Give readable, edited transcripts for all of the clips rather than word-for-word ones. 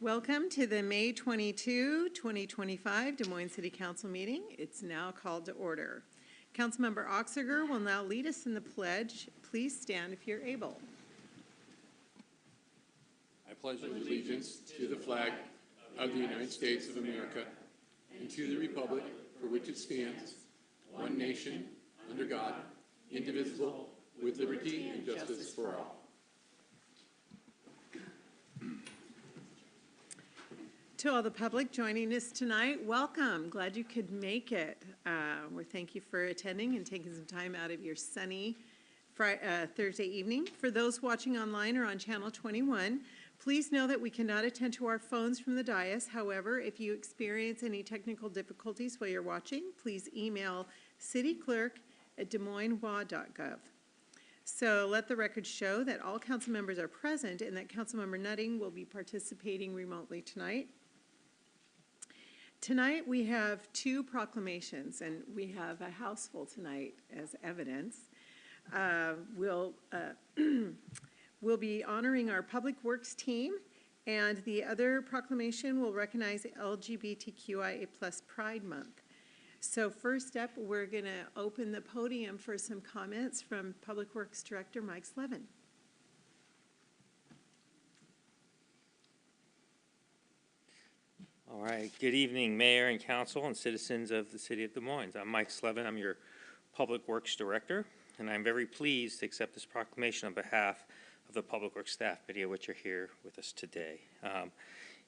Welcome to the May 22, 2025 Des Moines City Council meeting. It's now called to order. Councilmember Oxiger will now lead us in the pledge. Please stand if you're able. I pledge allegiance to the flag of the United States of America and to the republic for which it stands, one nation, under God, indivisible, with liberty and justice for all. To all the public joining us tonight, welcome. Glad you could make it. We thank you for attending and taking some time out of your sunny Thursday evening. For those watching online or on Channel 21, please know that we cannot attend to our phones from the dais. However, if you experience any technical difficulties while you're watching, please email cityclerk@desmoineswa.gov. So let the record show that all council members are present and that Councilmember Nutting will be participating remotely tonight. Tonight we have two proclamations, and we have a house full tonight as evidence. We'll be honoring our Public Works team, and the other proclamation will recognize LGBTQIA+ Pride Month. So first up, we're going to open the podium for some comments from Public Works Director Mike Slevin. All right, good evening, Mayor and Council and citizens of the City of Des Moines. I'm Mike Slevin, I'm your Public Works Director, and I'm very pleased to accept this proclamation on behalf of the Public Works staff, many of which are here with us today.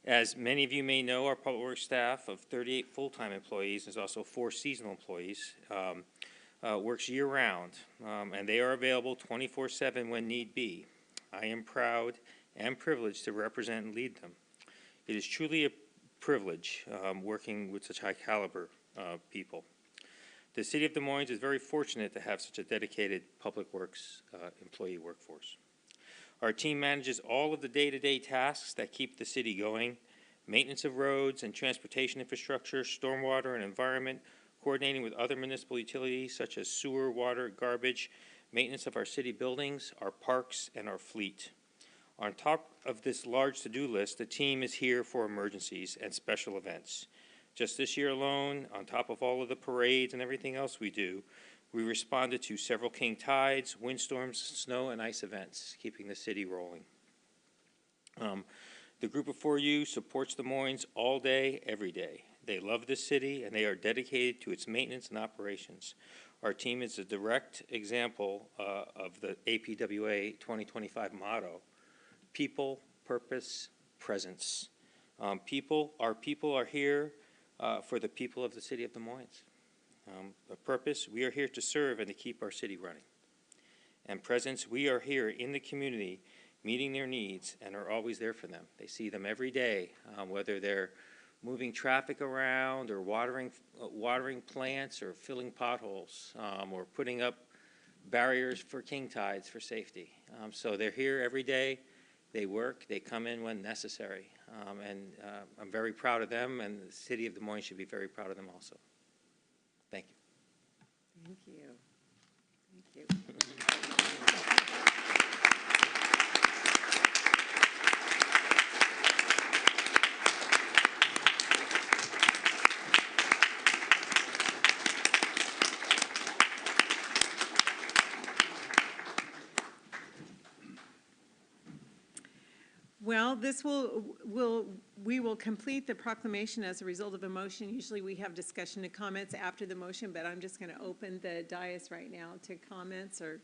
As many of you may know, our Public Works staff of 38 full-time employees, there's also 4 seasonal employees, works year-round, and they are available 24/7 when need be. I am proud and privileged to represent and lead them. It is truly a privilege working with such high caliber people. The City of Des Moines is very fortunate to have such a dedicated Public Works employee workforce. Our team manages all of the day-to-day tasks that keep the city going: maintenance of roads and transportation infrastructure, stormwater and environment, coordinating with other municipal utilities such as sewer, water, garbage, maintenance of our city buildings, our parks, and our fleet. On top of this large to-do list, the team is here for emergencies and special events. Just this year alone, on top of all of the parades and everything else we do, we responded to several king tides, windstorms, snow, and ice events, keeping the city rolling. The group before you supports Des Moines all day, every day. They love this city, and they are dedicated to its maintenance and operations. Our team is a direct example of the APWA 2025 motto: people, purpose, presence. Our people are here for the people of the City of Des Moines. The purpose, we are here to serve and to keep our city running. And presence, we are here in the community meeting their needs and are always there for them. They see them every day, whether they're moving traffic around or watering plants or filling potholes or putting up barriers for king tides for safety. So they're here every day. They work, they come in when necessary, and I'm very proud of them, and the City of Des Moines should be very proud of them also. Thank you. Thank you. Thank you. Well, we will complete the proclamation as a result of a motion. Usually we have discussion and comments after the motion, but I'm just going to open the dais right now to comments or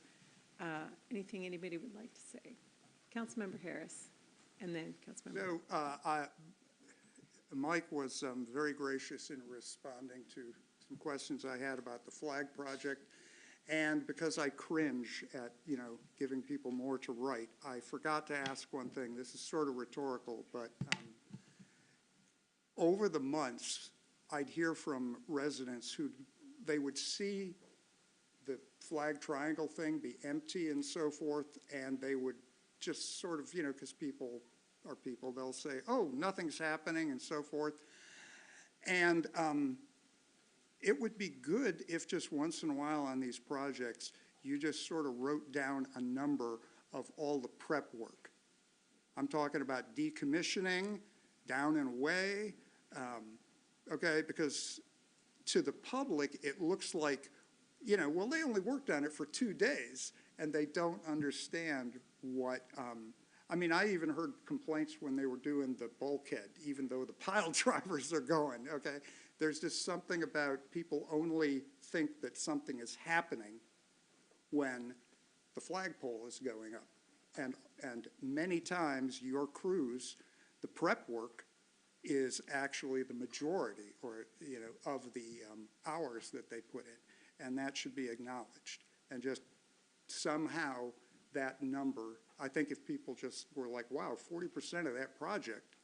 anything anybody would like to say. Councilmember Harris, and then Councilmember. No, Mike was very gracious in responding to some questions I had about the flag project. And because I cringe at, giving people more to write, I forgot to ask one thing. This is sort of rhetorical, but over the months, I'd hear from residents who they would see the flag triangle thing be empty and so forth, and they would just sort of, because people are people, they'll say, oh, nothing's happening and so forth. And it would be good if just once in a while on these projects, you just sort of wrote down a number of all the prep work. I'm talking about decommissioning, down and away, okay, because to the public, it looks like, well, they only worked on it for 2 days, and they don't understand what, I even heard complaints when they were doing the bulkhead, even though the pile drivers are going, okay? There's just something about people only think that something is happening when the flagpole is going up. And many times your crews, the prep work is actually the majority of the hours that they put in. And that should be acknowledged. And just somehow that number, I think if people just were like, wow, 40% of that project,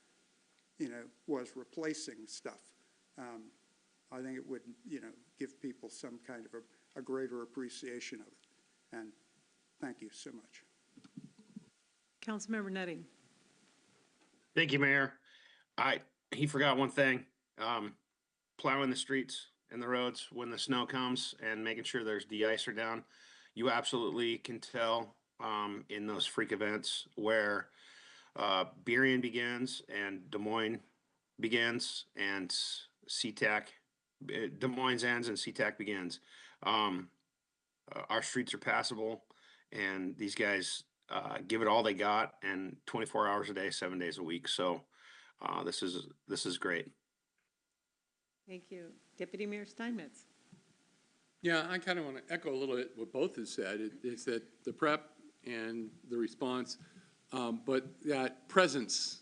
was replacing stuff, I think it would, give people some kind of a greater appreciation of it. And thank you so much. Councilmember Nutting. Thank you, Mayor. He forgot one thing, plowing the streets and the roads when the snow comes and making sure there's de-icer down. You absolutely can tell in those freak events where Burien begins and Des Moines begins and SeaTac, Des Moines ends and SeaTac begins. Our streets are passable, and these guys give it all they got, and 24 hours a day, 7 days a week. So this is great. Thank you. Deputy Mayor Steinmetz. Yeah, I kind of want to echo a little bit what both have said. It's that the prep and the response, but that presence,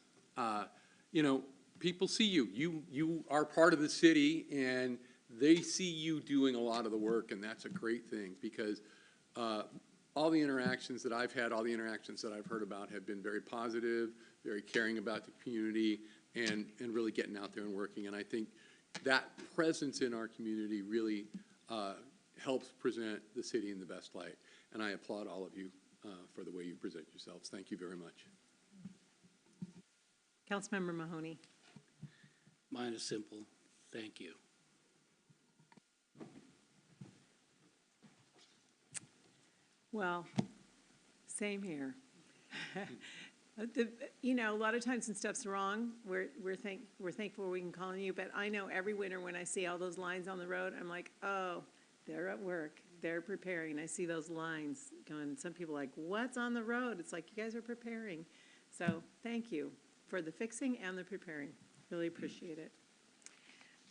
people see you. You are part of the city, and they see you doing a lot of the work, and that's a great thing because all the interactions that I've had, all the interactions that I've heard about have been very positive, very caring about the community, and really getting out there and working. And I think that presence in our community really helps present the city in the best light. And I applaud all of you for the way you present yourselves. Thank you very much. Councilmember Mahoney. Mine is simple. Thank you. Well, same here. A lot of times when stuff's wrong, we're thankful we can call on you. But I know every winter when I see all those lines on the road, I'm like, oh, they're at work. They're preparing. I see those lines going. Some people are like, what's on the road? It's like, you guys are preparing. So thank you for the fixing and the preparing. Really appreciate it.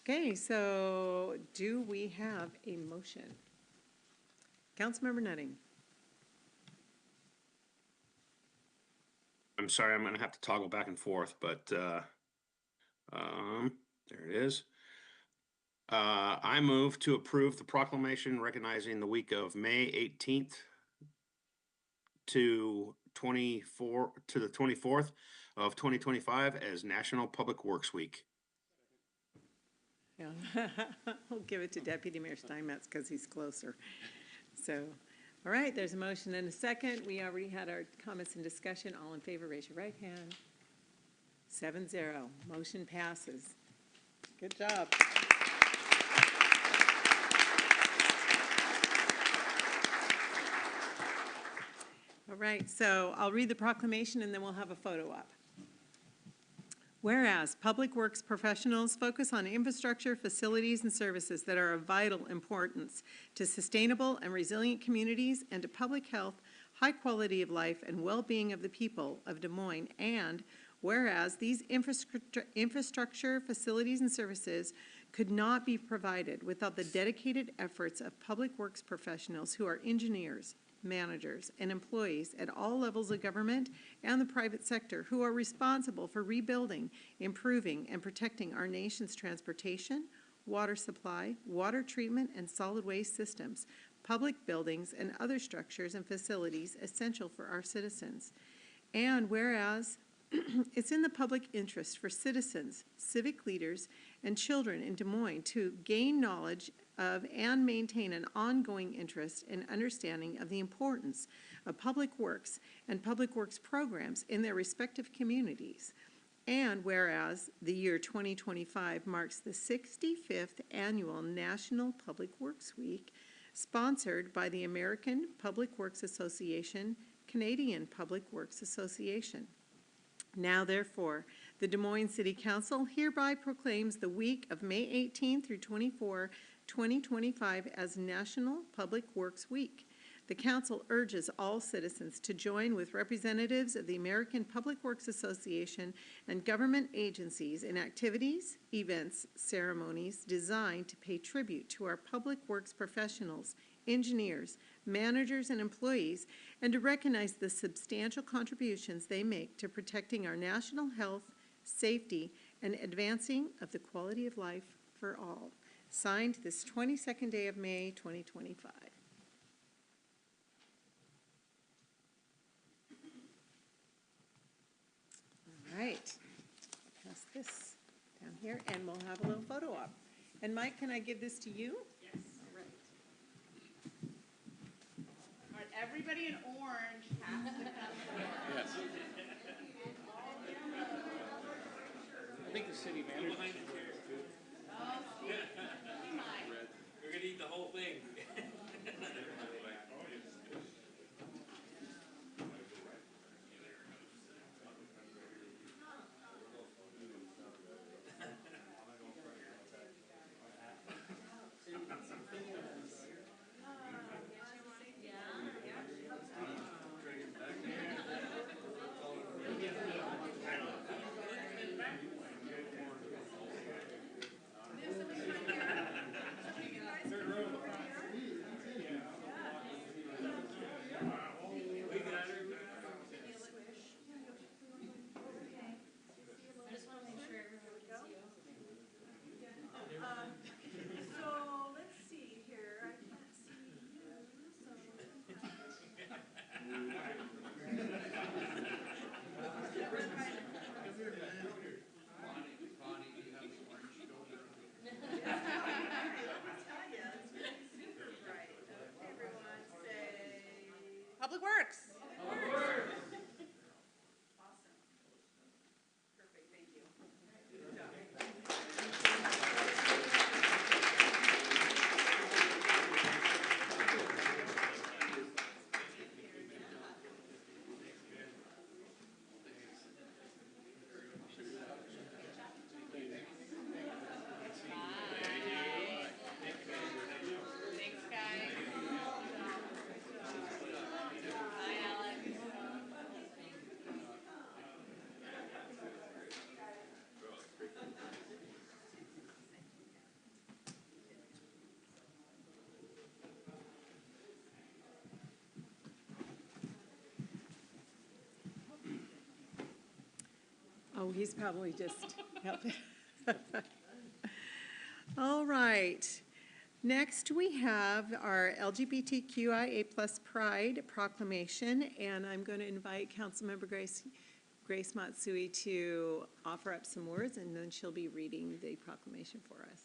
Okay, so do we have a motion? Councilmember Nutting. I'm sorry, I'm going to have to toggle back and forth, but there it is. I move to approve the proclamation recognizing the week of May 18th to the 24th of 2025 as National Public Works Week. Yeah. I'll give it to Deputy Mayor Steinmetz because he's closer. So, all right, there's a motion and a second. We already had our comments and discussion. All in favor, raise your right hand. 7-0. Motion passes. Good job. All right, so I'll read the proclamation and then we'll have a photo up. Whereas public works professionals focus on infrastructure, facilities, and services that are of vital importance to sustainable and resilient communities and to public health, high quality of life, and well-being of the people of Des Moines. And whereas these infrastructure, facilities, and services could not be provided without the dedicated efforts of public works professionals who are engineers, managers, and employees at all levels of government and the private sector who are responsible for rebuilding, improving, and protecting our nation's transportation, water supply, water treatment, and solid waste systems, public buildings, and other structures and facilities essential for our citizens. And whereas it's in the public interest for citizens, civic leaders, and children in Des Moines to gain knowledge of and maintain an ongoing interest and understanding of the importance of public works and public works programs in their respective communities. And whereas the year 2025 marks the 65th annual National Public Works Week, sponsored by the American Public Works Association, Canadian Public Works Association. Now, therefore, The Des Moines City Council hereby proclaims the week of May 18 through 24, 2025 as National Public Works Week. The council urges all citizens to join with representatives of the American Public Works Association and government agencies in activities, events, ceremonies designed to pay tribute to our public works professionals, engineers, managers, and employees, and to recognize the substantial contributions they make to protecting our national health, safety, and advancing of the quality of life for all. Signed this 22nd day of May, 2025. All right, pass this down here, and we'll have a little photo op. And Mike, can I give this to you? Yes. All right, everybody in orange has to come forward. Yes. I think the city manager. We're gonna eat the whole thing. So, let's see here, I can't see you, so. Everyone say. Public Works. Awesome. Perfect, thank you. Good job. Thanks, guys. Bye, Alex. Oh, he's probably just helping. All right. Next, we have our LGBTQIA+ Pride Proclamation, and I'm going to invite Councilmember Grace Matsui to offer up some words, and then she'll be reading the proclamation for us.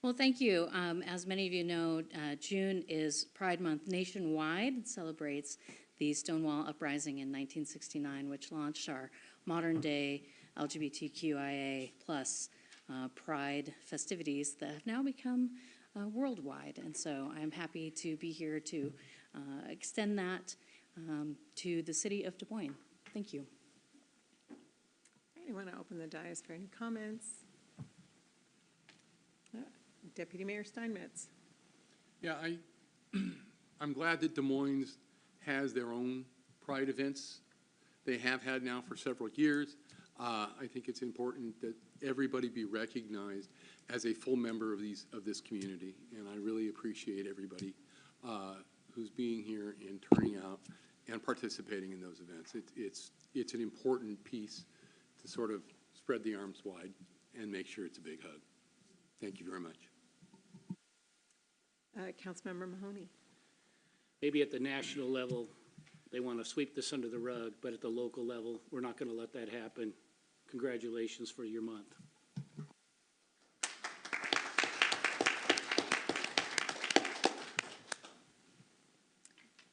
Well, thank you. As many of you know, June is Pride Month nationwide. It celebrates the Stonewall Uprising in 1969, which launched our modern-day LGBTQIA+ Pride festivities that have now become worldwide. And so I'm happy to be here to extend that to the city of Des Moines. Thank you. I want to open the dais for any comments. Deputy Mayor Steinmetz. Yeah, I'm glad that Des Moines has their own Pride events. They have had now for several years. I think it's important that everybody be recognized as a full member of this community, and I really appreciate everybody who's being here and turning out and participating in those events. It's an important piece to sort of spread the arms wide and make sure it's a big hug. Thank you very much. Councilmember Mahoney. Maybe at the national level, they want to sweep this under the rug, but at the local level, we're not going to let that happen. Congratulations for your month.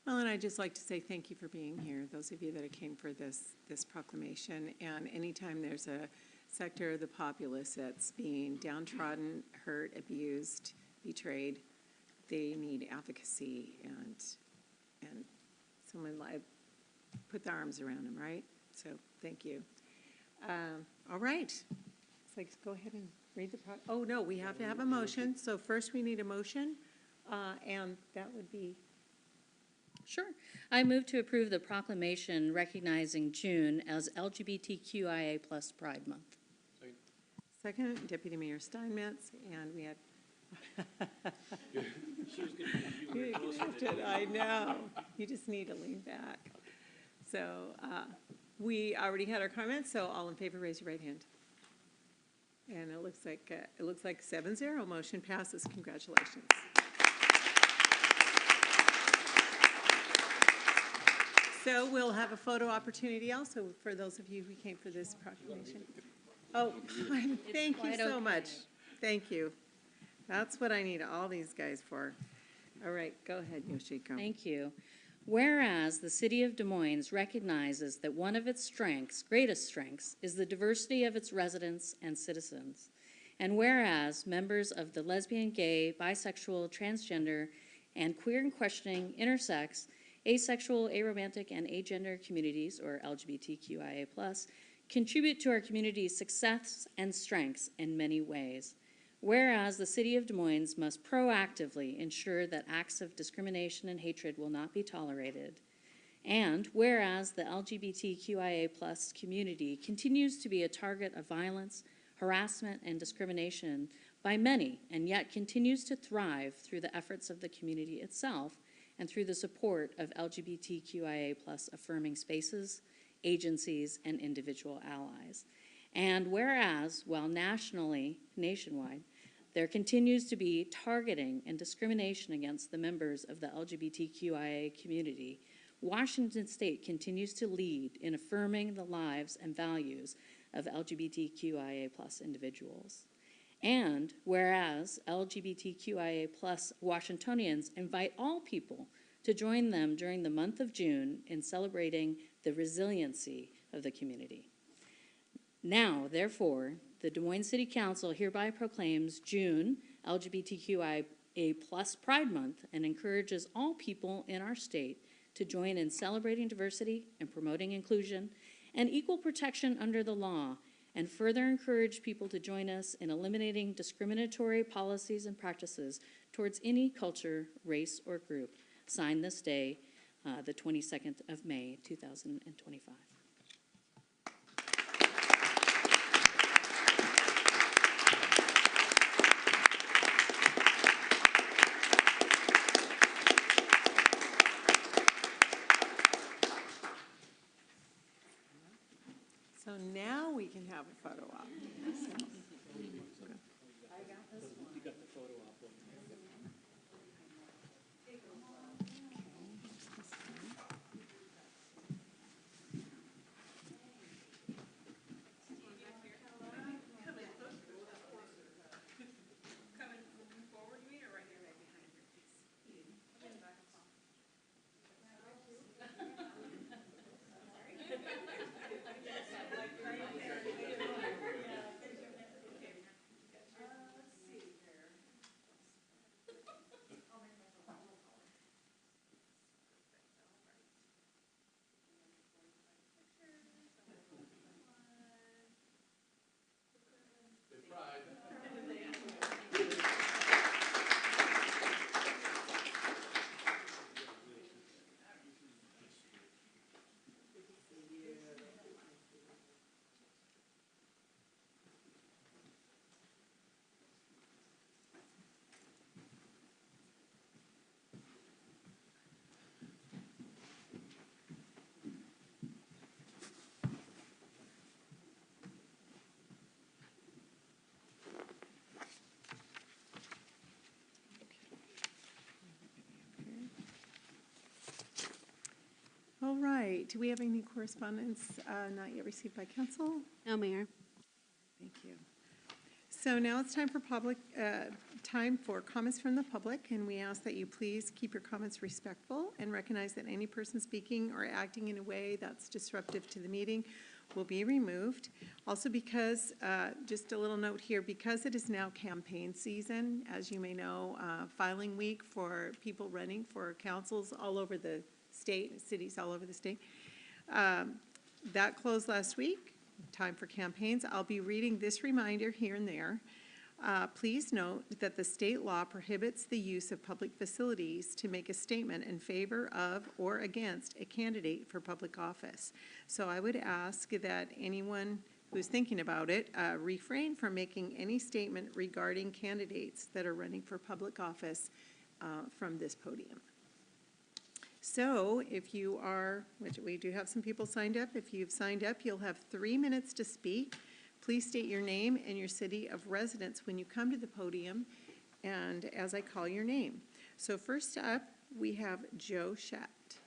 Well, and I'd just like to say thank you for being here, those of you that came for this proclamation. And anytime there's a sector of the populace that's being downtrodden, hurt, abused, betrayed, they need advocacy and someone like put their arms around them, right? So thank you. All right. So go ahead and read the, oh, no, we have to have a motion. So first we need a motion, and that would be, Sure. I move to approve the proclamation recognizing June as LGBTQIA+ Pride Month. second, Deputy Mayor Steinmetz, and we had. You accepted, I know. You just need to lean back. So we already had our comments, so all in favor, raise your right hand. And it looks like 7-0, motion passes. Congratulations. So we'll have a photo opportunity also for those of you who came for this proclamation. Oh, thank you so much. Thank you. That's what I need all these guys for. All right, go ahead, Yoshiko. Thank you. Whereas the City of Des Moines recognizes that one of its strengths, greatest strengths, is the diversity of its residents and citizens. And whereas members of the lesbian, gay, bisexual, transgender, and queer and questioning, intersex, asexual, aromantic, and agender communities, or LGBTQIA+, contribute to our community's success and strengths in many ways. Whereas the City of Des Moines must proactively ensure that acts of discrimination and hatred will not be tolerated. And whereas the LGBTQIA+ community continues to be a target of violence, harassment, and discrimination by many, and yet continues to thrive through the efforts of the community itself and through the support of LGBTQIA+ affirming spaces, agencies, and individual allies. And whereas, while nationwide, there continues to be targeting and discrimination against the members of the LGBTQIA community, Washington State continues to lead in affirming the lives and values of LGBTQIA+ individuals. And whereas LGBTQIA+ Washingtonians invite all people to join them during the month of June in celebrating the resiliency of the community. Now, therefore, the Des Moines City Council hereby proclaims June LGBTQIA+ Pride Month and encourages all people in our state to join in celebrating diversity and promoting inclusion and equal protection under the law, and further encourage people to join us in eliminating discriminatory policies and practices towards any culture, race, or group. Signed this day, the 22nd of May, 2025. So now we can have a photo op. You got the photo op. All right, do we have any correspondence not yet received by council? No, Mayor. Thank you. So now it's time for comments from the public, and we ask that you please keep your comments respectful and recognize that any person speaking or acting in a way that's disruptive to the meeting will be removed. Also because, just a little note here, because it is now campaign season, as you may know, filing week for people running for councils all over the state, cities all over the state. That closed last week, time for campaigns. I'll be reading this reminder here and there. Please note that the state law prohibits the use of public facilities to make a statement in favor of or against a candidate for public office. So I would ask that anyone who's thinking about it refrain from making any statement regarding candidates that are running for public office from this podium. So if you are, which we do have some people signed up, if you've signed up, you'll have 3 minutes to speak. Please state your name and your city of residence when you come to the podium and as I call your name. So first up, we have Joe Schacht.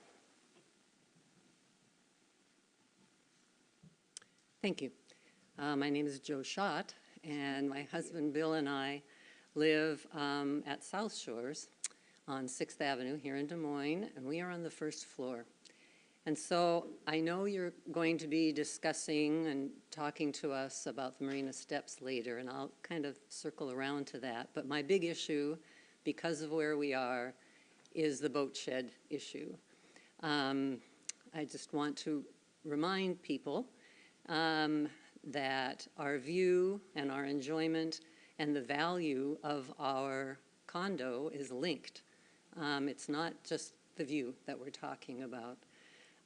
Thank you. My name is Joe Schott, and my husband Bill and I live at South Shores on 6th Avenue here in Des Moines, and we are on the first floor. And so I know you're going to be discussing and talking to us about the Marina Steps later, and I'll kind of circle around to that. But my big issue, because of where we are, is the boat shed issue. I just want to remind people that our view and our enjoyment and the value of our condo is linked. It's not just the view that we're talking about.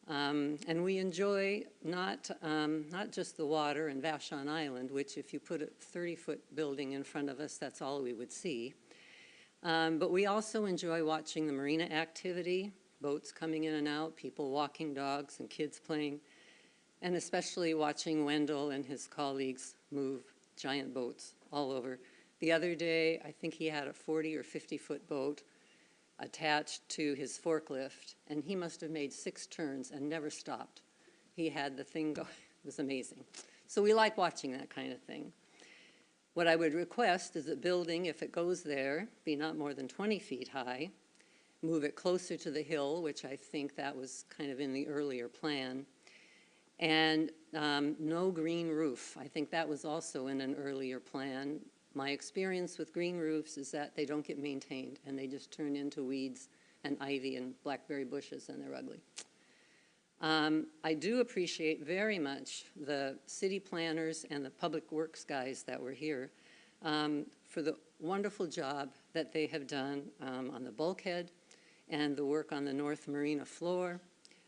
And we enjoy not just the water and Vashon Island, which if you put a 30-foot building in front of us, that's all we would see. But we also enjoy watching the marina activity, boats coming in and out, people walking dogs and kids playing, and especially watching Wendell and his colleagues move giant boats all over. The other day, I think he had a 40 or 50-foot boat attached to his forklift, and he must have made 6 turns and never stopped. He had the thing go, it was amazing. So we like watching that kind of thing. What I would request is that building, if it goes there, be not more than 20 feet high, move it closer to the hill, which I think that was kind of in the earlier plan, and no green roof. I think that was also in an earlier plan. My experience with green roofs is that they don't get maintained, and they just turn into weeds and ivy and blackberry bushes, and they're ugly. I do appreciate very much the city planners and the public works guys that were here for the wonderful job that they have done on the bulkhead and the work on the North Marina floor.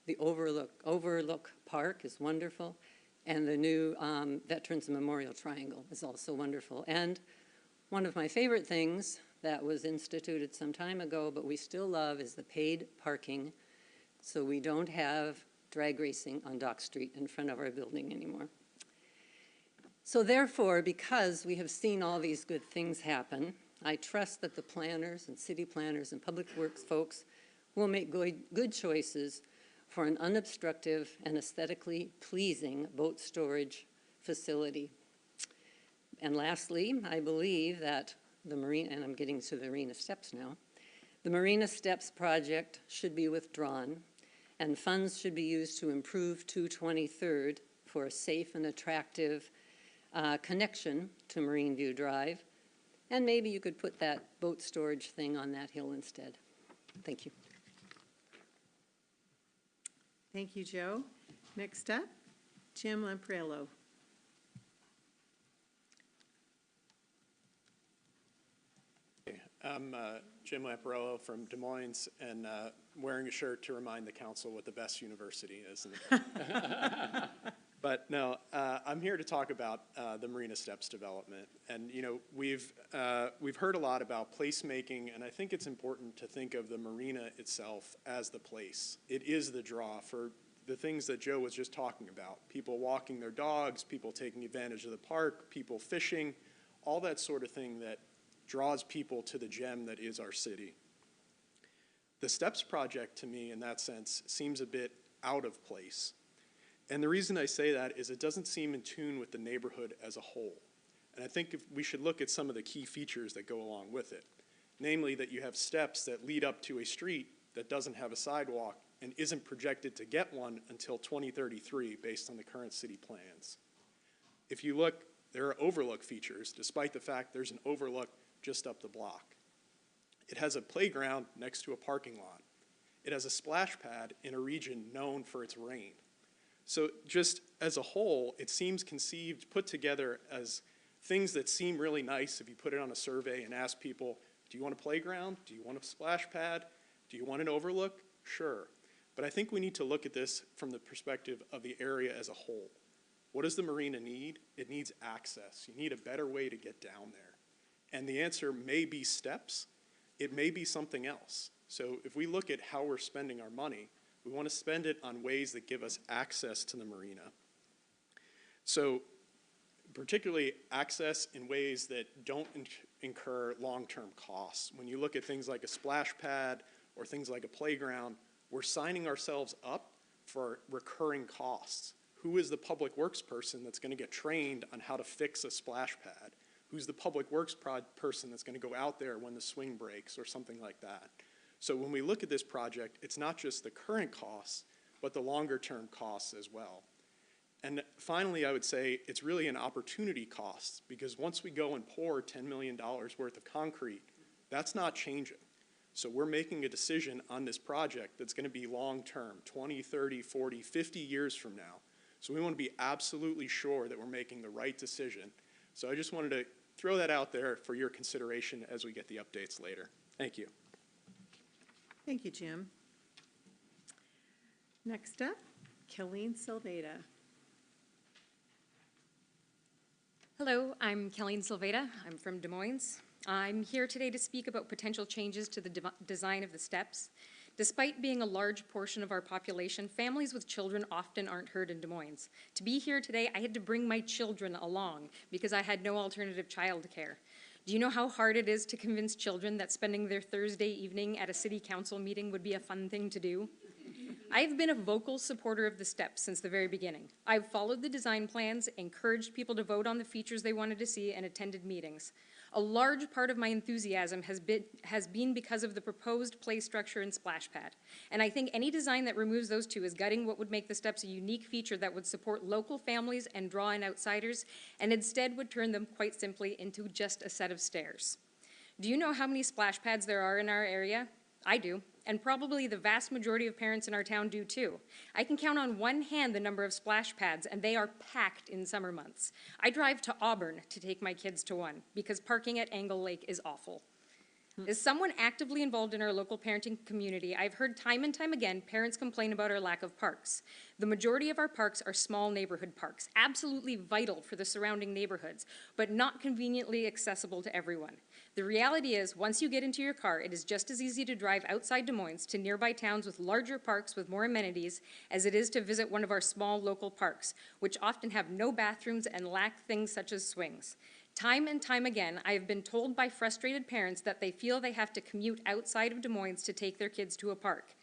The Overlook Park is wonderful, and the new Veterans Memorial Triangle is also wonderful. And one of my favorite things that was instituted some time ago, but we still love, is the paid parking, so we don't have drag racing on Dock Street in front of our building anymore. So therefore, because we have seen all these good things happen, I trust that the planners and city planners and public works folks will make good choices for an unobstructive and aesthetically pleasing boat storage facility. And lastly, I believe that the Marina, and I'm getting to the Marina Steps now, the Marina Steps project should be withdrawn, and funds should be used to improve 223rd for a safe and attractive connection to Marine View Drive. And maybe you could put that boat storage thing on that hill instead. Thank you. Thank you, Joe. Next up, Jim Lampriello. I'm Jim Lamparello from Des Moines, and wearing a shirt to remind the council what the best university is in the country. But no, I'm here to talk about the Marina Steps development. And you know, we've heard a lot about placemaking, and I think it's important to think of the marina itself as the place. It is the draw for the things that Joe was just talking about. People walking their dogs, people taking advantage of the park, people fishing, all that sort of thing that draws people to the gem that is our city. The Steps project, to me, in that sense, seems a bit out of place. And the reason I say that is it doesn't seem in tune with the neighborhood as a whole. And I think we should look at some of the key features that go along with it. Namely, that you have steps that lead up to a street that doesn't have a sidewalk and isn't projected to get one until 2033 based on the current city plans. If you look, there are overlook features, despite the fact there's an overlook just up the block. It has a playground next to a parking lot. It has a splash pad in a region known for its rain. So just as a whole, it seems conceived, put together as things that seem really nice if you put it on a survey and ask people, do you want a playground? Do you want a splash pad? Do you want an overlook? Sure. But I think we need to look at this from the perspective of the area as a whole. What does the marina need? It needs access. You need a better way to get down there. And the answer may be steps. It may be something else. So if we look at how we're spending our money, we want to spend it on ways that give us access to the marina. So particularly access in ways that don't incur long-term costs. When you look at things like a splash pad or things like a playground, we're signing ourselves up for recurring costs. Who is the public works person that's going to get trained on how to fix a splash pad? Who's the public works person that's going to go out there when the swing breaks or something like that? So when we look at this project, it's not just the current costs, but the longer term costs as well. And finally, I would say it's really an opportunity cost, because once we go and pour $10 million worth of concrete, that's not changing. So we're making a decision on this project that's going to be long term, 20, 30, 40, 50 years from now. So we want to be absolutely sure that we're making the right decision. So I just wanted to throw that out there for your consideration as we get the updates later. Thank you. Thank you, Jim. Next up, Kelleen Silveda. Hello, I'm Kelleen Silveda. I'm from Des Moines. I'm here today to speak about potential changes to the design of the steps. Despite being a large portion of our population, families with children often aren't heard in Des Moines. To be here today, I had to bring my children along because I had no alternative childcare. Do you know how hard it is to convince children that spending their Thursday evening at a city council meeting would be a fun thing to do? I've been a vocal supporter of the steps since the very beginning. I've followed the design plans, encouraged people to vote on the features they wanted to see, and attended meetings. A large part of my enthusiasm has been because of the proposed play structure and splash pad. And I think any design that removes those two is gutting what would make the steps a unique feature that would support local families and draw in outsiders, and instead would turn them quite simply into just a set of stairs. Do you know how many splash pads there are in our area? I do, and probably the vast majority of parents in our town do too. I can count on one hand the number of splash pads, and they are packed in summer months. I drive to Auburn to take my kids to one because parking at Angle Lake is awful. As someone actively involved in our local parenting community, I've heard time and time again parents complain about our lack of parks. The majority of our parks are small neighborhood parks, absolutely vital for the surrounding neighborhoods, but not conveniently accessible to everyone. The reality is, once you get into your car, it is just as easy to drive outside Des Moines to nearby towns with larger parks with more amenities as it is to visit one of our small local parks, which often have no bathrooms and lack things such as swings. Time and time again, I have been told by frustrated parents that they feel they have to commute outside of Des Moines to take their kids to a park.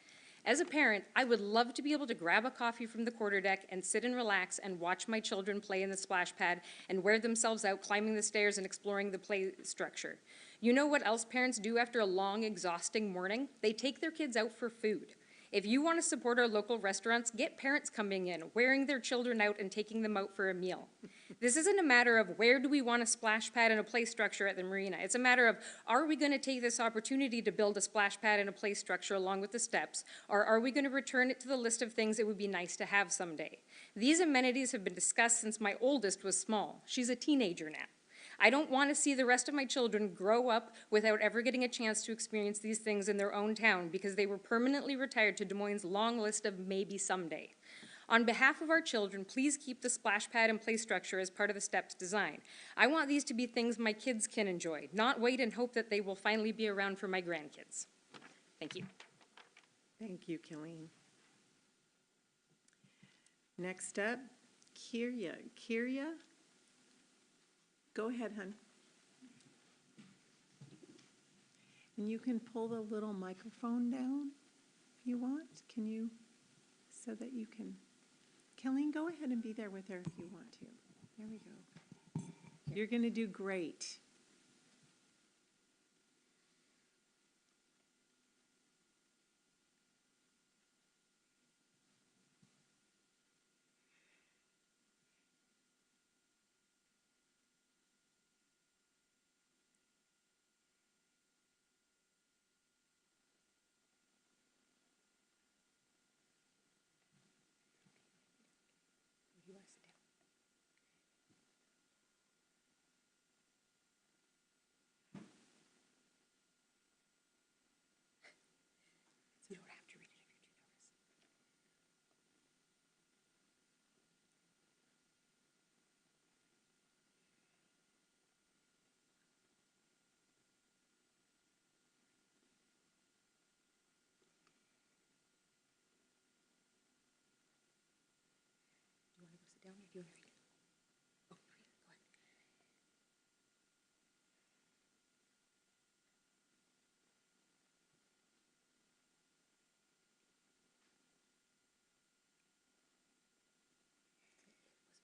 As a parent, I would love to be able to grab a coffee from the quarterdeck and sit and relax and watch my children play in the splash pad and wear themselves out climbing the stairs and exploring the play structure. You know what else parents do after a long, exhausting morning? They take their kids out for food. If you want to support our local restaurants, get parents coming in, wearing their children out and taking them out for a meal. This isn't a matter of where do we want a splash pad and a play structure at the marina. It's a matter of, are we going to take this opportunity to build a splash pad and a play structure along with the steps, or are we going to return it to the list of things it would be nice to have someday? These amenities have been discussed since my oldest was small. She's a teenager now. I don't want to see the rest of my children grow up without ever getting a chance to experience these things in their own town because they were permanently retired to Des Moines' long list of maybe someday. On behalf of our children, please keep the splash pad and play structure as part of the steps design. I want these to be things my kids can enjoy, not wait and hope that they will finally be around for my grandkids. Thank you. Thank you, Kelleen. Next up, Kyria. Kyria? Go ahead, hon. And you can pull the little microphone down if you want. Can you, so that you can, Kelleen, go ahead and be there with her if you want to. There we go. You're going to do great. You want to read it? Oh, read it. Go ahead. It was very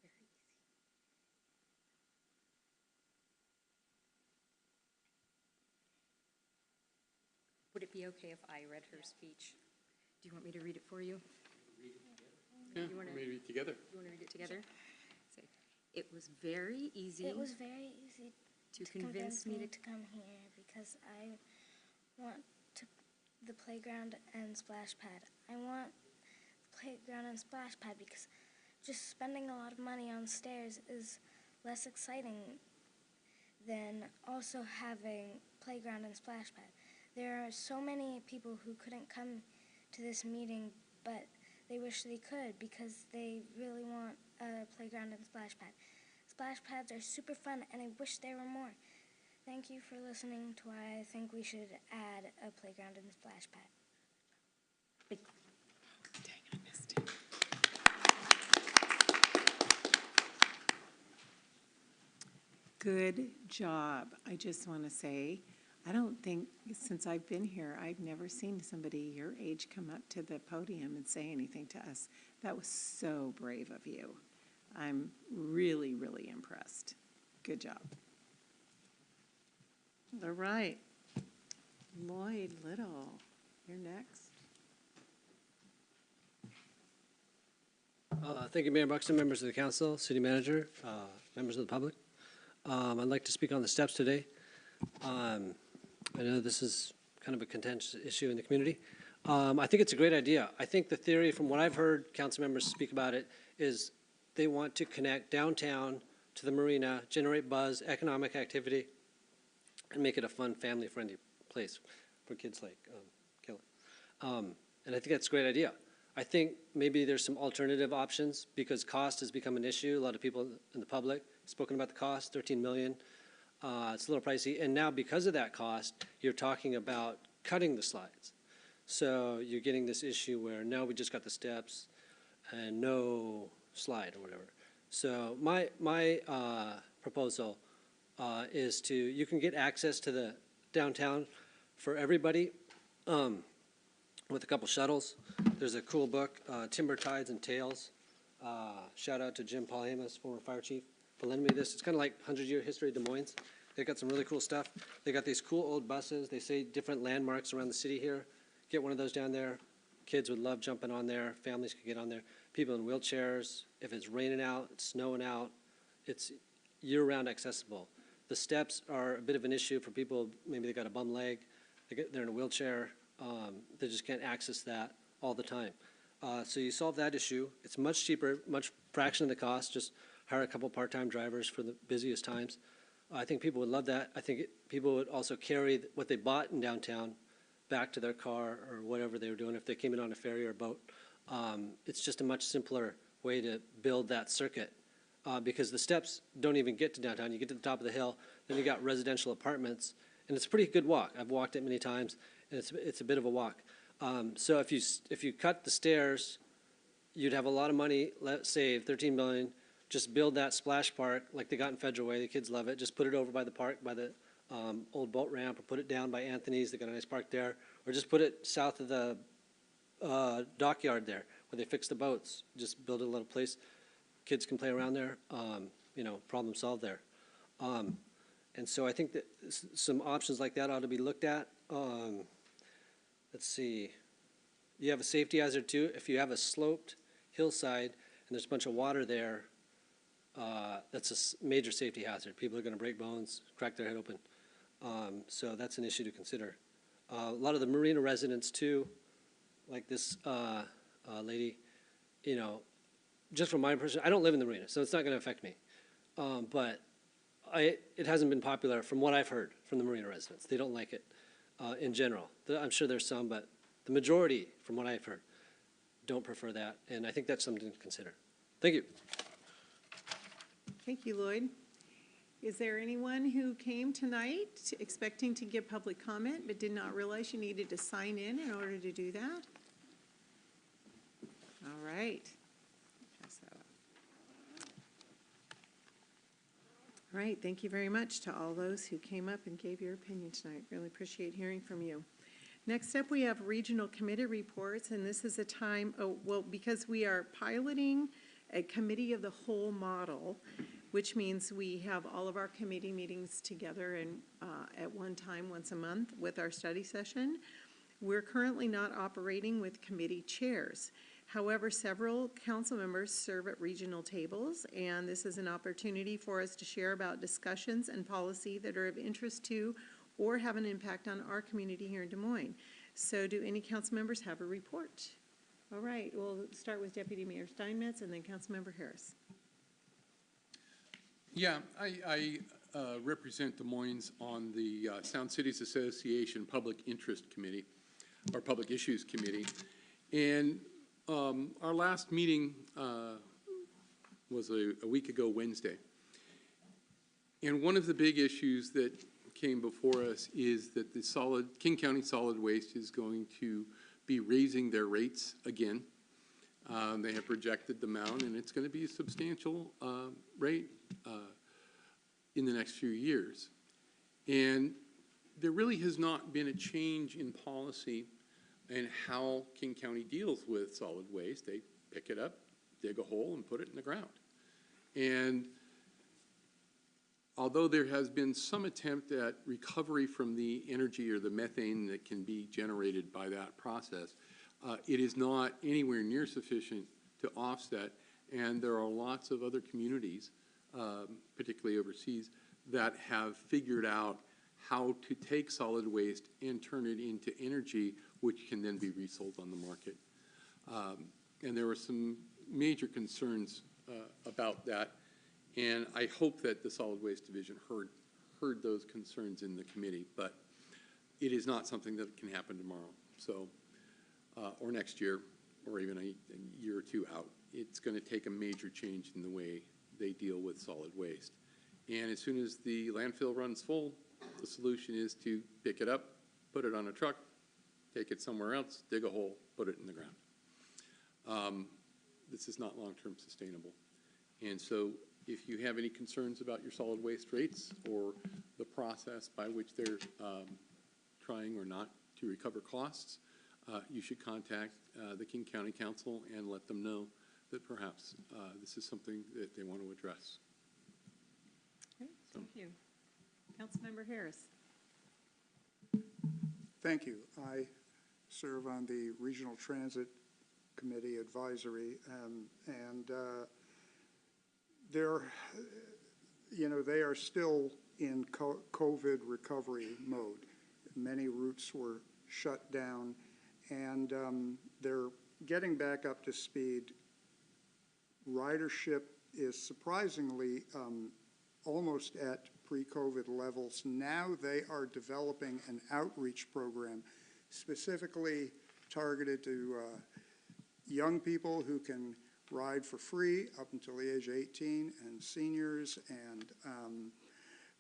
easy. Would it be okay if I read her speech? Do you want me to read it for you? Yeah, You wanna- maybe together. You want to read it together? Say, it was very easy It was very easy to convince me to to come here because I want to, the playground and splash pad. I want the playground and splash pad because just spending a lot of money on stairs is less exciting than also having playground and splash pad. There are so many people who couldn't come to this meeting, but they wish they could because they really want a playground and splash pad. Splash pads are super fun, and I wish there were more. Thank you for listening to why I think we should add a playground and splash pad. Dang, I missed it. Good job. I just want to say, I don't think, since I've been here, I've never seen somebody your age come up to the podium and say anything to us. That was so brave of you. I'm really, really impressed. Good job. All right. Lloyd Little, you're next. Thank you, Mayor Buxton, members of the council, city manager, members of the public. I'd like to speak on the steps today. I know this is kind of a contentious issue in the community. I think it's a great idea. I think the theory, from what I've heard council members speak about it, is they want to connect downtown to the marina, generate buzz, economic activity, and make it a fun, family-friendly place for kids like Kayla. And I think that's a great idea. I think maybe there's some alternative options because cost has become an issue. A lot of people in the public have spoken about the cost, $13 million. It's a little pricey. And now because of that cost, you're talking about cutting the slides. So you're getting this issue where now we just got the steps and no slide or whatever. So my proposal is to, you can get access to the downtown for everybody with a couple shuttles. There's a cool book, Timber Tides and Tales. Shout out to Jim Paulhamas, former fire chief, for lending me this. It's kind of like 100-year history of Des Moines. They got some really cool stuff. They got these cool old buses. They say different landmarks around the city here. Get one of those down there. Kids would love jumping on there. Families could get on there. People in wheelchairs. If it's raining out, it's snowing out, it's year-round accessible. The steps are a bit of an issue for people. Maybe they got a bum leg. They're in a wheelchair. They just can't access that all the time. So you solve that issue. It's much cheaper, much fraction of the cost. Just hire a couple part-time drivers for the busiest times. I think people would love that. I think people would also carry what they bought in downtown back to their car or whatever they were doing if they came in on a ferry or a boat. It's just a much simpler way to build that circuit because the steps don't even get to downtown. You get to the top of the hill, then you got residential apartments, and it's a pretty good walk. I've walked it many times, and it's a bit of a walk. So if you cut the stairs, you'd have a lot of money saved, $13 million. Just build that splash park like they got in Federal Way. The kids love it. Just put it over by the park, by the old boat ramp, or put it down by Anthony's. They got a nice park there. Or just put it south of the dockyard there where they fix the boats. Just build a little place. Kids can play around there. Problem solved there. And so I think that some options like that ought to be looked at. Let's see. You have a safety hazard too. If you have a sloped hillside and there's a bunch of water there, that's a major safety hazard. People are going to break bones, crack their head open. So that's an issue to consider. A lot of the marina residents too, like this lady, just from my perspective, I don't live in the marina, so it's not going to affect me. But it hasn't been popular from what I've heard from the marina residents. They don't like it in general. I'm sure there's some, but the majority, from what I've heard, don't prefer that. And I think that's something to consider. Thank you. Thank you, Lloyd. Is there anyone who came tonight expecting to give public comment but did not realize you needed to sign in order to do that? All right. Pass that up. All right, thank you very much to all those who came up and gave your opinion tonight. Really appreciate hearing from you. Next up, we have regional committee reports, and this is a time, because we are piloting a committee of the whole model, which means we have all of our committee meetings together and at one time, once a month, with our study session. We're currently not operating with committee chairs. However, several council members serve at regional tables, and this is an opportunity for us to share about discussions and policy that are of interest to or have an impact on our community here in Des Moines. So do any council members have a report? All right, we'll start with Deputy Mayor Steinmetz and then Councilmember Harris. Yeah, I represent Des Moines on the Sound Cities Association Public Interest Committee, or Public Issues Committee. And our last meeting was a week ago Wednesday. And one of the big issues that came before us is that the King County Solid Waste is going to be raising their rates again. They have projected them out, and it's going to be a substantial rate in the next few years. And there really has not been a change in policy and how King County deals with solid waste. They pick it up, dig a hole, and put it in the ground. And although there has been some attempt at recovery from the energy or the methane that can be generated by that process, it is not anywhere near sufficient to offset. And there are lots of other communities, particularly overseas, that have figured out how to take solid waste and turn it into energy, which can then be resold on the market. And there were some major concerns about that, and I hope that the Solid Waste Division heard those concerns in the committee, but it is not something that can happen tomorrow, so, or next year, or even a year or two out. It's going to take a major change in the way they deal with solid waste. And as soon as the landfill runs full, the solution is to pick it up, put it on a truck, take it somewhere else, dig a hole, put it in the ground. This is not long-term sustainable. And so if you have any concerns about your solid waste rates or the process by which they're trying or not to recover costs, you should contact the King County Council and let them know that perhaps this is something that they want to address. Okay, thank you. Councilmember Harris. Thank you. I serve on the Regional Transit Committee Advisory, and they're, they are still in COVID recovery mode. Many routes were shut down, and they're getting back up to speed. Ridership is surprisingly almost at pre-COVID levels. Now they are developing an outreach program specifically targeted to young people who can ride for free up until the age of 18 and seniors. And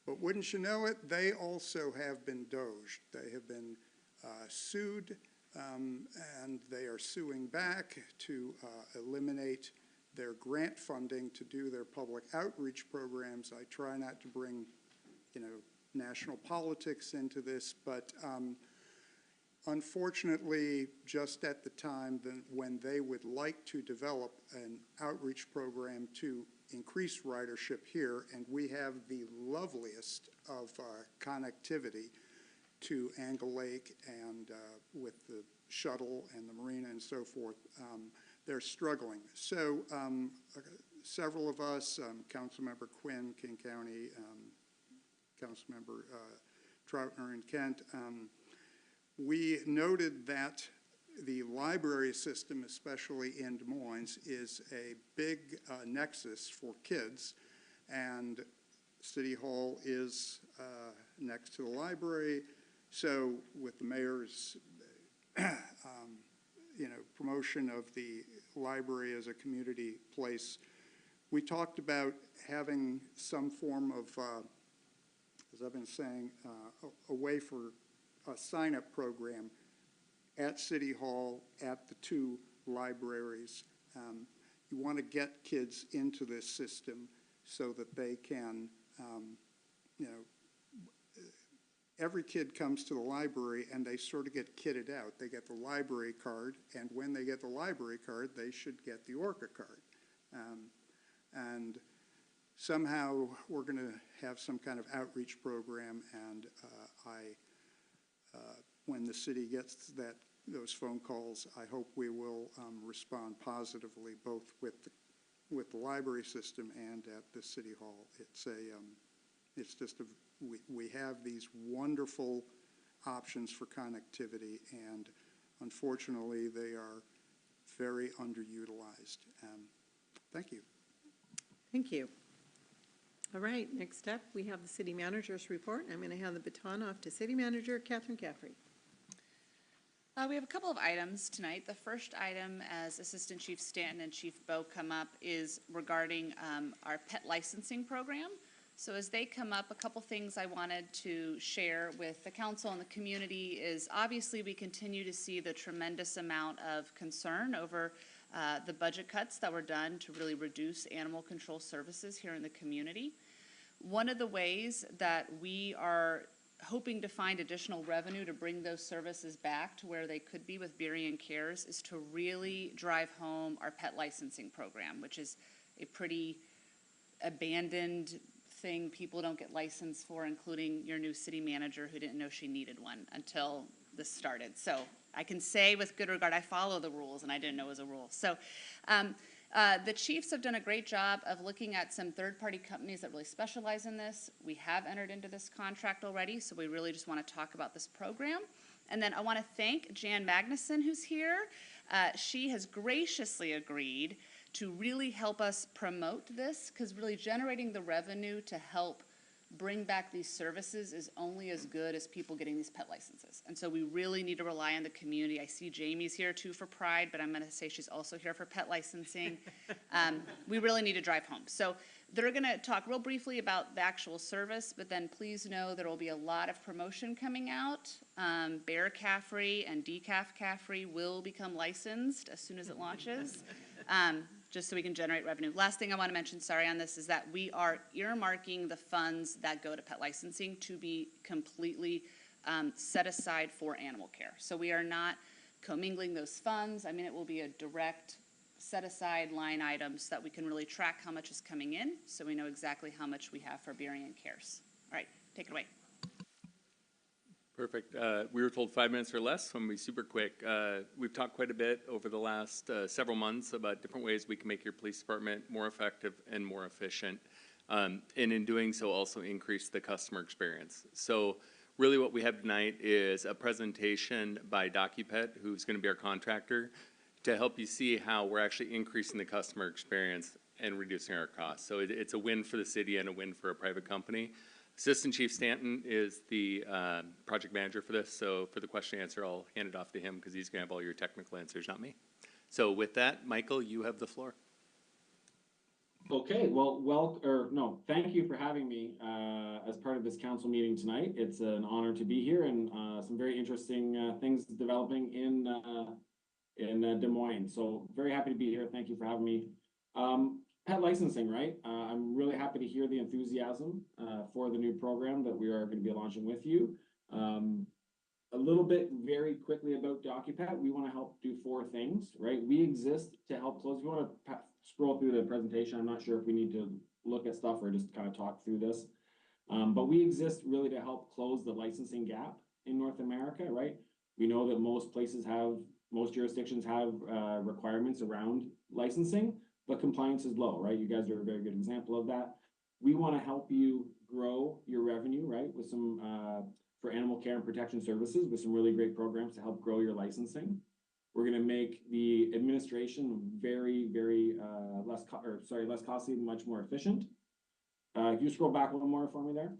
but wouldn't you know it, they also have been doged. They have been sued, and they are suing back to eliminate their grant funding to do their public outreach programs. I try not to bring, national politics into this, but unfortunately, just at the time when they would like to develop an outreach program to increase ridership here, and we have the loveliest of connectivity to Angle Lake and with the shuttle and the marina and so forth, they're struggling. So several of us, Councilmember Quinn, King County, Councilmember Troutner in Kent, we noted that the library system, especially in Des Moines, is a big nexus for kids, and City Hall is next to the library. So with the mayor's promotion of the library as a community place, we talked about having some form of, as I've been saying, a way for a sign-up program at City Hall, at the two libraries. You want to get kids into this system so that they can you know, every kid comes to the library and they sort of get kitted out. They get the library card, and when they get the library card, they should get the Orca card. And somehow we're going to have some kind of outreach program, and when the city gets those phone calls, I hope we will respond positively, both with the library system and at the city hall. It's just we have these wonderful options for connectivity, and unfortunately, they are very underutilized. Thank you. Thank you. All right, next up, we have the city manager's report. I'm going to hand the baton off to City Manager Catherine Caffrey. We have a couple of items tonight. The first item, as Assistant Chief Stanton and Chief Bowe come up, is regarding our pet licensing program. So as they come up, a couple things I wanted to share with the council and the community is obviously we continue to see the tremendous amount of concern over the budget cuts that were done to really reduce animal control services here in the community. One of the ways that we are hoping to find additional revenue to bring those services back to where they could be with Burien Cares is to really drive home our pet licensing program, which is a pretty abandoned thing people don't get licensed for, including your new city manager who didn't know she needed one until this started. So I can say with good regard, I follow the rules and I didn't know it was a rule. So the chiefs have done a great job of looking at some third-party companies that really specialize in this. We have entered into this contract already, so we really just want to talk about this program. And then I want to thank Jan Magnuson, who's here. She has graciously agreed to really help us promote this, because really generating the revenue to help bring back these services is only as good as people getting these pet licenses. And so we really need to rely on the community. I see Jamie's here too for Pride, but I'm going to say she's also here for pet licensing. We really need to drive home. So they're going to talk real briefly about the actual service, but then please know there will be a lot of promotion coming out. Bear Caffrey and Decaf Caffrey will become licensed as soon as it launches. Just so we can generate revenue. Last thing I want to mention, sorry, on this is that we are earmarking the funds that go to pet licensing to be completely set aside for animal care. So we are not commingling those funds. I mean, it will be a direct set aside line item so that we can really track how much is coming in, so we know exactly how much we have for Burien Cares. All right, take it away. Perfect. We were told 5 minutes or less, so I'm going to be super quick. We've talked quite a bit over the last several months about different ways we can make your police department more effective and more efficient. And in doing so, also increase the customer experience. So really what we have tonight is a presentation by DocuPet, who's going to be our contractor, to help you see how we're actually increasing the customer experience and reducing our costs. So it's a win for the city and a win for a private company. Assistant Chief Stanton is the project manager for this, so for the question and answer, I'll hand it off to him because he's going to have all your technical answers, not me. So with that, Michael, you have the floor. Okay, thank you for having me as part of this council meeting tonight. It's an honor to be here, and some very interesting things developing in Des Moines. So very happy to be here. Thank you for having me. Pet licensing, right? I'm really happy to hear the enthusiasm for the new program that we are going to be launching with you. A little bit very quickly about DocuPet. We want to help do 4 things, right? We exist to help close. If you want to scroll through the presentation, I'm not sure if we need to look at stuff or just kind of talk through this. But we exist really to help close the licensing gap in North America, right? We know that most jurisdictions have requirements around licensing, but compliance is low, right? You guys are a very good example of that. We want to help you grow your revenue, right, with some for animal care and protection services with some really great programs to help grow your licensing. We're going to make the administration very, very less costly and much more efficient. If you scroll back a little more for me there.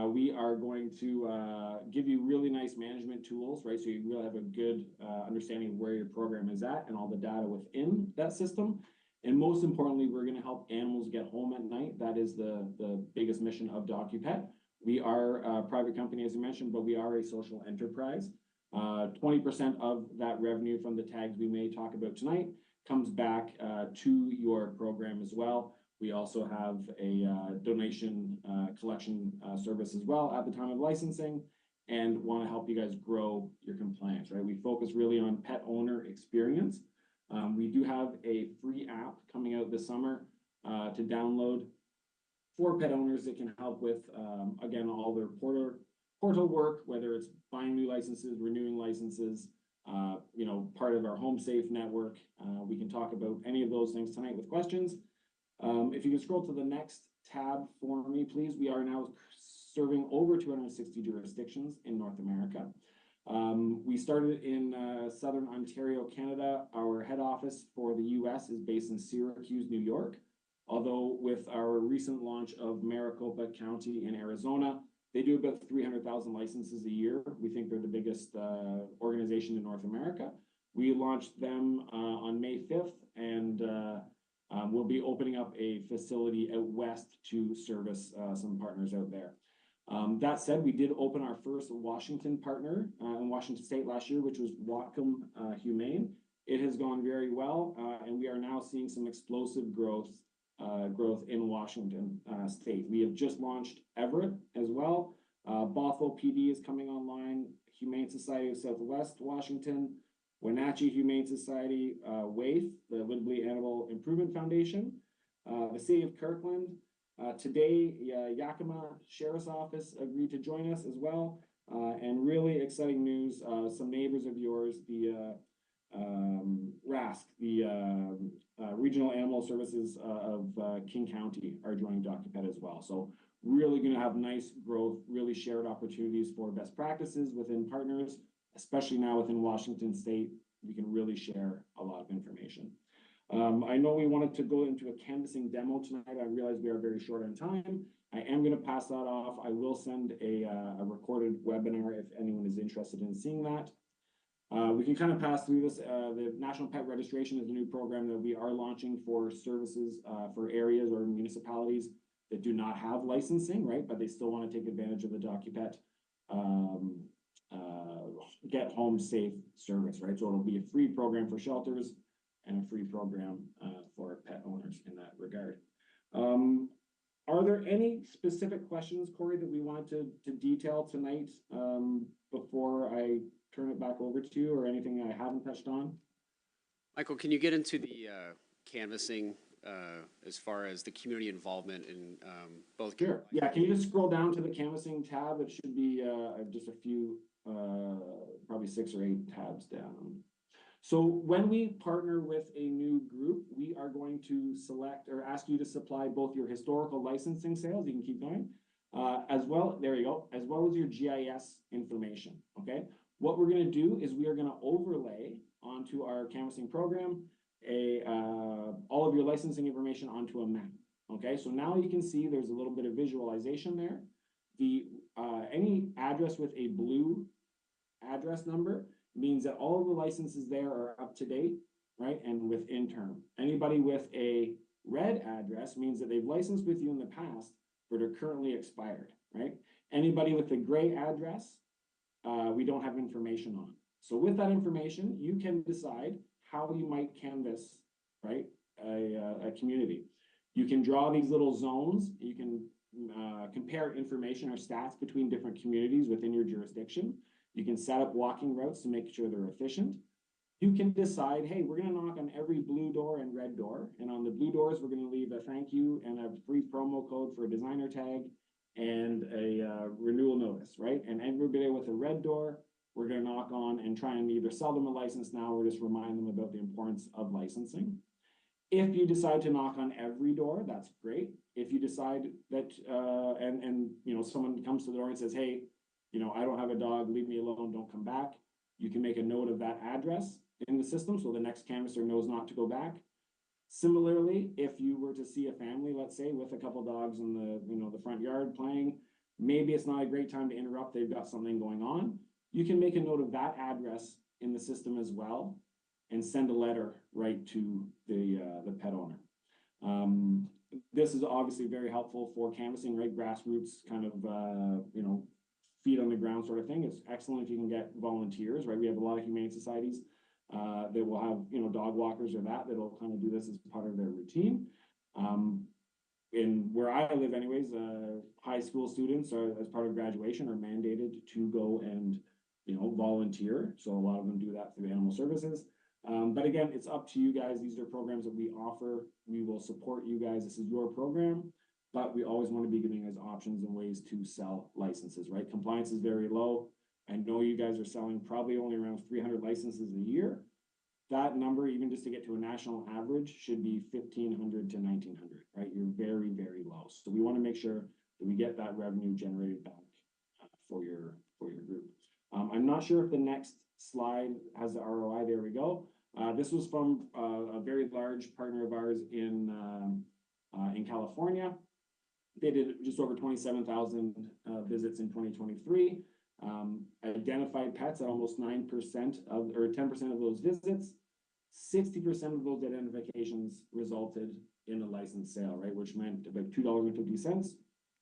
We are going to give you really nice management tools, right? So you really have a good understanding of where your program is at and all the data within that system. And most importantly, we're going to help animals get home at night. That is the biggest mission of DocuPet. We are a private company, as I mentioned, but we are a social enterprise. 20% of that revenue from the tags we may talk about tonight comes back to your program as well. We also have a donation collection service as well at the time of licensing, and want to help you guys grow your compliance, right? We focus really on pet owner experience. We do have a free app coming out this summer to download for pet owners that can help with, again, all their portal work, whether it's buying new licenses, renewing licenses, part of our Home Safe network. We can talk about any of those things tonight with questions. If you can scroll to the next tab for me, please. We are now serving over 260 jurisdictions in North America. We started in Southern Ontario, Canada. Our head office for the US is based in Syracuse, New York. Although with our recent launch of Maricopa County in Arizona, they do about 300,000 licenses a year. We think they're the biggest organization in North America. We launched them on May 5th, and we'll be opening up a facility out west to service some partners out there. That said, we did open our first Washington partner in Washington State last year, which was Whatcom Humane. It has gone very well, and we are now seeing some explosive growth in Washington State. We have just launched Everett as well. Bothell PD is coming online. Humane Society of Southwest Washington, Wenatchee Humane Society, WAIF, the Woodley Animal Improvement Foundation, the City of Kirkland. Today, Yakima Sheriff's Office agreed to join us as well. And really exciting news, some neighbors of yours, the RASC, the Regional Animal Services of King County are joining DocuPet as well. So really going to have nice growth, really shared opportunities for best practices within partners, especially now within Washington State. We can really share a lot of information. I know we wanted to go into a canvassing demo tonight. I realize we are very short on time. I am going to pass that off. I will send a recorded webinar if anyone is interested in seeing that. We can kind of pass through this. The National Pet Registration is a new program that we are launching for services for areas or municipalities that do not have licensing, right? But they still want to take advantage of the DocuPet Get Home Safe service, right? So it'll be a free program for shelters and a free program for pet owners in that regard. Are there any specific questions, Corey, that we wanted to detail tonight before I turn it back over to you, or anything I haven't touched on? Michael, can you get into the canvassing as far as the community involvement in both? Sure. Yeah, can you just scroll down to the canvassing tab? It should be just a few, probably 6 or 8 tabs down. So when we partner with a new group, we are going to select or ask you to supply both your historical licensing sales, you can keep going, as well, there you go, as well as your GIS information, okay? What we're going to do is we are going to overlay onto our canvassing program all of your licensing information onto a map, okay? So now you can see there's a little bit of visualization there. Any address with a blue address number means that all of the licenses there are up to date, right, and within term. Anybody with a red address means that they've licensed with you in the past, but are currently expired, right? Anybody with a gray address, we don't have information on. So with that information, you can decide how you might canvass, right, a community. You can draw these little zones. You can compare information or stats between different communities within your jurisdiction. You can set up walking routes to make sure they're efficient. You can decide, hey, we're going to knock on every blue door and red door. And on the blue doors, we're going to leave a thank you and a free promo code for a designer tag and a renewal notice, right? And everybody with a red door, we're going to knock on and try and either sell them a license now or just remind them about the importance of licensing. If you decide to knock on every door, that's great. If you decide that, someone comes to the door and says, hey, I don't have a dog, leave me alone, don't come back. You can make a note of that address in the system so the next canvasser knows not to go back. Similarly, if you were to see a family, let's say, with a couple dogs in the front yard playing, maybe it's not a great time to interrupt, they've got something going on. You can make a note of that address in the system as well and send a letter right to the pet owner. This is obviously very helpful for canvassing, right? Grassroots kind of, feet on the ground sort of thing. It's excellent if you can get volunteers, right? We have a lot of humane societies that will have, dog walkers or that'll kind of do this as part of their routine. in where I live anyways, high school students are, as part of graduation, are mandated to go and, volunteer. So a lot of them do that through animal services. But again, it's up to you guys. These are programs that we offer. We will support you guys. This is your program, but we always want to be giving you guys options and ways to sell licenses, right? Compliance is very low. I know you guys are selling probably only around 300 licenses a year. That number, even just to get to a national average, should be 1,500 to 1,900, right? You're very, very low. So we want to make sure that we get that revenue generated back for your group. I'm not sure if the next slide has the ROI. There we go. This was from a very large partner of ours in California. They did just over 27,000 visits in 2023. Identified pets at almost 9% of, or 10% of those visits. 60% of those identifications resulted in a license sale, right? Which meant about $2.50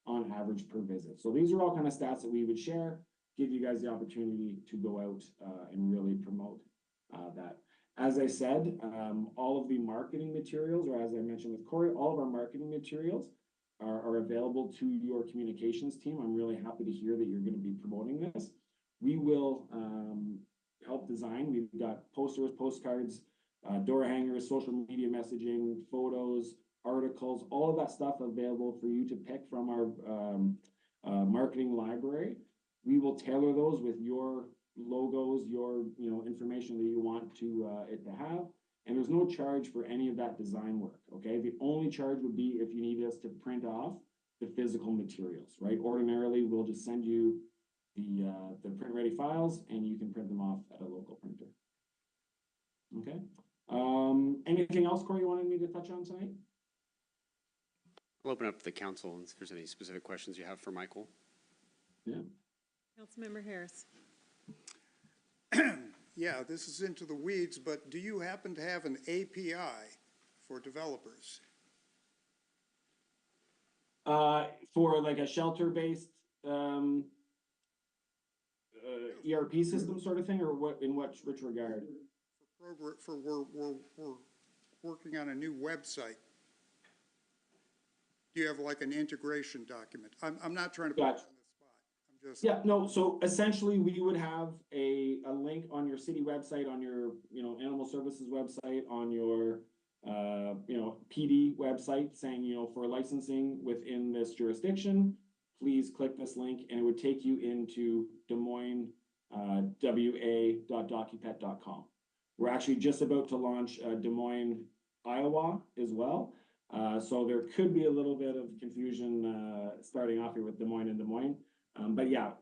on average per visit. So these are all kind of stats that we would share, give you guys the opportunity to go out and really promote that. As I said, all of the marketing materials, or as I mentioned with Corey, all of our marketing materials are available to your communications team. I'm really happy to hear that you're going to be promoting this. We will help design. We've got posters, postcards, door hangers, social media messaging, photos, articles, all of that stuff available for you to pick from our marketing library. We will tailor those with your logos, your information that you want it to have. And there's no charge for any of that design work, okay? The only charge would be if you need us to print off the physical materials, right? Ordinarily, we'll just send you the print-ready files, and you can print them off at a local printer. Okay? Anything else, Corey, you wanted me to touch on tonight? I'll open up to the council if there's any specific questions you have for Michael. Yeah. Councilmember Harris. Yeah, this is into the weeds, but do you happen to have an API for developers? For like a shelter-based ERP system sort of thing, or what? In which regard? We're working on a new website. Do you have like an integration document? I'm not trying to put you on the spot. I'm just. Yeah, no, so essentially we would have a link on your city website, on your, animal services website, on your, PD website saying, for licensing within this jurisdiction, please click this link, and it would take you into Des Moines, wa.docupet.com. We're actually just about to launch Des Moines, Iowa as well. So there could be a little bit of confusion starting off here with Des Moines and Des Moines. But yeah,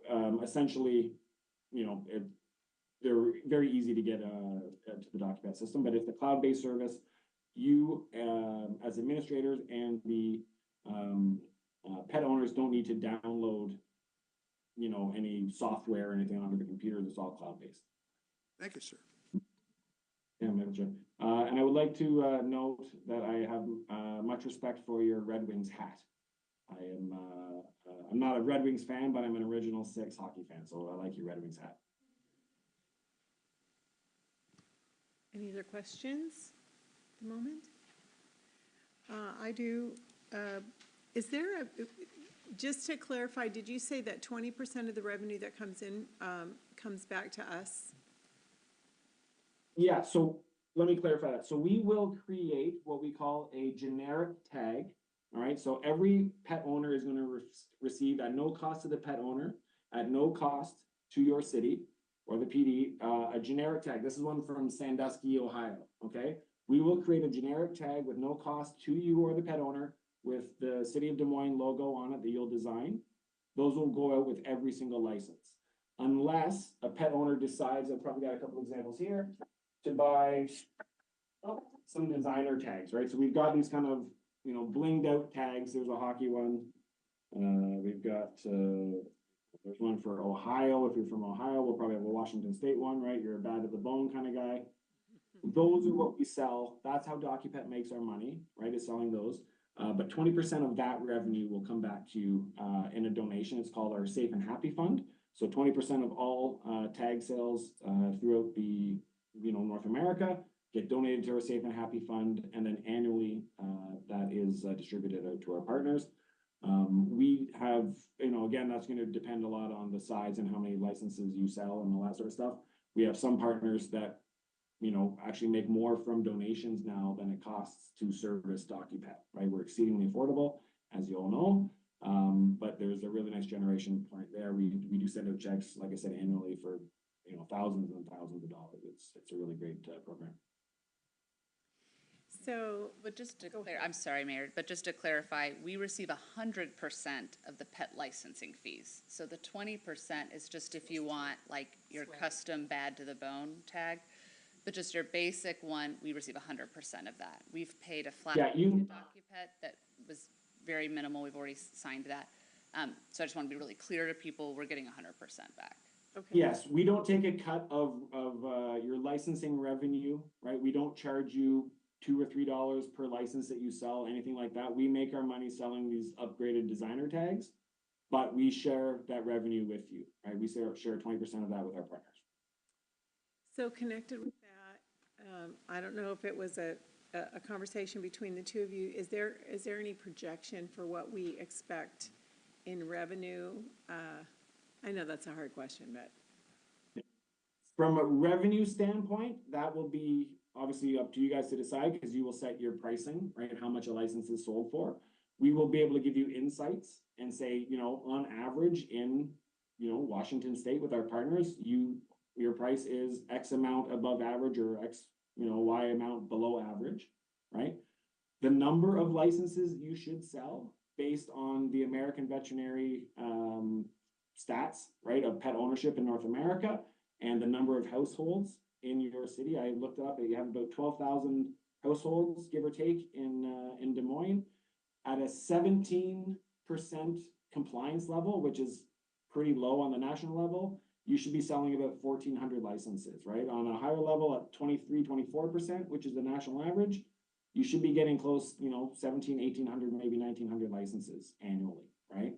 essentially, they're very easy to get to the DocuPet system. But if the cloud-based service, you as administrators and the pet owners don't need to download, any software or anything onto the computer. It's all cloud-based. Thank you, sir. Yeah, Madam Chair. And I would like to note that I have much respect for your Red Wings hat. I am I'm not a Red Wings fan, but I'm an Original Six hockey fan, so I like your Red Wings hat. Any other questions at the moment? I do. Is there just to clarify, did you say that 20% of the revenue that comes in comes back to us? Yeah, so let me clarify that. So we will create what we call a generic tag. All right, so every pet owner is going to receive at no cost to the pet owner, at no cost to your city or the PD, a generic tag. This is one from Sandusky, Ohio, okay? We will create a generic tag with no cost to you or the pet owner with the City of Des Moines logo on it that you'll design. Those will go out with every single license. Unless a pet owner decides, I've probably got a couple examples here, to buy some designer tags, right? So we've got these kind of, blinged out tags. There's a hockey one. We've got, there's one for Ohio. If you're from Ohio, we'll probably have a Washington State one, right? You're a bad at the bone kind of guy. Those are what we sell. That's how DocuPet makes our money, right? Is selling those. But 20% of that revenue will come back to you in a donation. It's called our Safe and Happy Fund. So 20% of all tag sales throughout the, North America get donated to our Safe and Happy Fund, and then annually, that is distributed out to our partners. We have, again, that's going to depend a lot on the size and how many licenses you sell and all that sort of stuff. We have some partners that, actually make more from donations now than it costs to service DocuPet, right? We're exceedingly affordable, as you all know. But there's a really nice generation point there. We do send out checks, like I said, annually for, thousands and thousands of dollars. It's a really great program. So, But just to clear, I'm sorry, Mayor, but just to clarify, we receive 100% of the pet licensing fees. So the 20% is just if you want like your custom bad to the bone tag, but just your basic one, we receive 100% of that. We've paid a flat fee to DocuPet that was very minimal. We've already signed that. So I just want to be really clear to people, we're getting 100% back. okay. Yes, we don't take a cut of your licensing revenue, right? We don't charge you $2 or $3 per license that you sell, anything like that. We make our money selling these upgraded designer tags, but we share that revenue with you, right? We share 20% of that with our partners. So connected with that, I don't know if it was a conversation between the two of you. Is there any projection for what we expect in revenue? I know that's a hard question, but. From a revenue standpoint, that will be obviously up to you guys to decide because you will set your pricing, right? How much a license is sold for. We will be able to give you insights and say, on average in, Washington State with our partners, your price is X amount above average or X, Y amount below average, right? The number of licenses you should sell based on the American Veterinary stats, right, of pet ownership in North America and the number of households in your city. I looked up, you have about 12,000 households, give or take, in Des Moines at a 17% compliance level, which is pretty low on the national level. You should be selling about 1,400 licenses, right? On a higher level at 23, 24%, which is the national average, you should be getting close, 17, 1,800, maybe 1,900 licenses annually, right?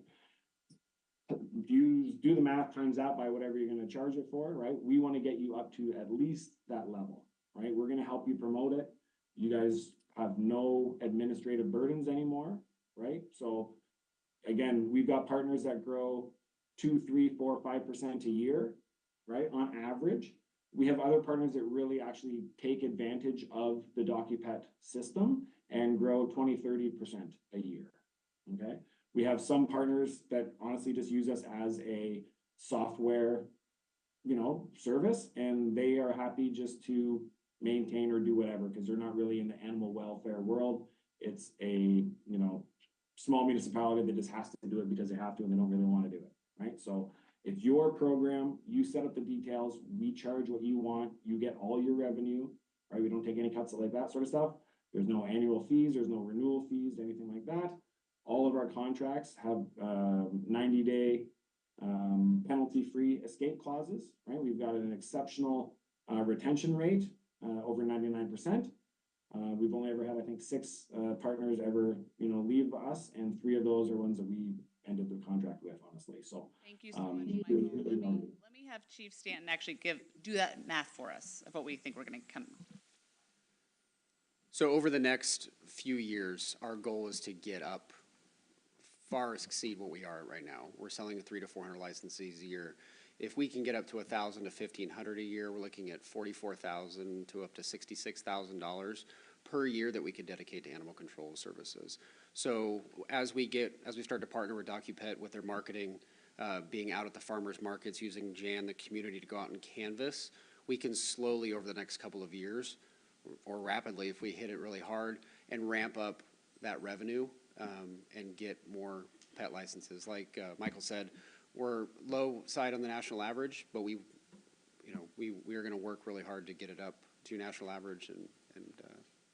You do the math times that by whatever you're going to charge it for, right? We want to get you up to at least that level, right? We're going to help you promote it. You guys have no administrative burdens anymore, right? So again, we've got partners that grow 2, 3, 4, 5% a year, right? On average. We have other partners that really actually take advantage of the DocuPet system and grow 20, 30% a year, okay? We have some partners that honestly just use us as a software, service, and they are happy just to maintain or do whatever because they're not really in the animal welfare world. It's a, small municipality that just has to do it because they have to and they don't really want to do it, right? So it's your program, you set up the details, we charge what you want, you get all your revenue, right? We don't take any cuts like that sort of stuff. There's no annual fees, there's no renewal fees, anything like that. All of our contracts have 90-day penalty-free escape clauses, right? We've got an exceptional retention rate, over 99%. We've only ever had, I think, 6 partners ever, leave us, and 3 of those are ones that we ended the contract with, honestly. So thank you so much, Michael. Let me have Chief Stanton actually do that math for us of what we think we're going to come. So over the next few years, our goal is to get up far exceed what we are right now. We're selling 300 to 400 licenses a year. If we can get up to 1,000 to 1,500 a year, we're looking at $44,000 to up to $66,000 per year that we could dedicate to animal control services. So as we start to partner with DocuPet with their marketing, being out at the farmers markets, using Jan, the community, to go out and canvas, we can slowly over the next couple of years, or rapidly if we hit it really hard, and ramp up that revenue and get more pet licenses. Like Michael said, we're low side on the national average, but we are going to work really hard to get it up to national average and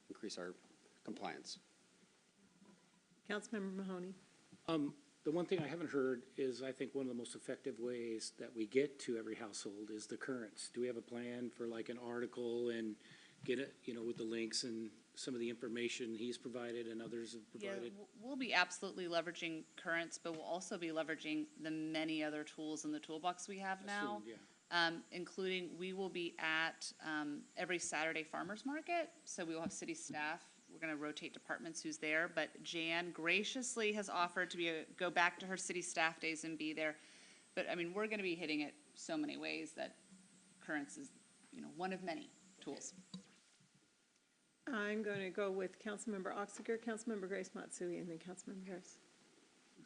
increase our compliance. Councilmember Mahoney. The one thing I haven't heard is I think one of the most effective ways that we get to every household is the currents. Do we have a plan for like an article in get it, with the links and some of the information he's provided and others have Yeah, provided? we'll be absolutely leveraging Currents, but we'll also be leveraging the many other tools in the toolbox we have now. Assumed, yeah. Including, we will be at every Saturday farmer's market, so we will have city staff. We're gonna rotate departments who's there, but Jan graciously has offered to go back to her city staff days and be there. But, I mean, we're gonna be hitting it so many ways that Currents is, one of many tools. I'm going to go with Councilmember Oxiger, Councilmember Grace Matsui, and then Councilmember Harris.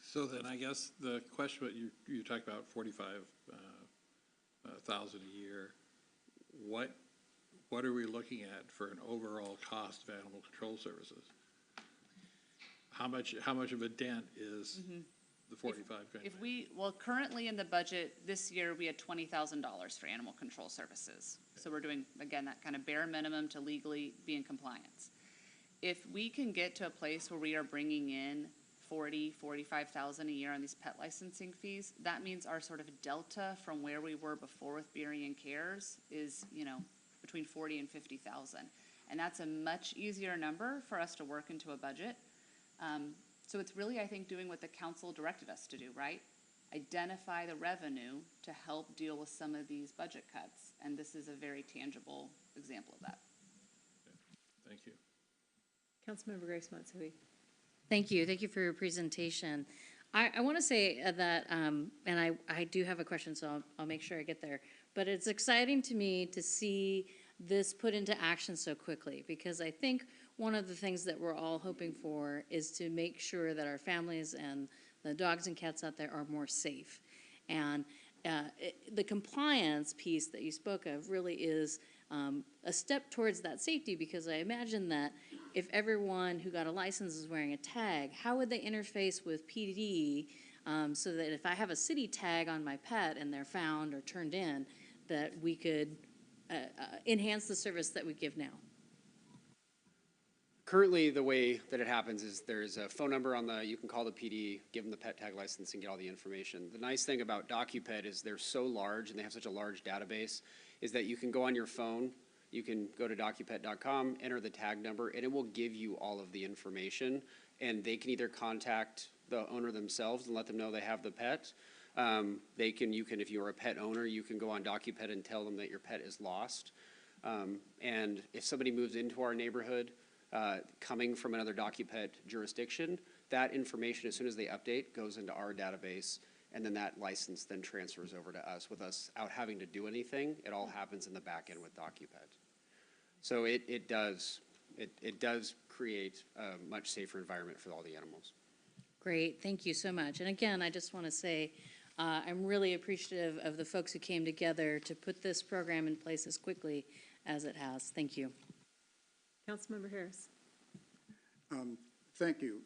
So then I guess the question, what you talked about 45,000 a year. What are we looking at for an overall cost of animal control services? How much of a dent is the 45 going to make? Currently in the budget this year, we had $20,000 for animal control services. So we're doing, again, that kind of bare minimum to legally be in compliance. If we can get to a place where we are bringing in 45,000 a year on these pet licensing fees, that means our sort of delta from where we were before with Berrien Cares is, between 40 and 50,000. And that's a much easier number for us to work into a budget. So it's really, I think, doing what the council directed us to do, right? Identify the revenue to help deal with some of these budget cuts. And this is a very tangible example of that. Thank you. Councilmember Grace Matsui. Thank you. Thank you for your presentation. I want to say that, and I do have a question, so I'll make sure I get there. But it's exciting to me to see this put into action so quickly, because I think one of the things that we're all hoping for is to make sure that our families and the dogs and cats out there are more safe. And the compliance piece that you spoke of really is a step towards that safety, because I imagine that if everyone who got a license is wearing a tag, how would they interface with PD so that if I have a city tag on my pet and they're found or turned in, that we could enhance the service that we give now? Currently, the way that it happens is there's a phone number you can call the PD, give them the pet tag license and get all the information. The nice thing about DocuPet is they're so large and they have such a large database is that you can go on your phone, you can go to docupet.com, enter the tag number, and it will give you all of the information. And they can either contact the owner themselves and let them know they have the pet. If you're a pet owner, you can go on DocuPet and tell them that your pet is lost. And if somebody moves into our neighborhood, coming from another DocuPet jurisdiction, that information, as soon as they update, goes into our database, and then that license then transfers over to us without having to do anything. It all happens in the back end with DocuPet. So it does create a much safer environment for all the animals. Great, thank you so much. And again, I just want to say I'm really appreciative of the folks who came together to put this program in place as quickly as it has. Thank you. Councilmember Harris. Thank you.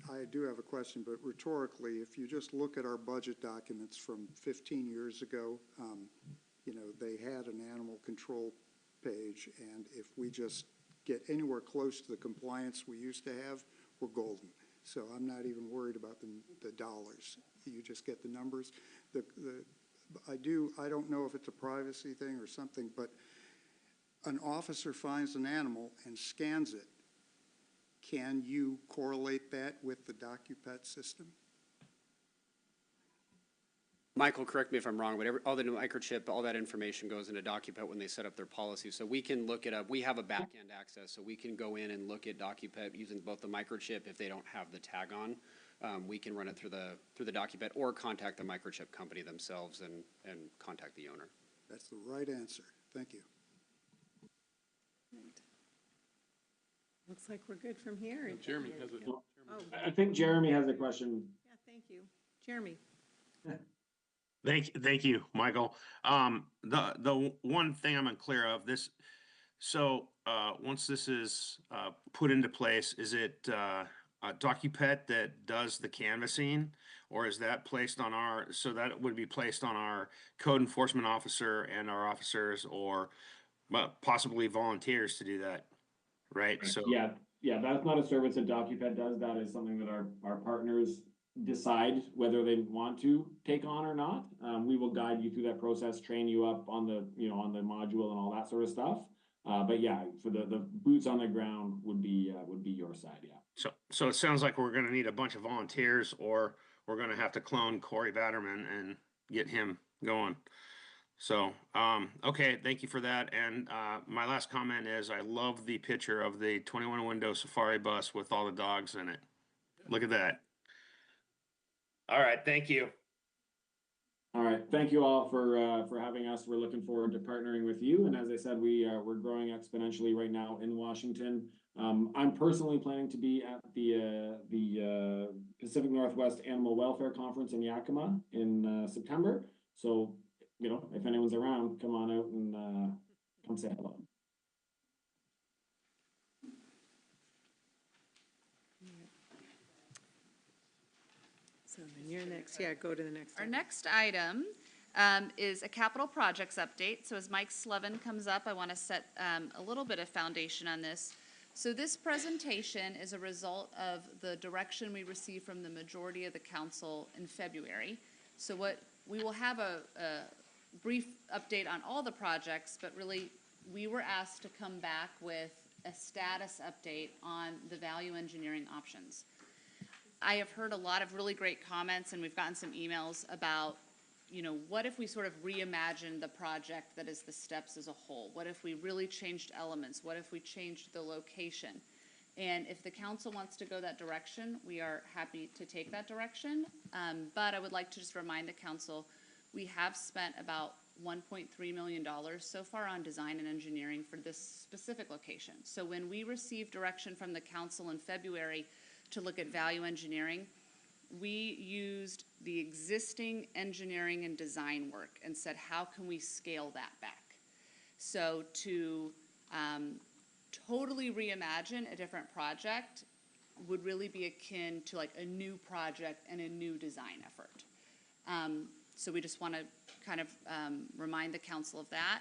I do have a question, but rhetorically, if you just look at our budget documents from 15 years ago, they had an animal control page, and if we just get anywhere close to the compliance we used to have, we're golden. So I'm not even worried about the dollars. You just get the numbers. I don't know if it's a privacy thing or something, but an officer finds an animal and scans it. Can you correlate that with the DocuPet system? Michael, correct me if I'm wrong, but all the microchip, all that information goes into DocuPet when they set up their policy. So we can look it up. We have a back-end access, so we can go in and look at DocuPet using both the microchip if they don't have the tag on. We can run it through the DocuPet or contact the microchip company themselves and contact the owner. That's the right answer. Thank you. Looks like we're good from here. Jeremy has a. Oh, I think Jeremy has a question. yeah, thank you. Jeremy. Thank you, Michael. The one thing I'm unclear of this, so once this is put into place, is it DocuPet that does the canvassing, or is that placed on so that would be placed on our code enforcement officer and our officers, or possibly volunteers to do that, right? So Yeah, that's not a service that DocuPet does. That is something that our partners decide whether they want to take on or not. We will guide you through that process, train you up on the, on the module and all that sort of stuff. But yeah, for the boots on the ground would be your side, yeah. So it sounds like we're gonna need a bunch of volunteers, or we're gonna have to clone Corey Batterman and get him going. So, okay, thank you for that. And my last comment is I love the picture of the 21 window safari bus with all the dogs in it. Look at that. All right, thank you. All right, thank you all for having us. We're looking forward to partnering with you. And as I said, we're growing exponentially right now in Washington. I'm personally planning to be at the Pacific Northwest Animal Welfare Conference in Yakima in September. So, you know, if anyone's around, come on out and come say hello. So then you're next. Yeah, go to the next. Our item. next item is a capital projects update. So as Mike Slevin comes up, I want to set a little bit of foundation on this. So this presentation is a result of the direction we received from the majority of the council in February. So what we will have a brief update on all the projects, but really we were asked to come back with a status update on the value engineering options. I have heard a lot of really great comments, and we've gotten some emails about, you know, what if we sort of reimagined the project that is the steps as a whole? What if we really changed elements? What if we changed the location? And if the council wants to go that direction, we are happy to take that direction. But I would like to just remind the council, we have spent about $1.3 million so far on design and engineering for this specific location. So when we received direction from the council in February to look at value engineering, we used the existing engineering and design work and said, how can we scale that back? So to totally reimagine a different project would really be akin to like a new project and a new design effort. So we just want to kind of remind the council of that.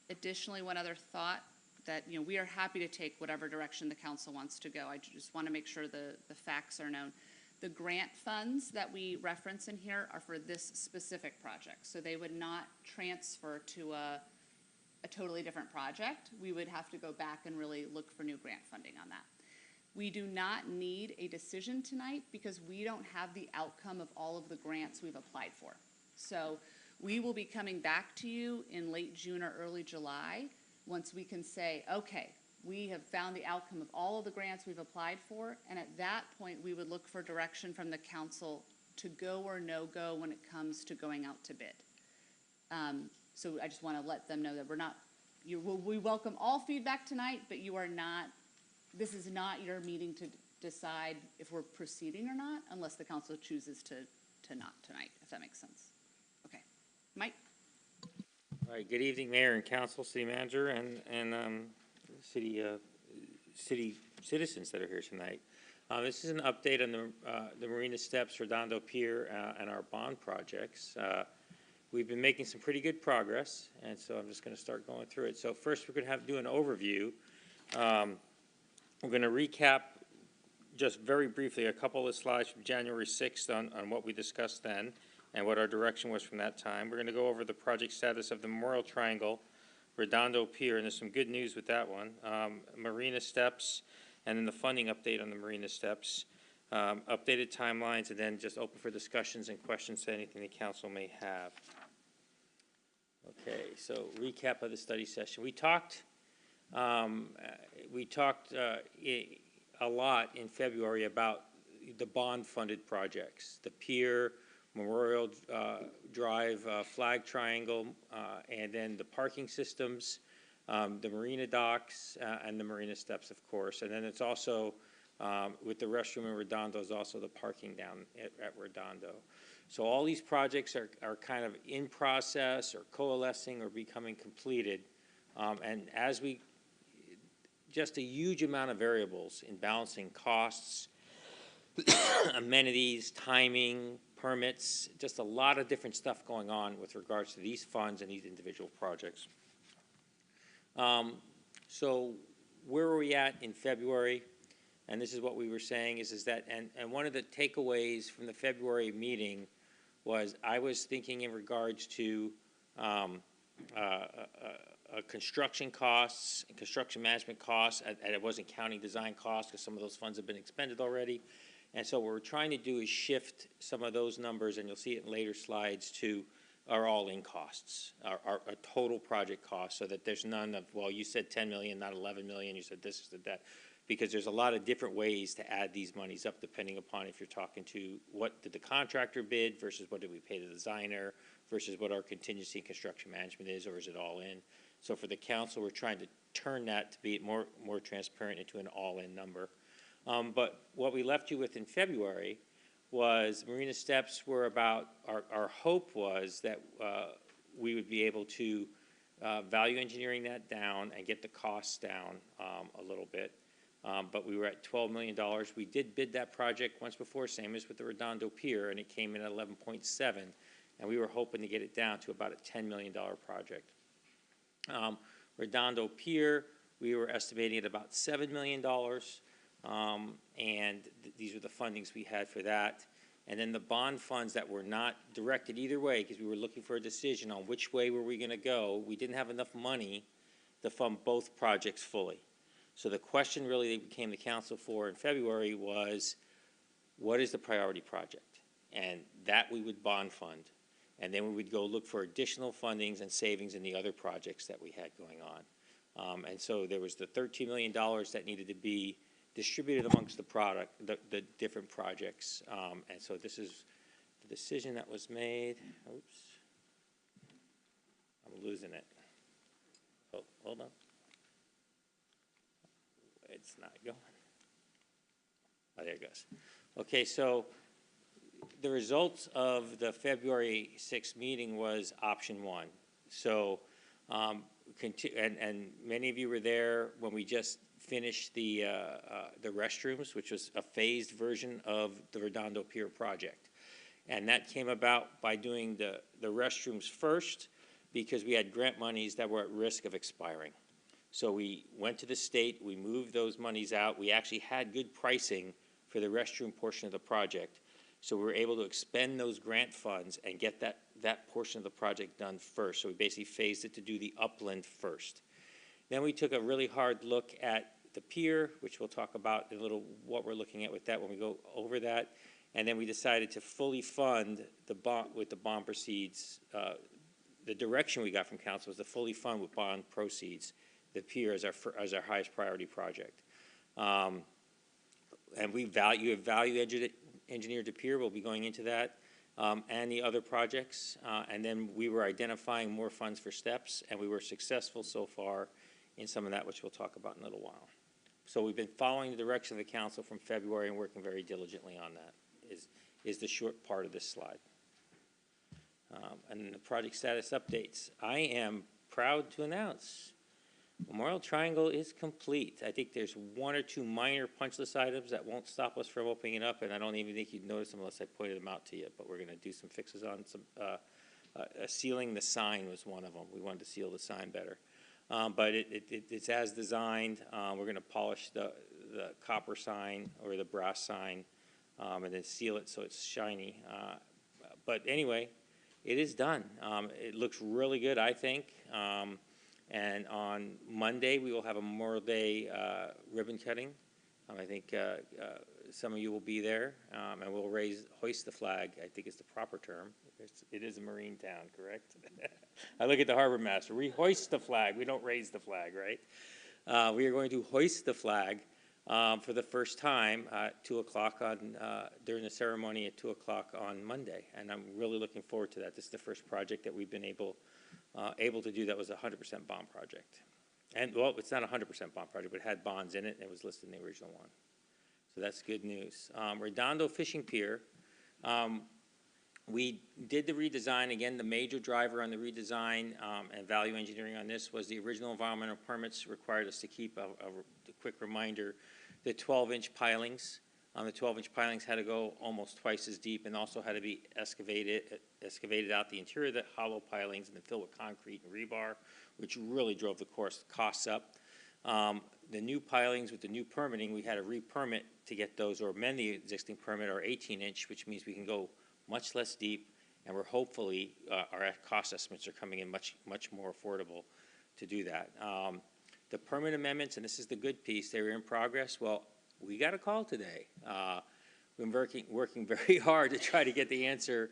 Additionally, one other thought, that, you know, we are happy to take whatever direction the council wants to go. I just want to make sure the facts are known. The grant funds that we reference in here are for this specific project. So they would not transfer to a totally different project. We would have to go back and really look for new grant funding on that. We do not need a decision tonight because we don't have the outcome of all of the grants we've applied for. So we will be coming back to you in late June or early July once we can say, okay, we have found the outcome of all of the grants we've applied for, and at that point, we would look for direction from the council to go or no go when it comes to going out to bid. So I just want to let them know that we're not, we welcome all feedback tonight, but you are not, this is not your meeting to decide if we're proceeding or not, unless the council chooses to not tonight, if that makes sense. Okay, Mike? All right, good evening, Mayor and Council, City Manager, and city citizens that are here tonight. This is an update on the Marina Steps, Redondo Pier, and our bond projects. We've been making some pretty good progress, and so I'm just going to start going through it. So first, we're going to do an overview. We're going to recap just very briefly a couple of slides from January 6th on what we discussed then and what our direction was from that time. We're going to go over the project status of the Memorial Triangle, Redondo Pier, and there's some good news with that one, Marina Steps, and then the funding update on the Marina Steps, updated timelines, and then just open for discussions and questions to anything the council may have. Okay, so recap of the study session. We talked a lot in February about the bond-funded projects, the pier, Memorial Drive flag triangle, and then the parking systems, the marina docks, and the Marina Steps, of course. And then it's also, with the restroom in Redondo, is also the parking down at Redondo. So all these projects are kind of in process or coalescing or becoming completed. And as we, just a huge amount of variables in balancing costs, amenities, timing, permits, just a lot of different stuff going on with regards to these funds and these individual projects. So where were we at in February? And this is what we were saying is that, and one of the takeaways from the February meeting was I was thinking in regards to construction costs, and construction management costs, and it wasn't counting design costs because some of those funds have been expended already. And so what we're trying to do is shift some of those numbers, and you'll see it in later slides, to our all-in costs, our total project cost, so that there's none of, well, you said 10 million, not 11 million, you said this, you said that, because there's a lot of different ways to add these monies up depending upon if you're talking to what did the contractor bid versus what did we pay the designer versus what our contingency and construction management is, or is it all in? So for the council, we're trying to turn that to be more transparent into an all-in number. But what we left you with in February was Marina Steps were about, our hope was that we would be able to value engineering that down and get the costs down a little bit. But we were at $12 million. We did bid that project once before, same as with the Redondo Pier, and it came in at 11.7, and we were hoping to get it down to about a $10 million project. Redondo Pier, we were estimating at about $7 million. And these were the fundings we had for that. And then the bond funds that were not directed either way, because we were looking for a decision on which way were we going to go. We didn't have enough money to fund both projects fully. So the question really that we came to council for in February was, what is the priority project? And that we would bond fund. And then we would go look for additional fundings and savings in the other projects that we had going on. And so there was the $13 million that needed to be distributed amongst the different projects. And so this is the decision that was made. Oops. I'm losing it. Oh, hold on. It's not going. Oh, there it goes. Okay, so the results of the February 6th meeting was option one. So, and many of you were there when we just finished the restrooms, which was a phased version of the Redondo Pier project. And that came about by doing the restrooms first because we had grant monies that were at risk of expiring. So we went to the state, we moved those monies out. We actually had good pricing for the restroom portion of the project. So we were able to expend those grant funds and get that portion of the project done first. So we basically phased it to do the upland first. Then we took a really hard look at the pier, which we'll talk about a little what we're looking at with that when we go over that. And then we decided to fully fund the bond with the bond proceeds. The direction we got from council was to fully fund with bond proceeds the pier as our highest priority project. And we value engineered the pier. We'll be going into that and the other projects. And then we were identifying more funds for steps, and we were successful so far in some of that, which we'll talk about in a little while. So we've been following the direction of the council from February and working very diligently on that, is the short part of this slide. And the project status updates. I am proud to announce Memorial Triangle is complete. I think there's one or two minor punch list items that won't stop us from opening it up, and I don't even think you'd notice them unless I pointed them out to you, but we're going to do some fixes on some, sealing the sign was one of them. We wanted to seal the sign better. But it's as designed. We're going to polish the copper sign or the brass sign and then seal it so it's shiny. But anyway, it is done. It looks really good, I think. And on Monday, we will have a Memorial Day ribbon cutting. I think some of you will be there, and we'll hoist the flag, I think is the proper term. It is a marine town, correct? I look at the harbor master. We hoist the flag. We don't raise the flag, right? We are going to hoist the flag for the first time at 2 o'clock during the ceremony at 2 o'clock on Monday, and I'm really looking forward to that. This is the first project that we've been able to do that was a 100% bond project. And, well, it's not a 100% bond project, but it had bonds in it, and it was listed in the original one. So that's good news. Redondo Fishing Pier, we did the redesign. Again, the major driver on the redesign and value engineering on this was the original environmental permits required us to keep, a quick reminder, the 12-inch pilings. The 12-inch pilings had to go almost twice as deep and also had to be excavated out the interior of the hollow pilings and then filled with concrete and rebar, which really drove the costs up. The new pilings with the new permitting, we had to re-permit to get those or amend the existing permit or 18-inch, which means we can go much less deep, and we're hopefully, our cost estimates are coming in much more affordable to do that. The permit amendments, and this is the good piece, they were in progress. Well, we got a call today. We've been working very hard to try to get the answer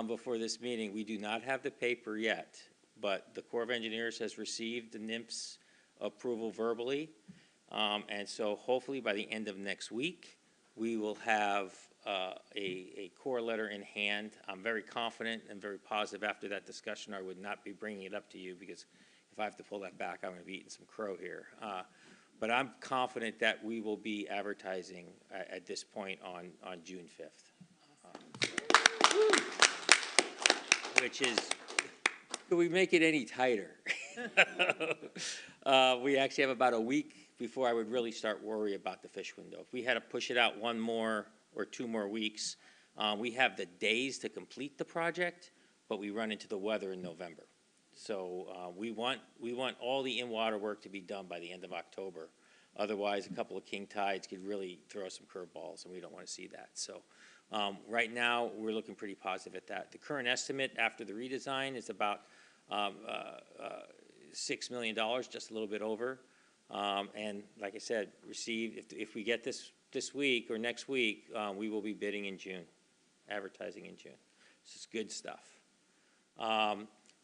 before this meeting. We do not have the paper yet, but the Corps of Engineers has received the NIMS approval verbally. And so hopefully by the end of next week, we will have a core letter in hand. I'm very confident and very positive after that discussion. I would not be bringing it up to you because if I have to pull that back, I'm going to be eating some crow here. But I'm confident that we will be advertising at this point on June 5th. Which is, could we make it any tighter? We actually have about a week before I would really start worry about the fish window. If we had to push it out 1 more or 2 more weeks, we have the days to complete the project, but we run into the weather in November. So we want all the in-water work to be done by the end of October. Otherwise, a couple of king tides could really throw some curveballs, and we don't want to see that. So right now, we're looking pretty positive at that. The current estimate after the redesign is about $6 million, just a little bit over. And like I said, if we get this week or next week, we will be bidding in June, advertising in June. This is good stuff.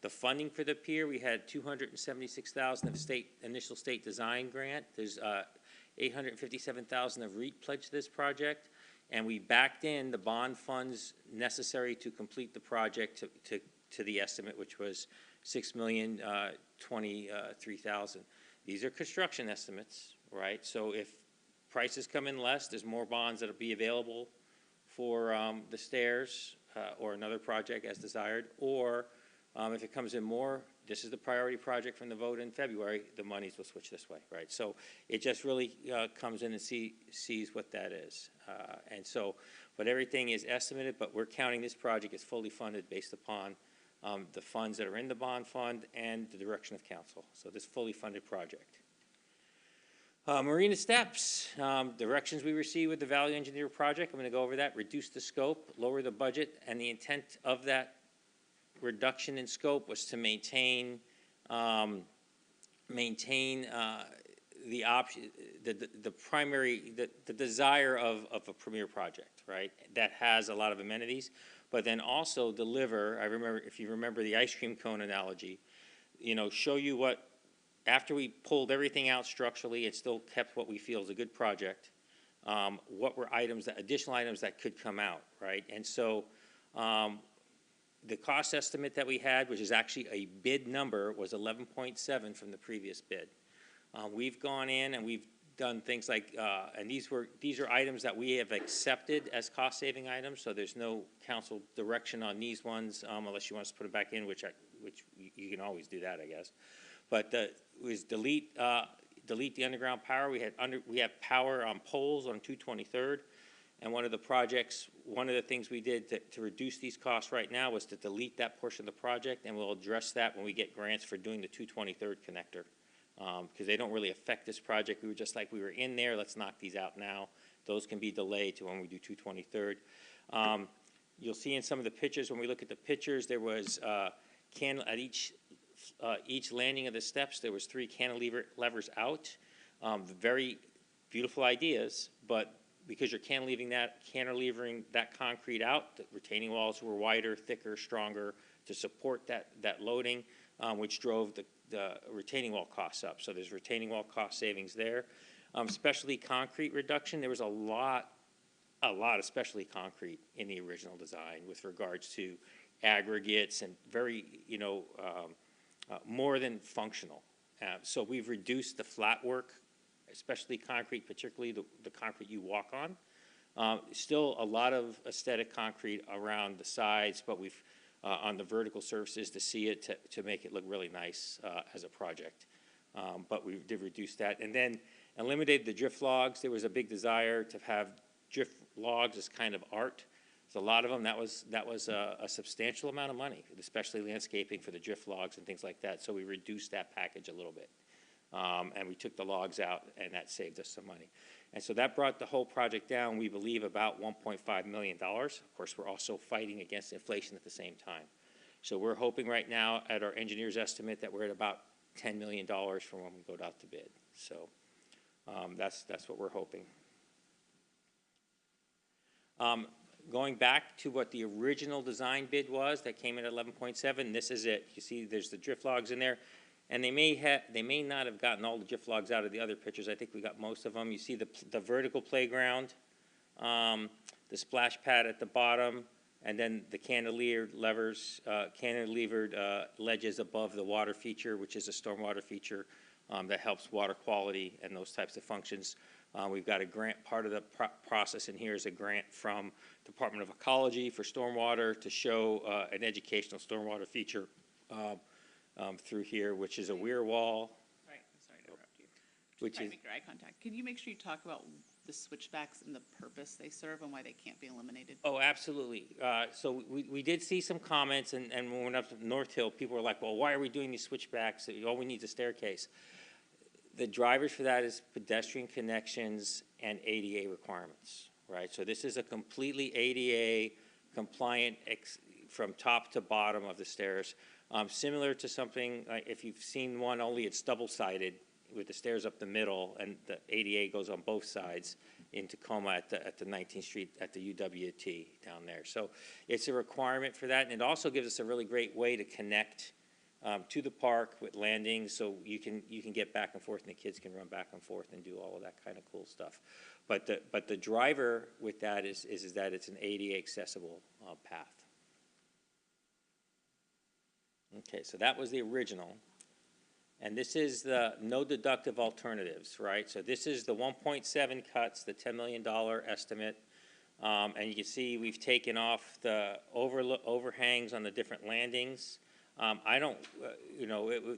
The funding for the pier, we had $276,000 of initial state design grant. There's $857,000 of REIT pledged to this project, and we backed in the bond funds necessary to complete the project to the estimate, which was $6,023,000. These are construction estimates, right? So if prices come in less, there's more bonds that'll be available for the stairs or another project as desired, or if it comes in more, this is the priority project from the vote in February, the monies will switch this way, right? So it just really comes in and sees what that is. And so, but everything is estimated, but we're counting this project as fully funded based upon the funds that are in the bond fund and the direction of council. So this fully funded project. Marina steps, directions we received with the value engineer project. I'm going to go over that. Reduce the scope, lower the budget, and the intent of that reduction in scope was to maintain the option, the primary, the desire of a premier project, right? That has a lot of amenities, but then also deliver. I remember, if you remember the ice cream cone analogy, you know, show you what, after we pulled everything out structurally, it still kept what we feel is a good project. What were additional items that could come out, right? And so the cost estimate that we had, which is actually a bid number, was 11.7 from the previous bid. We've gone in and we've done things like, and these are items that we have accepted as cost-saving items. So there's no council direction on these ones, unless you want us to put them back in, which you can always do that, I guess. But was delete the underground power. We have power on poles on 223rd. And one of the things we did to reduce these costs right now was to delete that portion of the project, and we'll address that when we get grants for doing the 223rd connector, because they don't really affect this project. We were just like, we were in there, let's knock these out now. Those can be delayed to when we do 223rd. You'll see in some of the pictures, when we look at the pictures, there was at each landing of the steps, there was 3 cantilevers out. Very beautiful ideas, but because you're cantilevering that concrete out, the retaining walls were wider, thicker, stronger to support that loading, which drove the retaining wall costs up. So there's retaining wall cost savings there. Specialty concrete reduction, there was a lot of specialty concrete in the original design with regards to aggregates and very, more than functional. So we've reduced the flat work, especially concrete, particularly the concrete you walk on. Still a lot of aesthetic concrete around the sides, but we've on the vertical surfaces to see it, to make it look really nice as a project. But we did reduce that. And then eliminated the drift logs. There was a big desire to have drift logs as kind of art. There's a lot of them. That was a substantial amount of money, especially landscaping for the drift logs and things like that. So we reduced that package a little bit. And we took the logs out, and that saved us some money. And so that brought the whole project down, we believe, about $1.5 million. Of course, we're also fighting against inflation at the same time. So we're hoping right now at our engineer's estimate that we're at about $10 million from when we go out to bid. So that's what we're hoping. Going back to what the original design bid was that came in at 11.7, this is it. You see there's the drift logs in there. And they may not have gotten all the drift logs out of the other pictures. I think we got most of them. You see the vertical playground, the splash pad at the bottom, and then the cantilevered ledges above the water feature, which is a stormwater feature that helps water quality and those types of functions. We've got a grant. Part of the process in here is a grant from Department of Ecology for stormwater to show an educational stormwater feature through here, which is a weir wall. Right, I'm sorry to interrupt you. Which Try to is make your eye contact. Can you make sure you talk about the switchbacks and the purpose they serve and why they can't be eliminated? Oh, absolutely. So we did see some comments, and when we went up to North Hill, people were like, well, why are we doing these switchbacks? All we need is a staircase. The drivers for that is pedestrian connections and ADA requirements, right? So this is a completely ADA compliant from top to bottom of the stairs. Similar to something, if you've seen one, only it's double-sided with the stairs up the middle, and the ADA goes on both sides in Tacoma at the 19th Street at the UWT down there. So it's a requirement for that, and it also gives us a really great way to connect to the park with landings, so you can get back and forth, and the kids can run back and forth and do all of that kind of cool stuff. But the driver with that is that it's an ADA accessible path. Okay, so that was the original. And this is the no deductive alternatives, right? So this is the 1.7 cuts, the $10 million estimate. And you can see we've taken off the overhangs on the different landings. I don't,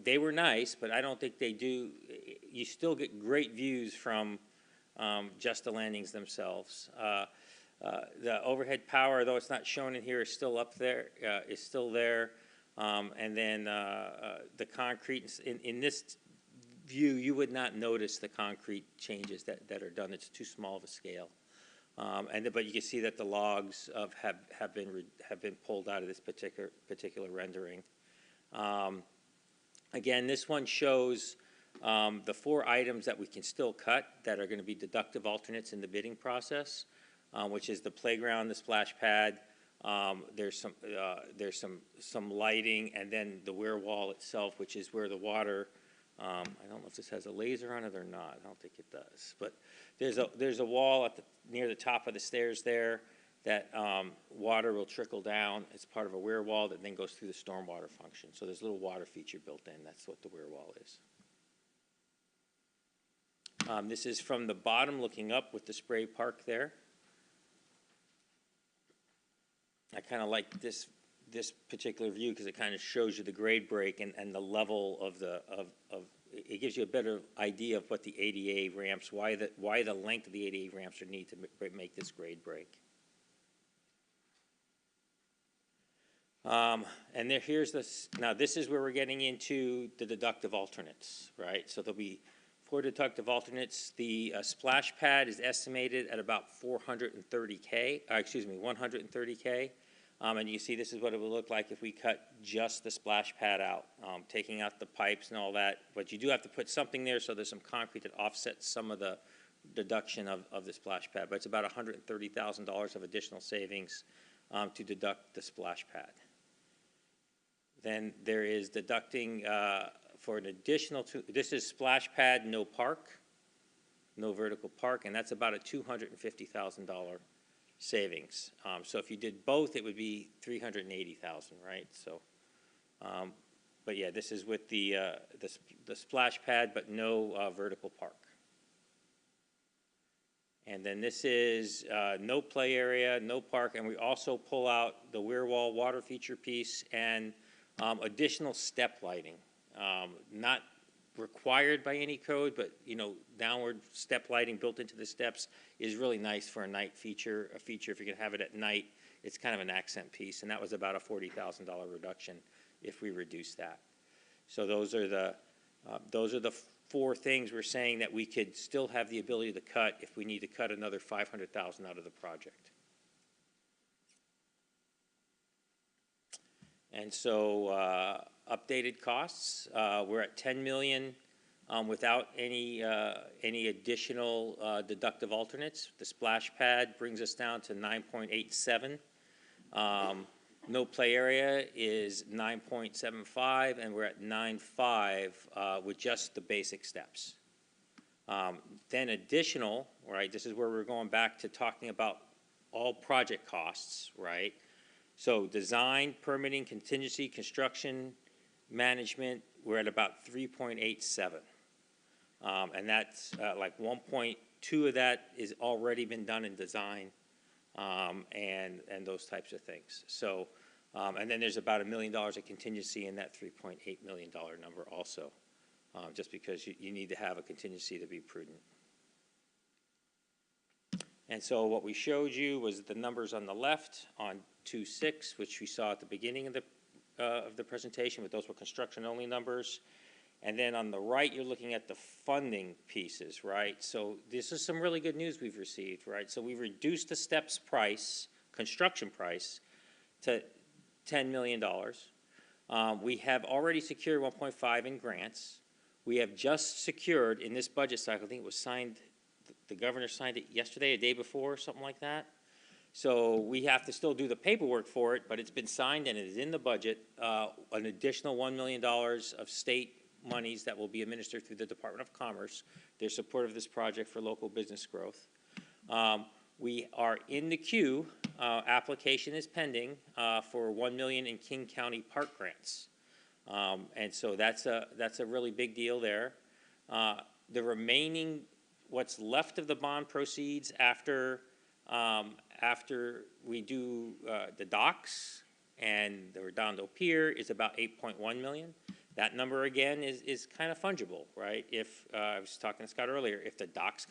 they were nice, but I don't think they do. You still get great views from just the landings themselves. The overhead power, though it's not shown in here, is still up there, is still there. And then the concrete, in this view, you would not notice the concrete changes that are done. It's too small of a scale. But you can see that the logs have been pulled out of this particular rendering. Again, this one shows the 4 items that we can still cut that are going to be deductive alternates in the bidding process, which is the playground, the splash pad. There's some lighting, and then the weir wall itself, which is where the water. I don't know if this has a laser on it or not. I don't think it does. But there's a wall near the top of the stairs there that water will trickle down. It's part of a weir wall that then goes through the stormwater function. So there's a little water feature built in. That's what the weir wall is. This is from the bottom looking up with the spray park there. I kind of like this particular view because it kind of shows you the grade break and the level of it gives you a better idea of what the ADA ramps, why the length of the ADA ramps are needed to make this grade break. And here's this. Now this is where we're getting into the deductive alternates, right? So there'll be 4 deductive alternates. The splash pad is estimated at about 130K. And you see this is what it would look like if we cut just the splash pad out, taking out the pipes and all that. But you do have to put something there, so there's some concrete that offsets some of the deduction of the splash pad. But it's about $130,000 of additional savings to deduct the splash pad. Then there is deducting for an additional this is splash pad, no park, no vertical park, and that's about a $250,000 savings. So if you did both, it would be $380,000, right? So, but yeah, this is with the splash pad, but no vertical park. And then this is no play area, no park, and we also pull out the weir wall water feature piece and additional step lighting. Not required by any code, but downward step lighting built into the steps is really nice for a night feature. A feature, if you can have it at night, it's kind of an accent piece, and that was about a $40,000 reduction if we reduce that. So those are the 4 things we're saying that we could still have the ability to cut if we need to cut another $500,000 out of the project. And so updated costs, we're at 10 million without any additional deductive alternates. The splash pad brings us down to 9.87. No play area is 9.75, and we're at 9.5 with just the basic steps. Then additional, right, this is where we're going back to talking about all project costs, right? So design, permitting, contingency, construction, management, we're at about 3.87. And that's like 1.2 of that is already been done in design and those types of things. So, and then there's about $1 million of contingency in that $3.8 million number also, just because you need to have a contingency to be prudent. And so what we showed you was the numbers on the left on 2.6, which we saw at the beginning of the presentation, but those were construction-only numbers. And then on the right, you're looking at the funding pieces, right? So this is some really good news we've received, right? So we've reduced the steps price, construction price, to $10 million. We have already secured 1.5 in grants. We have just secured in this budget cycle, I think it was signed, the governor signed it yesterday, a day before, something like that. So we have to still do the paperwork for it, but it's been signed and it is in the budget, an additional $1 million of state monies that will be administered through the Department of Commerce. Their support of this project for local business growth. We are in the queue. Application is pending for $1 million in King County park grants. And so that's a really big deal there. The remaining, what's left of the bond proceeds after we do the docks and the Redondo Pier is about 8.1 million. That number again is kind of fungible, right? If I was talking to Scott earlier, if the docks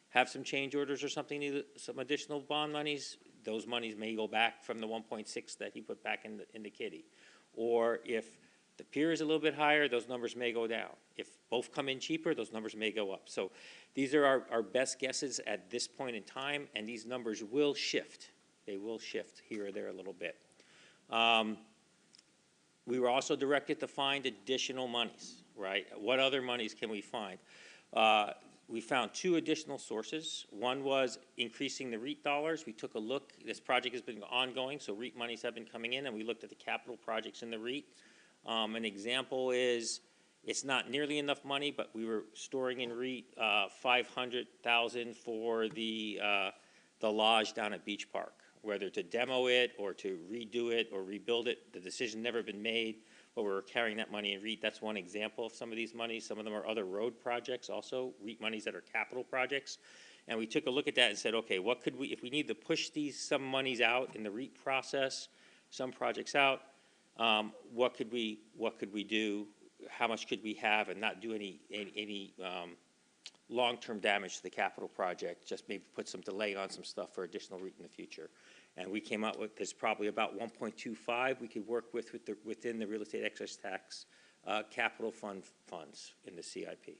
have some change orders or something, need some additional bond monies, those monies may go back from the 1.6 that he put back in the kitty. Or if the pier is a little bit higher, those numbers may go down. If both come in cheaper, those numbers may go up. So these are our best guesses at this point in time, and these numbers will shift. They will shift here or there a little bit. We were also directed to find additional monies, right? What other monies can we find? We found two additional sources. One was increasing the REIT dollars. We took a look. This project has been ongoing, so REIT monies have been coming in, and we looked at the capital projects in the REIT. An example is it's not nearly enough money, but we were storing in REIT $500,000 for the lodge down at Beach Park. Whether to demo it or to redo it or rebuild it, the decision never been made, but we're carrying that money in REIT. That's one example of some of these monies. Some of them are other road projects also, REIT monies that are capital projects. And we took a look at that and said, okay, what could we, if we need to push some monies out in the REIT process, some projects out, what could we do? How much could we have and not do any long-term damage to the capital project, just maybe put some delay on some stuff for additional REIT in the future. And we came out with, there's probably about 1.25 we could work within the real estate excise tax capital funds in the CIP.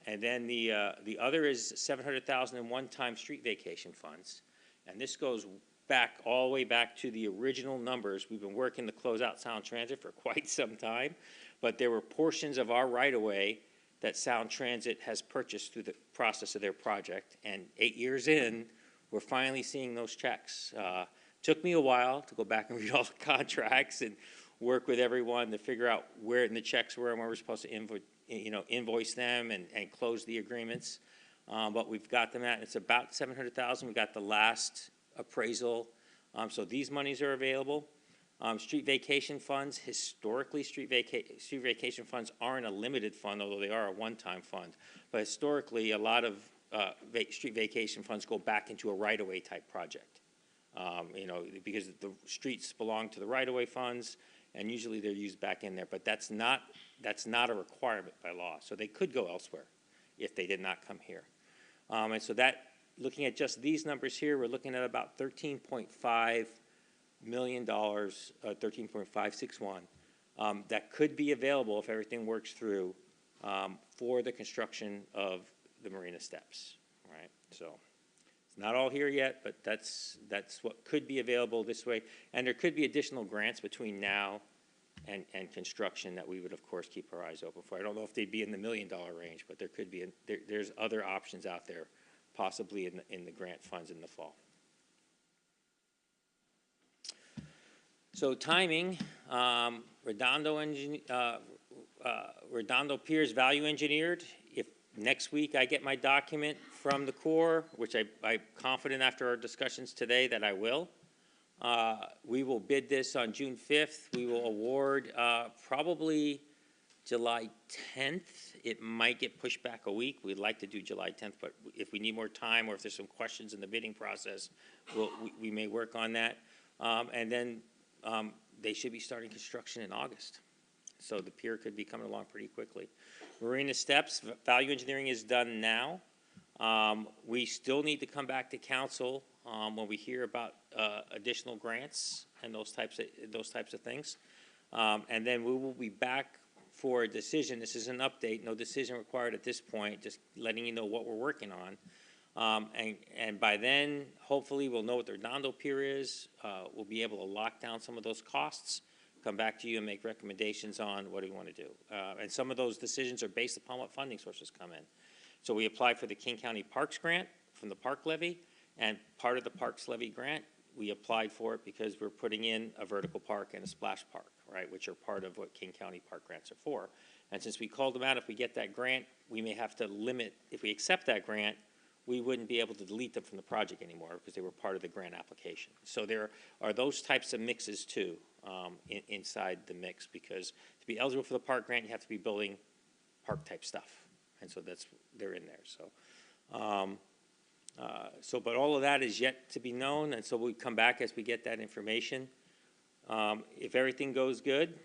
And then the other is 700,000 in one-time street vacation funds. And this goes back all the way back to the original numbers. We've been working to close out Sound Transit for quite some time, but there were portions of our right-of-way that Sound Transit has purchased through the process of their project. And 8 years in, we're finally seeing those checks. Took me a while to go back and read all the contracts and work with everyone to figure out where the checks were and where we're supposed to invoice them and close the agreements. But we've got them at, it's about 700,000. We got the last appraisal. So these monies are available. Street vacation funds, historically street vacation funds aren't a limited fund, although they are a one-time fund. But historically, a lot of street vacation funds go back into a right-of-way type project. Because the streets belong to the right-of-way funds, and usually they're used back in there. But that's not a requirement by law. So they could go elsewhere if they did not come here. And so that, looking at just these numbers here, we're looking at about $13.5 million, 13.561, that could be available if everything works through for the construction of the marina steps, right? So It's not all here yet, but that's what could be available this way. And there could be additional grants between now and construction that we would, of course, keep our eyes open for. I don't know if they'd be in the $1 million range, but there could be, there's other options out there, possibly in the grant funds in the fall. So timing, Redondo Piers value engineered. If next week I get my document from the Corps, which I'm confident after our discussions today that I will, we will bid this on June 5th. We will award probably July 10th. It might get pushed back a week. We'd like to do July 10th, but if we need more time or if there's some questions in the bidding process, we may work on that. And then they should be starting construction in August. So the pier could be coming along pretty quickly. Marina Steps, value engineering is done now. We still need to come back to council when we hear about additional grants and those types of things. And then we will be back for a decision. This is an update, no decision required at this point, just letting you know what we're working on. And by then, hopefully, we'll know what the Redondo Pier is. We'll be able to lock down some of those costs, come back to you and make recommendations on what do we want to do. And some of those decisions are based upon what funding sources come in. So we applied for the King County Parks Grant from the Park Levy, and part of the Parks Levy grant, we applied for it because we're putting in a vertical park and a splash park, right, which are part of what King County Park grants are for. And since we called them out, if we get that grant, we may have to limit, if we accept that grant, we wouldn't be able to delete them from the project anymore because they were part of the grant application. So there are those types of mixes too inside the mix, because to be eligible for the park grant, you have to be building park type stuff. And so they're in there. So, but all of that is yet to be known, and so we come back as we get that information. If everything goes good,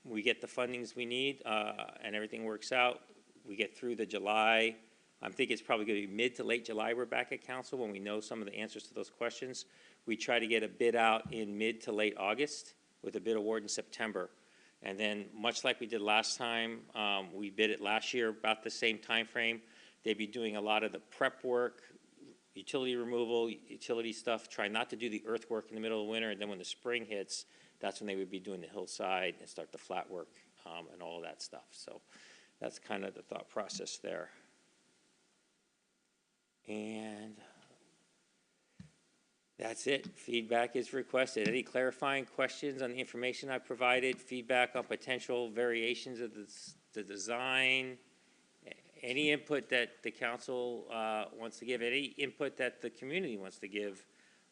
we get the fundings we need, and everything works out, we get through the July. I think it's probably going to be mid to late July we're back at council when we know some of the answers to those questions. We try to get a bid out in mid to late August with a bid award in September. And then, much like we did last time, we bid it last year about the same time frame. They'd be doing a lot of the prep work, utility removal, utility stuff, try not to do the earthwork in the middle of winter, and then when the spring hits, that's when they would be doing the hillside and start the flat work and all of that stuff. So that's kind of the thought process there. And that's it. Feedback is requested. Any clarifying questions on the information I provided? Feedback on potential variations of the design? Any input that the council wants to give? Any input that the community wants to give?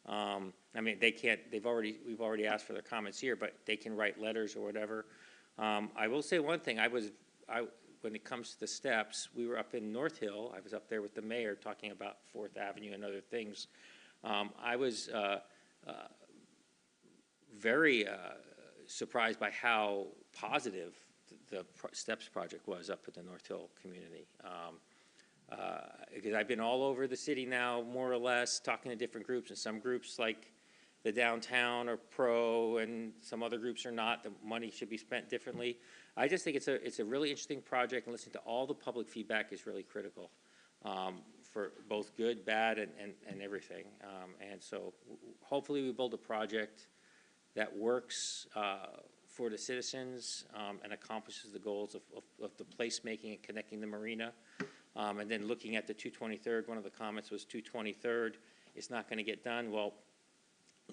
I mean, they can't. We've already asked for their comments here, but they can write letters or whatever. I will say one thing. When it comes to the steps, we were up in North Hill. I was up there with the mayor talking about 4th Avenue and other things. I was very surprised by how positive the steps project was up at the North Hill community. Because I've been all over the city now, more or less, talking to different groups, and some groups like the downtown are pro, and some other groups are not. The money should be spent differently. I just think it's a really interesting project, and listening to all the public feedback is really critical for both good, bad, and everything. And so hopefully we build a project that works for the citizens and accomplishes the goals of the placemaking and connecting the marina. And then looking at the 223rd, one of the comments was 223rd, it's not going to get done. Well,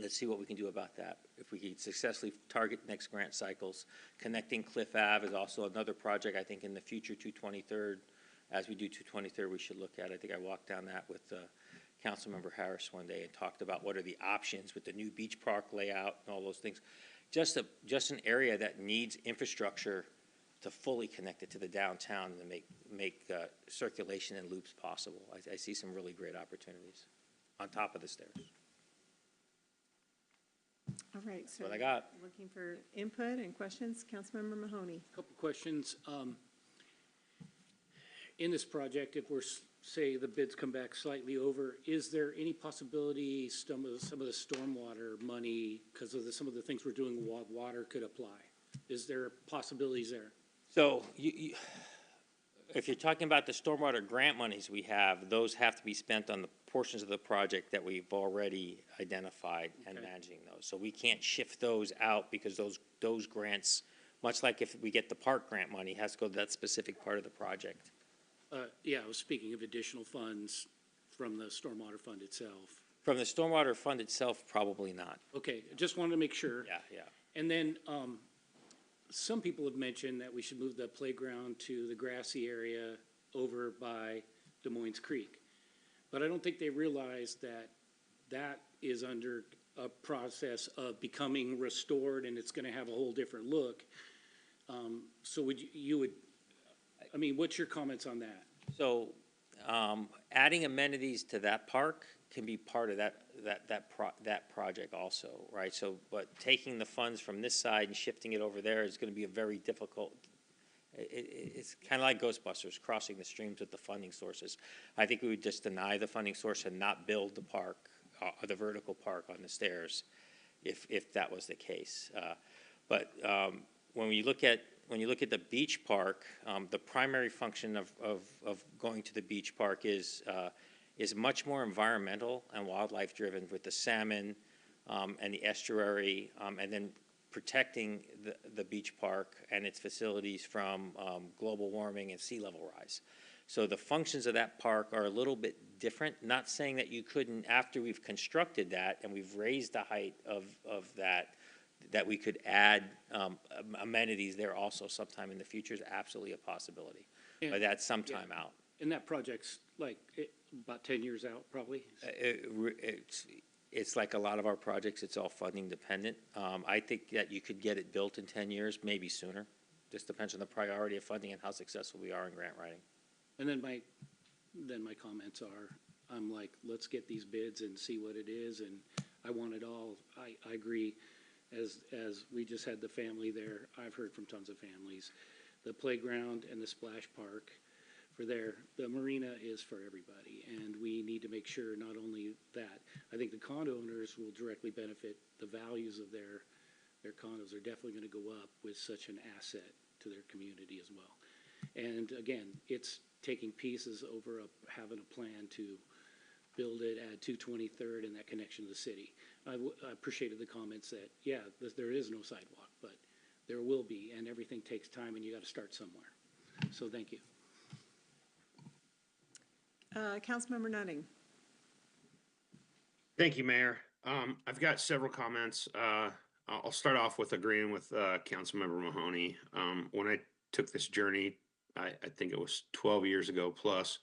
let's see what we can do about that. If we can successfully target next grant cycles. Connecting Cliff Ave is also another project, I think, in the future 223rd. As we do 223rd, we should look at. I think I walked down that with Councilmember Harris one day and talked about what are the options with the new beach park layout and all those things. Just an area that needs infrastructure to fully connect it to the downtown and make circulation and loops possible. I see some really great opportunities on top of the stairs. All right, so That's what I got. Looking for input and questions. Councilmember Mahoney. A couple questions. In this project, if we're, say, the bids come back slightly over, is there any possibility some of the stormwater money, because of some of the things we're doing with water, could apply? Is there possibilities there? So if you're talking about the stormwater grant monies we have, those have to be spent on portions of the project that we've already identified and Okay. managing those. So we can't shift those out because those grants, much like if we get the park grant money, has to go to that specific part of the project. Yeah, I was speaking of additional funds from the stormwater fund itself. From the stormwater fund itself, probably not. Okay, just wanted to make sure. Yeah, yeah. And then, some people have mentioned that we should move the playground to the grassy area over by Des Moines Creek. But I don't think they realize that that is under a process of becoming restored and it's gonna have a whole different look. So I mean, what's your comments on that? So, adding amenities to that park can be part of that project also, right? So, but taking the funds from this side and shifting it over there is gonna be a very difficult, it's kind of like Ghostbusters, crossing the streams with the funding sources. I think we would just deny the funding source and not build the park, the vertical park on the stairs, if that was the case. But when you look at the beach park, the primary function of going to the beach park is much more environmental and wildlife driven with the salmon and the estuary, and then protecting the beach park and its facilities from global warming and sea level rise. So the functions of that park are a little bit different. Not saying that you couldn't, after we've constructed that and we've raised the height of that we could add amenities there also sometime in the future is absolutely a possibility. Yeah. But that's sometime out. And that project's like about 10 years out, probably? It's like a lot of our projects, it's all funding dependent. I think that you could get it built in 10 years, maybe sooner. Just depends on the priority of funding and how successful we are in grant writing. And then my comments are, I'm like, let's get these bids and see what it is, and I want it all. I agree, as we just had the family there, I've heard from tons of families. The playground and the splash park for there, the marina is for everybody, and we need to make sure not only that, I think the condo owners will directly benefit, the values of their condos are definitely gonna go up with such an asset to their community as well. And again, it's taking pieces over having a plan to build it, add 223rd and that connection to the city. I appreciated the comments that, yeah, there is no sidewalk, but there will be, and everything takes time and you gotta start somewhere. So thank you. Councilmember Nutting. Thank you, Mayor. I've got several comments. I'll start off with agreeing with Councilmember Mahoney. When I took this journey, I think it was 12 years ago plus,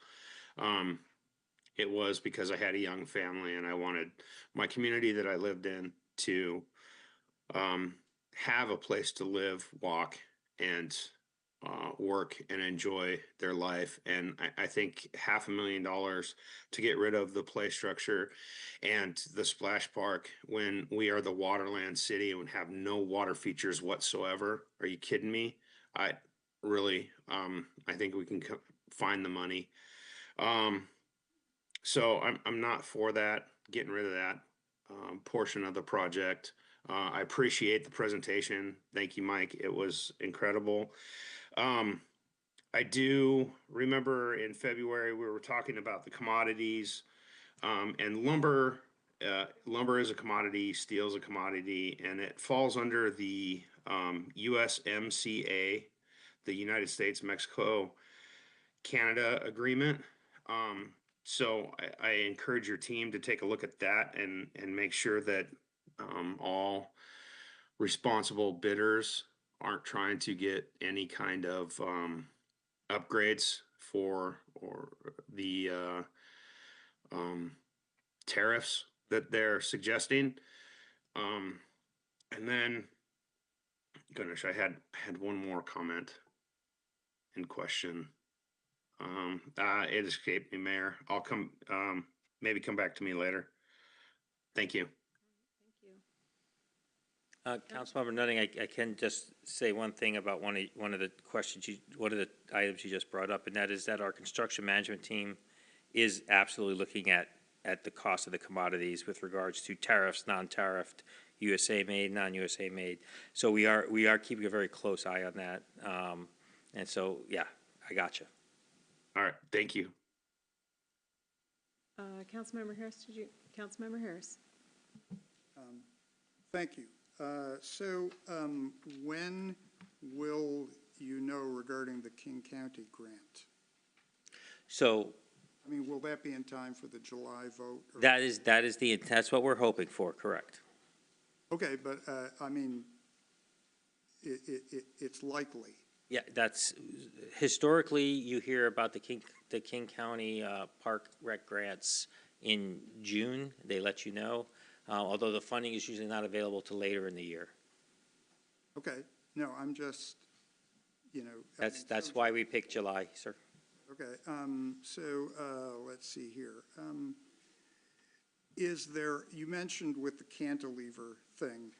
it was because I had a young family and I wanted my community that I lived in to have a place to live, walk, and work and enjoy their life. And I think $500,000 to get rid of the play structure and the splash park when we are the waterland city and have no water features whatsoever. Are you kidding me? I think we can find the money. So I'm not for that, getting rid of that portion of the project. I appreciate the presentation. Thank you, Mike. It was incredible. I do remember in February we were talking about the commodities, and lumber. Lumber is a commodity, steel is a commodity, and it falls under the USMCA, the United States, Mexico, Canada agreement. So I encourage your team to take a look at that and make sure that all responsible bidders aren't trying to get any kind of upgrades for the tariffs that they're suggesting. And then, goodness, I had one more comment and question. It escaped me, Mayor. I'll maybe come back to me later. Thank you. Councilmember Nutting, I can just say one thing about one of the items you just brought up, and that is that our construction management team is absolutely looking at the cost of the commodities with regards to tariffs, non-tariffed, USA made, non-USA made. So we are keeping a very close eye on that. And so, yeah, I got you. All right, thank you. Councilmember Harris, Councilmember Harris? Thank you. When will you know regarding the King County grant? So I mean, will that be in time for the July vote? or- that's what we're hoping for, correct? Okay, but, I mean, it's likely. Yeah, that's, historically, you hear about the King County Park Rec grants in June. They let you know, although the funding is usually not available till later in the year. Okay, no, I'm just, I mean, That's why we picked July, sir. Okay, let's see here. Is there, you mentioned with the cantilever thing,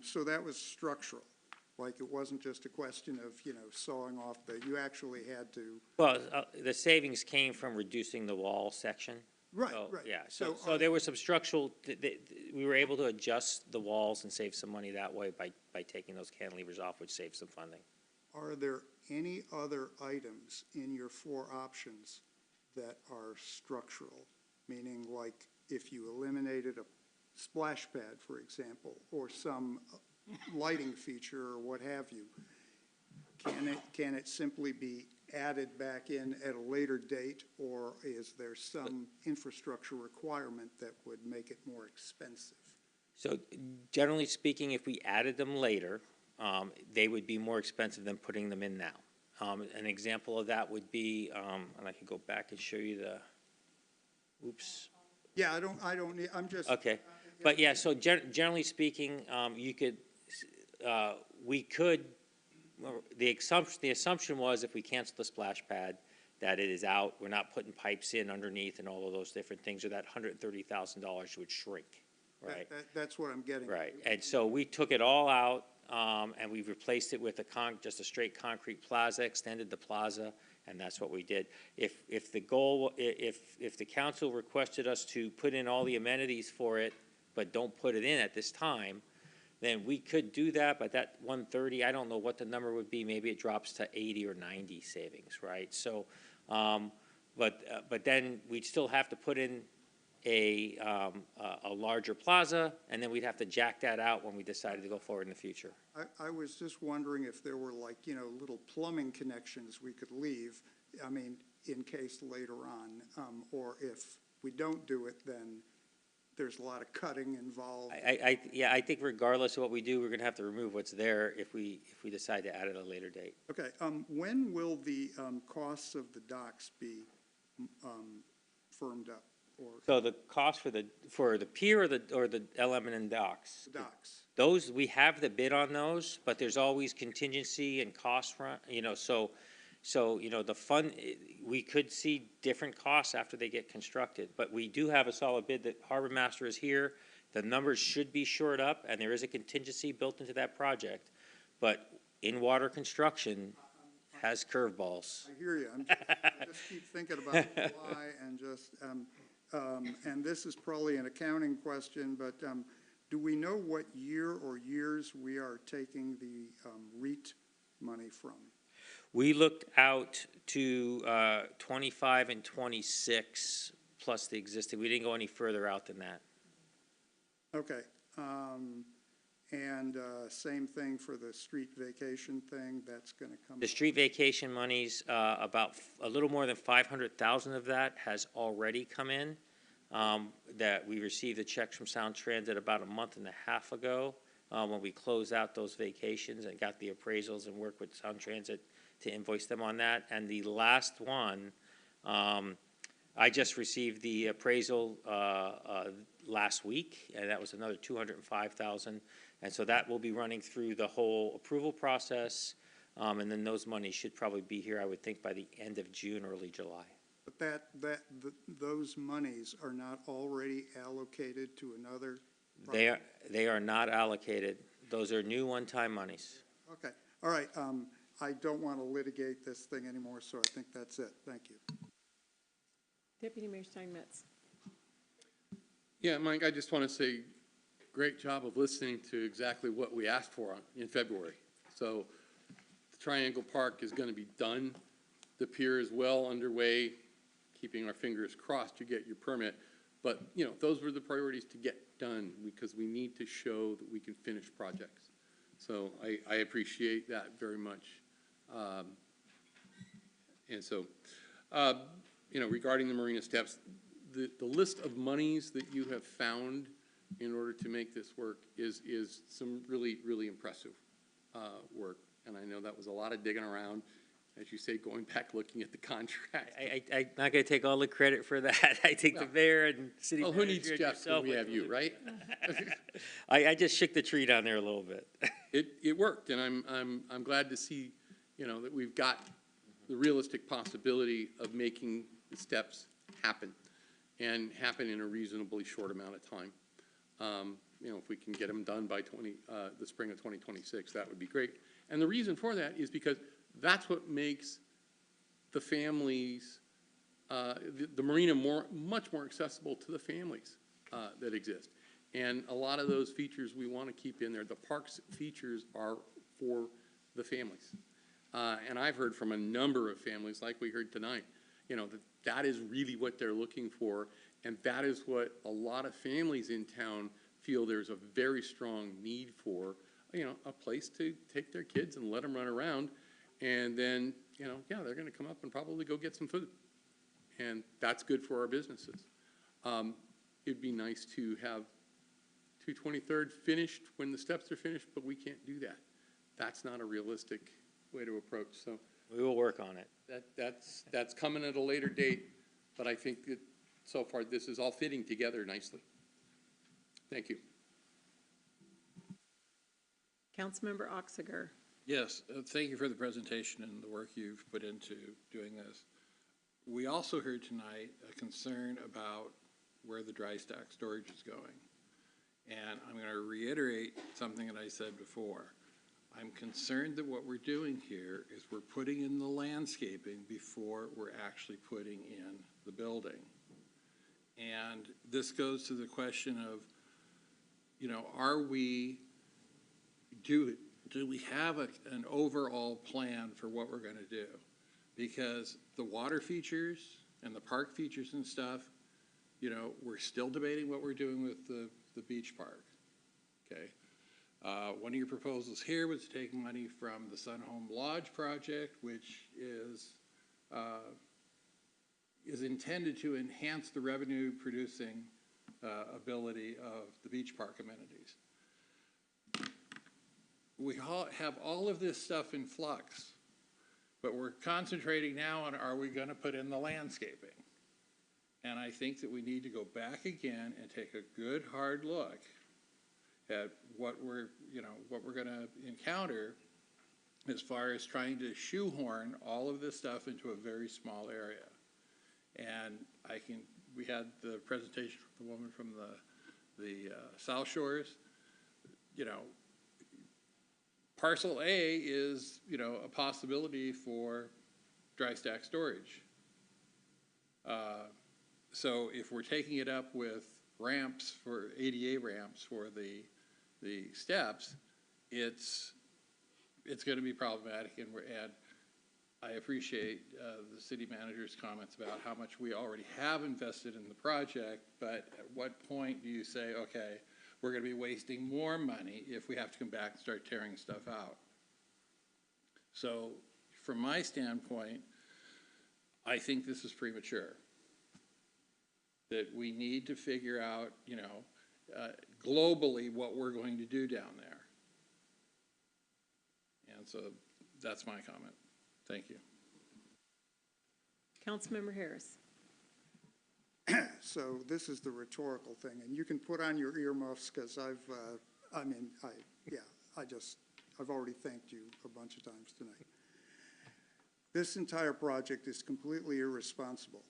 so that was structural, like it wasn't just a question of, sawing off you actually had to. Well, the savings came from reducing the wall section. Right, So, right. Yeah, so there was some structural, we were able to adjust the walls and save some money that way by taking those cantilevers off, which saved some funding. Are there any other items in your 4 options that are structural? Meaning like if you eliminated a splash pad, for example, or some lighting feature or what have you, can it simply be added back in at a later date, or is there some infrastructure requirement that would make it more expensive? So generally speaking, if we added them later, they would be more expensive than putting them in now. An example of that would be, and I can go back and show you oops. Yeah, I'm just. Okay, but yeah, so generally speaking, we could, the assumption was if we cancel the splash pad, that it is out, we're not putting pipes in underneath and all of those different things, or that $130,000 would shrink, right? That's what I'm getting. Right, and so we took it all out, and we've replaced it with just a straight concrete plaza, extended the plaza, and that's what we did. If the goal, if the council requested us to put in all the amenities for it, but don't put it in at this time, then we could do that, but that 130, I don't know what the number would be, maybe it drops to 80 or 90 savings, right? So, but then we'd still have to put in a larger plaza, and then we'd have to jack that out when we decided to go forward in the future. I was just wondering if there were like, little plumbing connections we could leave, I mean, in case later on, or if we don't do it, then there's a lot of cutting involved. I think regardless of what we do, we're gonna have to remove what's there if we decide to add it at a later date. Okay, when will the costs of the docks be firmed up? So the cost for the pier or the element and docks? Docks. Those, we have the bid on those, but there's always contingency and cost front, so the fund, we could see different costs after they get constructed, but we do have a solid bid that Harbor Master is here. The numbers should be shored up, and there is a contingency built into that project, but in-water construction has curveballs. I hear you. I just keep thinking about why and just, and this is probably an accounting question, but do we know what year or years we are taking the REIT money from? We looked out to 25 and 26 plus the existing. We didn't go any further out than that. Okay. And same thing for the street vacation thing, that's going to come. The street vacation monies, about a little more than 500,000 of that has already come in. That we received the checks from Sound Transit about a month and a half ago when we closed out those vacations and got the appraisals and worked with Sound Transit to invoice them on that. And the last one, I just received the appraisal last week, and that was another 205,000. And so that will be running through the whole approval process, and then those monies should probably be here, I would think, by the end of June, early July. But those monies are not already allocated to another? They are not allocated. Those are new one-time monies. Okay, all right. I don't want to litigate this thing anymore, so I think that's it. Thank you. Deputy Mayor Steinmetz. Yeah, Mike, I just want to say, great job of listening to exactly what we asked for in February. So the Triangle Park is going to be done. The pier is well underway. keeping our fingers crossed you get your permit. But, you know, those were the priorities to get done because we need to show that we can finish projects. So I appreciate that very much. And so, you know, regarding the Marina Steps, the list of monies that you have found in order to make this work is some really, really impressive work. And I know that was a lot of digging around, as you say, going back, looking at the contract. I'm not going to take all the credit for that. I take the mayor and city Well, manager. who needs and Jeff yourself when we with have you, right? I just shook the tree down there a little bit. It worked, and I'm glad to see, you know, that we've got the realistic possibility of making the steps happen, and happen in a reasonably short amount of time. You know, if we can get them done by the spring of 2026, that would be great. And the reason for that is because that's what makes the families, the marina much more accessible to the families that exist. And a lot of those features we want to keep in there. The park's features are for the families. And I've heard from a number of families, like we heard tonight, you know, that is really what they're looking for. And that is what a lot of families in town feel there's a very strong need for, you know, a place to take their kids and let them run around. And then, you know, yeah, they're going to come up and probably go get some food. And that's good for our businesses. It'd be nice to have 223rd finished when the steps are finished, but we can't do that. That's not a realistic way to approach. So We will work on it. that's coming at a later date, but I think that so far this is all fitting together nicely. Thank you. Councilmember Oxiger. Yes, thank you for the presentation and the work you've put into doing this. We also heard tonight a concern about where the dry stack storage is going. And I'm going to reiterate something that I said before. I'm concerned that what we're doing here is we're putting in the landscaping before we're actually putting in the building. And this goes to the question of, you know, do we have an overall plan for what we're going to do? Because the water features and the park features and stuff, you know, we're still debating what we're doing with the beach park, okay? One of your proposals here was taking money from the Sun Home Lodge project, which is intended to enhance the revenue-producing ability of the beach park amenities. We have all of this stuff in flux, but we're concentrating now on, are we going to put in the landscaping? And I think that we need to go back again and take a good hard look at what we're going to encounter as far as trying to shoehorn all of this stuff into a very small area. And we had the presentation from the woman from the South Shores. You know, parcel A is, you know, a possibility for dry stack storage. So if we're taking it up with ramps for ADA ramps for the steps, it's going to be problematic. And I appreciate the city manager's comments about how much we already have invested in the project, but at what point do you say, okay, we're going to be wasting more money if we have to come back and start tearing stuff out? So from my standpoint, I think this is premature. That we need to figure out, you know, globally what we're going to do down there. And so that's my comment. Thank you. Councilmember Harris. So this is the rhetorical thing, and you can put on your earmuffs because I've already thanked you a bunch of times tonight. This entire project is completely irresponsible.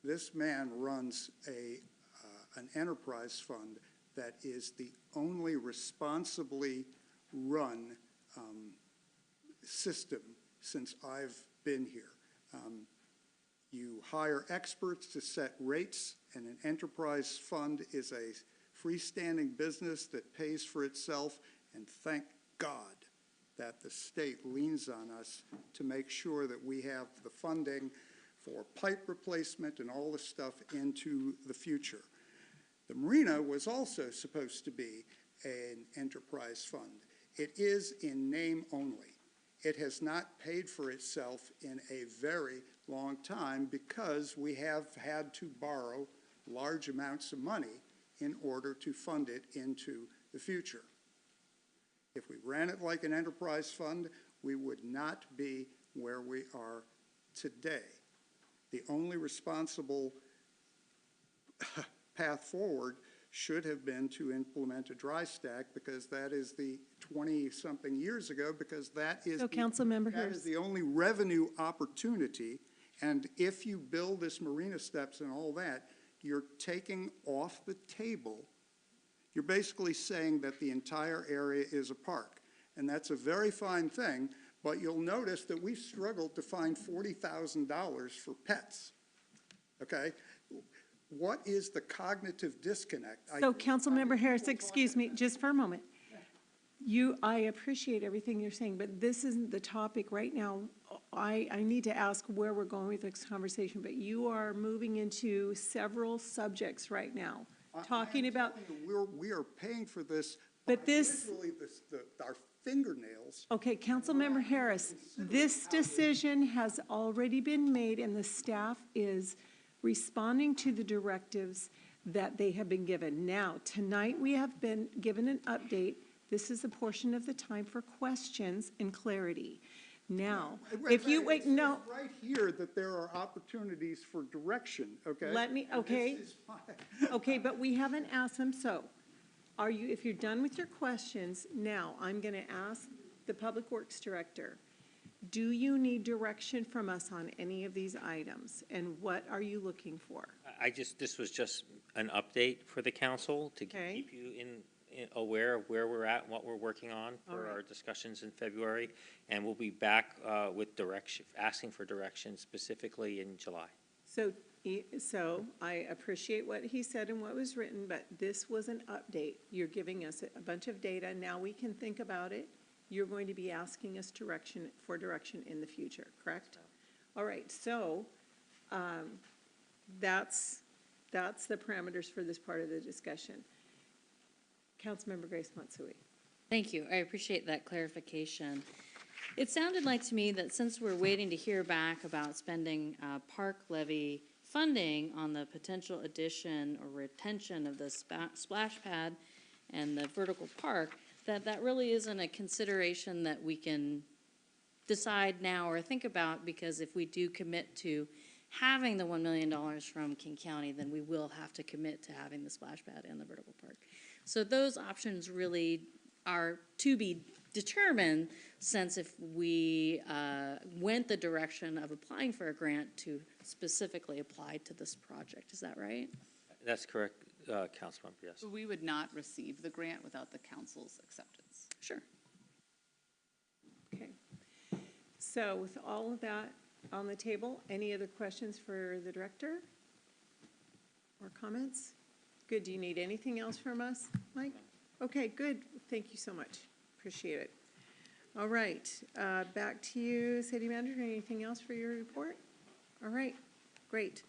This man runs an enterprise fund that is the only responsibly run system since I've been here. You hire experts to set rates, and an enterprise fund is a freestanding business that pays for itself, and thank God that the state leans on us to make sure that we have the funding for pipe replacement and all this stuff into the future. The marina was also supposed to be an enterprise fund. It is in name only. It has not paid for itself in a very long time because we have had to borrow large amounts of money in order to fund it into the future. If we ran it like an enterprise fund, we would not be where we are today. The only responsible path forward should have been to implement a dry stack, because that is the 20-something years ago, because that is, that is the only revenue opportunity. And if you build this marina steps and all that, you're taking off the table. You're basically saying that the entire area is a park. And that's a very fine thing, but you'll notice that we've struggled to find $40,000 for pets, okay? What is the cognitive disconnect? So Councilmember Harris, excuse me, just for a moment. I appreciate everything you're saying, but this isn't the topic right now. I need to ask where we're going with this conversation, but you are moving into several subjects right now, talking about. We are paying for this. But this. Literally, our fingernails. Okay, Councilmember Harris, this decision has already been made, and the staff is responding to the directives that they have been given. Now, tonight we have been given an update. This is a portion of the time for questions and clarity. Now, if you wait, no. Right here that there are opportunities for direction, okay? Let me, okay. Okay, but we haven't asked them, so if you're done with your questions, now I'm going to ask the Public Works Director, do you need direction from us on any of these items, and what are you looking for? This was just an update for the council to keep you aware of where we're at and what we're working on for our discussions in February, and we'll be back with direction, asking for direction specifically in July. So I appreciate what he said and what was written, but this was an update. You're giving us a bunch of data. Now we can think about it. You're going to be asking us for direction in the future, correct? All right, so that's the parameters for this part of the discussion. Councilmember Grace Matsui. Thank you. I appreciate that clarification. It sounded like to me that since we're waiting to hear back about spending park levy funding on the potential addition or retention of the splash pad and the vertical park, that really isn't a consideration that we can decide now or think about, because if we do commit to having the $1 million from King County, then we will have to commit to having the splash pad and the vertical park. So those options really are to be determined, since if we went the direction of applying for a grant to specifically apply to this project. Is that right? That's correct, Councilmember, yes. We would not receive the grant without the council's acceptance. Sure. Okay. So with all of that on the table, any other questions for the director or comments? Good. Do you need anything else from us, Mike? Okay, good. Thank you so much. Appreciate it. All right. Back to you, City Manager. Anything else for your report? All right. Great.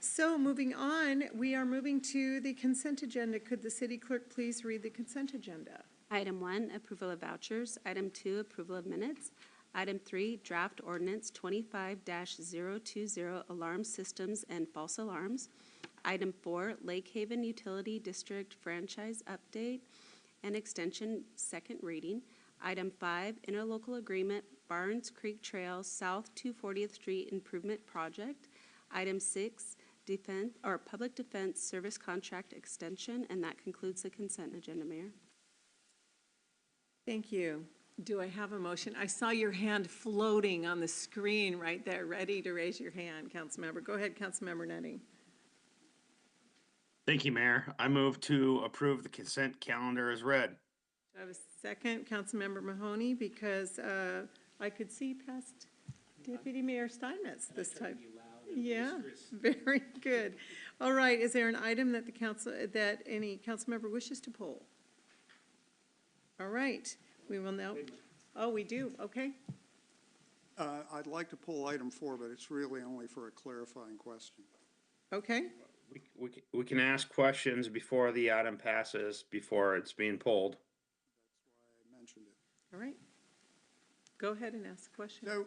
So moving on, we are moving to the consent agenda. Could the city clerk please read the consent agenda? Item 1, approval of vouchers. Item 2, approval of minutes. Item 3, draft ordinance 25-020, alarm systems and false alarms. Item 4, Lake Haven Utility District franchise update and extension, second reading. Item 5, interlocal agreement, Barnes Creek Trail South 240th Street Improvement Project. Item 6, public defense service contract extension, and that concludes the consent agenda, Mayor. Thank you. Do I have a motion? I saw your hand floating on the screen right there, ready to raise your hand, Councilmember. Go ahead, Councilmember Nutting. Thank you, Mayor. I move to approve the consent calendar as read. I have a second, Councilmember Mahoney, because I could see past Deputy Mayor Steinmetz this time. Yeah, very good. All right, is there an item that any council member wishes to pull? All right, we will now. Oh, we do. Okay. I I'd like to pull item 4, but it's really only for a clarifying question. Okay, We can ask questions before the item passes, before it's being pulled. I mentioned it. all right. Go ahead and ask a question. So,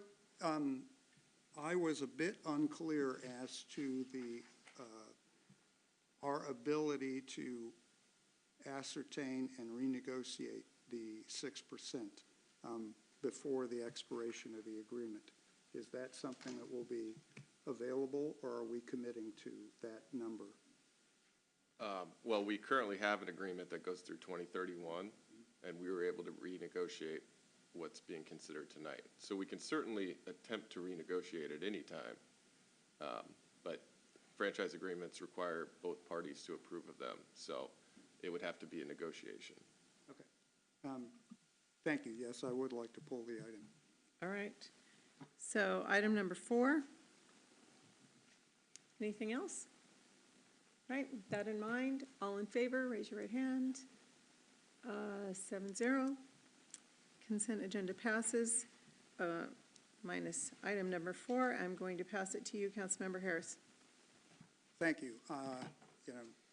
I was a bit unclear as to our ability to ascertain and renegotiate the 6% before the expiration of the agreement. Is that something that will be available, or are we committing to that number? Well, we currently have an agreement that goes through 2031, and we were able to renegotiate what's being considered tonight. So we can certainly attempt to renegotiate at any time, but franchise agreements require both parties to approve of them, so it would have to be a negotiation. Okay. Thank you. Yes, I would like to pull the item. All right. So item number 4. Anything else? Right, with that in mind, all in favor, raise your right hand. 7-0. Consent agenda passes. Minus item number 4, I'm going to pass it to you, Councilmember Harris. Thank you.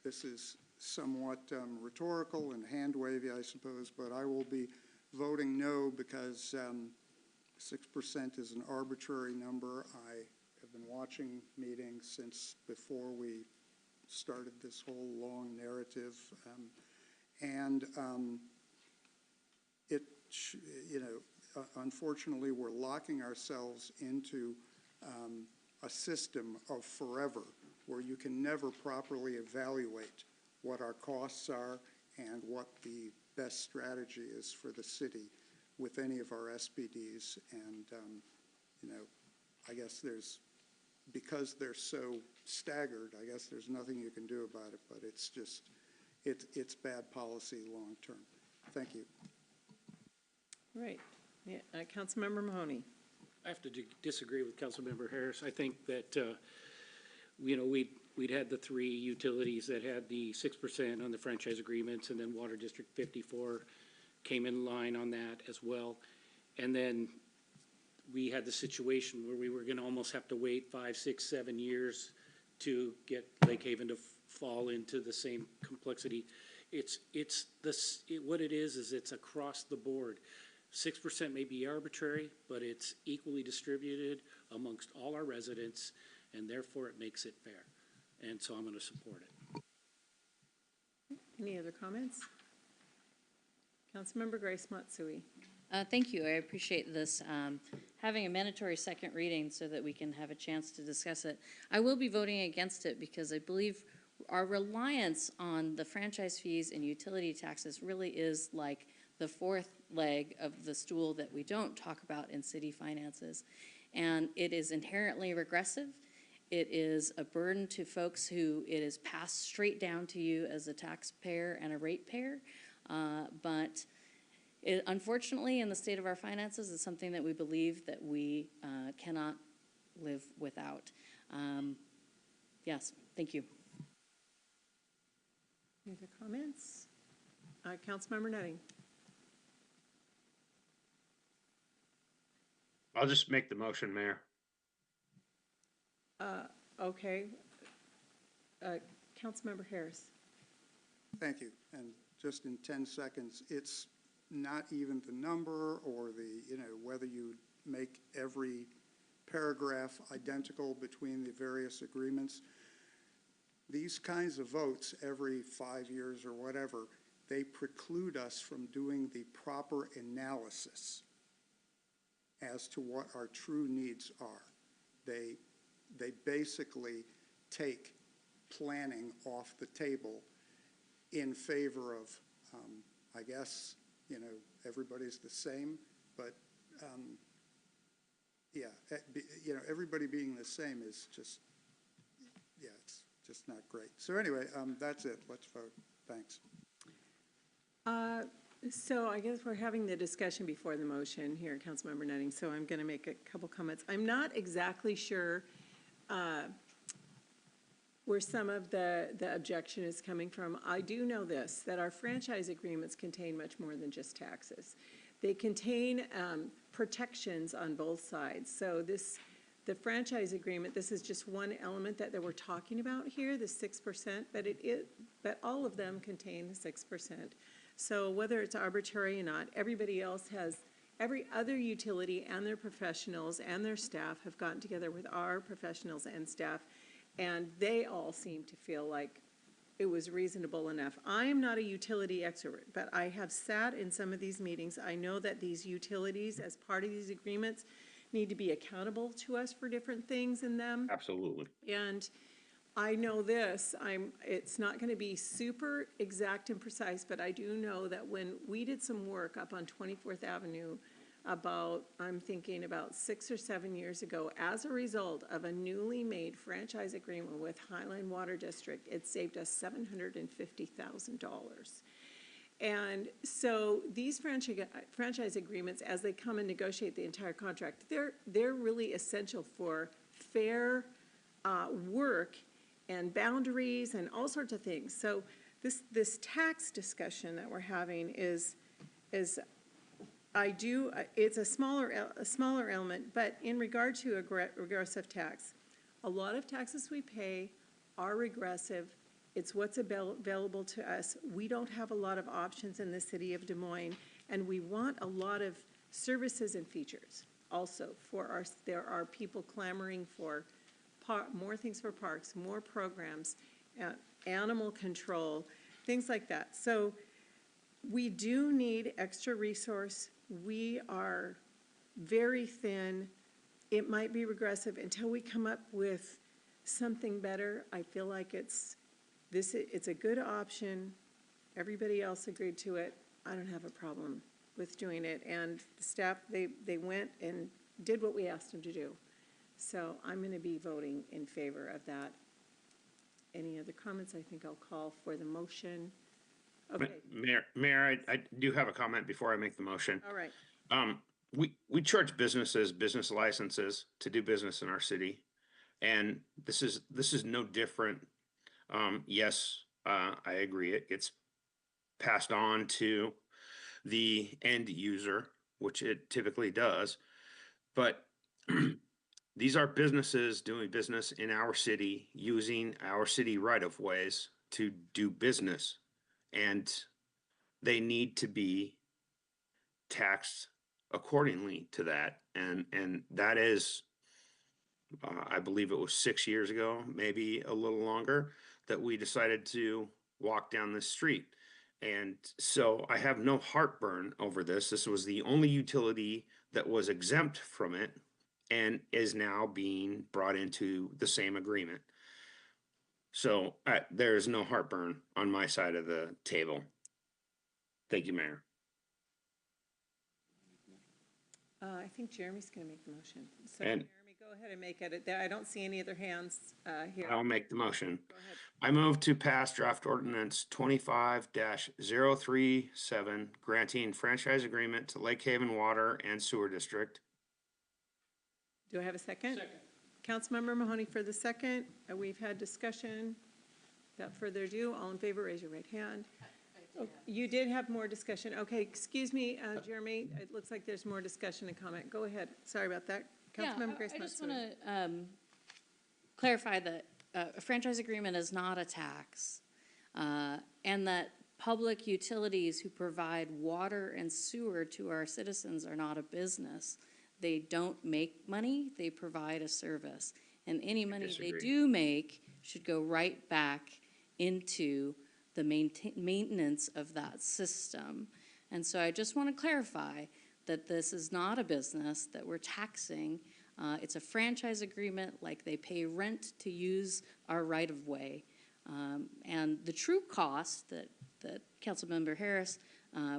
This is somewhat rhetorical and hand-wavy, I suppose, but I will be voting no because 6% is an arbitrary number. I have been watching meetings since before we started this whole long narrative, unfortunately, we're locking ourselves into a system of forever where you can never properly evaluate what our costs are and what the best strategy is for the city with any of our SPDs. And, I guess because they're so staggered, I guess there's nothing you can do about it, but it's just, it's bad policy long term. Thank you. Right. Yeah, Councilmember Mahoney. I have to disagree with Councilmember Harris. I think that, we'd had the 3 utilities that had the 6% on the franchise agreements, and then Water District 54 came in line on that as well. And then we had the situation where we were gonna almost have to wait 5, 6, 7 years to get Lake Haven to fall into the same complexity. What it is it's across the board. 6% may be arbitrary, but it's equally distributed amongst all our residents, and therefore it makes it fair. And so I'm going to support it. Any other comments? Councilmember Grace Matsui. Thank you. I appreciate this, having a mandatory second reading so that we can have a chance to discuss it. I will be voting against it because I believe our reliance on the franchise fees and utility taxes really is like the 4th leg of the stool that we don't talk about in city finances. And it is inherently regressive. It is a burden to folks who it is passed straight down to you as a taxpayer and a ratepayer. But it, unfortunately, in the state of our finances, is something that we believe that we cannot live without. Yes, thank you. Any other comments? Councilmember Nutting. I'll just make the motion, Mayor. Okay. Councilmember Harris. Thank you. And just in 10 seconds, it's not even the number or whether you make every paragraph identical between the various agreements. These kinds of votes every 5 years or whatever, they preclude us from doing the proper analysis as to what our true needs are. They basically take planning off the table in favor of, I guess, everybody's the same, but everybody being the same is just, it's just not great. So anyway, that's it. Let's vote. Thanks. So I guess we're having the discussion before the motion here, Councilmember Nutting, so I'm going to make a couple comments. I'm not exactly sure where some of the objection is coming from. I do know this, that our franchise agreements contain much more than just taxes. they contain protections on both sides. So the franchise agreement, this is just one element that we're talking about here, the 6%, but all of them contain the 6%. So whether it's arbitrary or not, everybody else has, every other utility and their professionals and their staff have gotten together with our professionals and staff, and they all seem to feel like it was reasonable enough. I am not a utility expert, but I have sat in some of these meetings. I know that these utilities, as part of these agreements, need to be accountable to us for different things in them. Absolutely. And I know this, it's not gonna be super exact and precise, but I do know that when we did some work up on 24th Avenue about, I'm thinking about 6 or 7 years ago, as a result of a newly made franchise agreement with Highline Water District, it saved us $750,000. And so these franchise agreements, as they come and negotiate the entire contract, they're really essential for fair work and boundaries and all sorts of things. So this tax discussion that we're having is it's a smaller element, but in regard to a regressive tax, a lot of taxes we pay are regressive. It's what's available to us. We don't have a lot of options in the city of Des Moines, and we want a lot of services and features also for there are people clamoring for more things for parks, more programs, animal control, things like that. So we do need extra resource. We are very thin. It might be regressive until we come up with something better. I feel like it's a good option. Everybody else agreed to it. I don't have a problem with doing it. And the staff, they went and did what we asked them to do. So I'm going to be voting in favor of that. Any other comments? I think I'll call for the motion. Okay. Mayor, I do have a comment before I make the motion. All right. We charge businesses business licenses to do business in our city, and this is no different. Yes, I agree. It gets passed on to the end user, which it typically does, but these are businesses doing business in our city, using our city right-of-ways to do business, and they need to be taxed accordingly to that. And that is, I believe it was 6 years ago, maybe a little longer, that we decided to walk down this street. And so I have no heartburn over this. This was the only utility that was exempt from it and is now being brought into the same agreement. So there is no heartburn on my side of the table. Thank you, Mayor. I think Jeremy's going to make the motion. So And- Jeremy, go ahead and make it. I don't see any other hands here. I'll make the motion. Go ahead. I move to pass draft ordinance 25-037, granting franchise agreement to Lake Haven Water and Sewer District. Do I have a second? Second. Councilmember Mahoney for the second. We've had discussion. Without further ado, all in favor, raise your right hand. Oh, you did have more discussion. Okay, excuse me, Jeremy. It looks like there's more discussion and comment. Go ahead. Sorry about that. Councilmember Grace I just Matsui. want to clarify that a franchise agreement is not a tax, and that public utilities who provide water and sewer to our citizens are not a business. They don't make money, they provide a service. And any money they do make should go right back into the maintenance of that system. And so I just want to clarify that this is not a business that we're taxing. It's a franchise agreement, like they pay rent to use our right-of-way. And the true cost that Councilmember Harris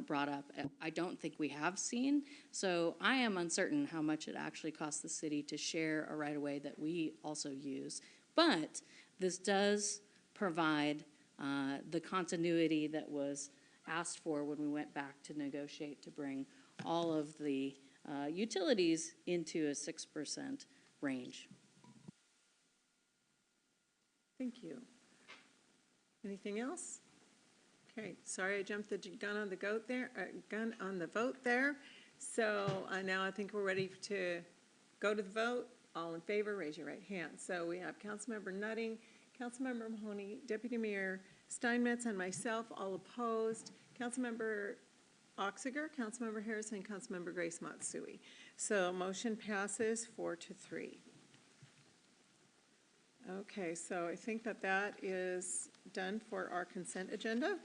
brought up, I don't think we have seen. So I am uncertain how much it actually costs the city to share a right-of-way that we also use. But this does provide the continuity that was asked for when we went back to negotiate to bring all of the utilities into a 6% range. Thank you. Anything else? Okay, sorry I jumped the gun on the gun on the vote there. So now I think we're ready to go to the vote. All in favor, raise your right hand. So we have Councilmember Nutting, Councilmember Mahoney, Deputy Mayor Steinmetz, and myself, all opposed. Councilmember Oxiger, Councilmember Harrison, and Councilmember Grace Matsui. So motion passes 4-3. Okay, so I think that is done for our consent agenda.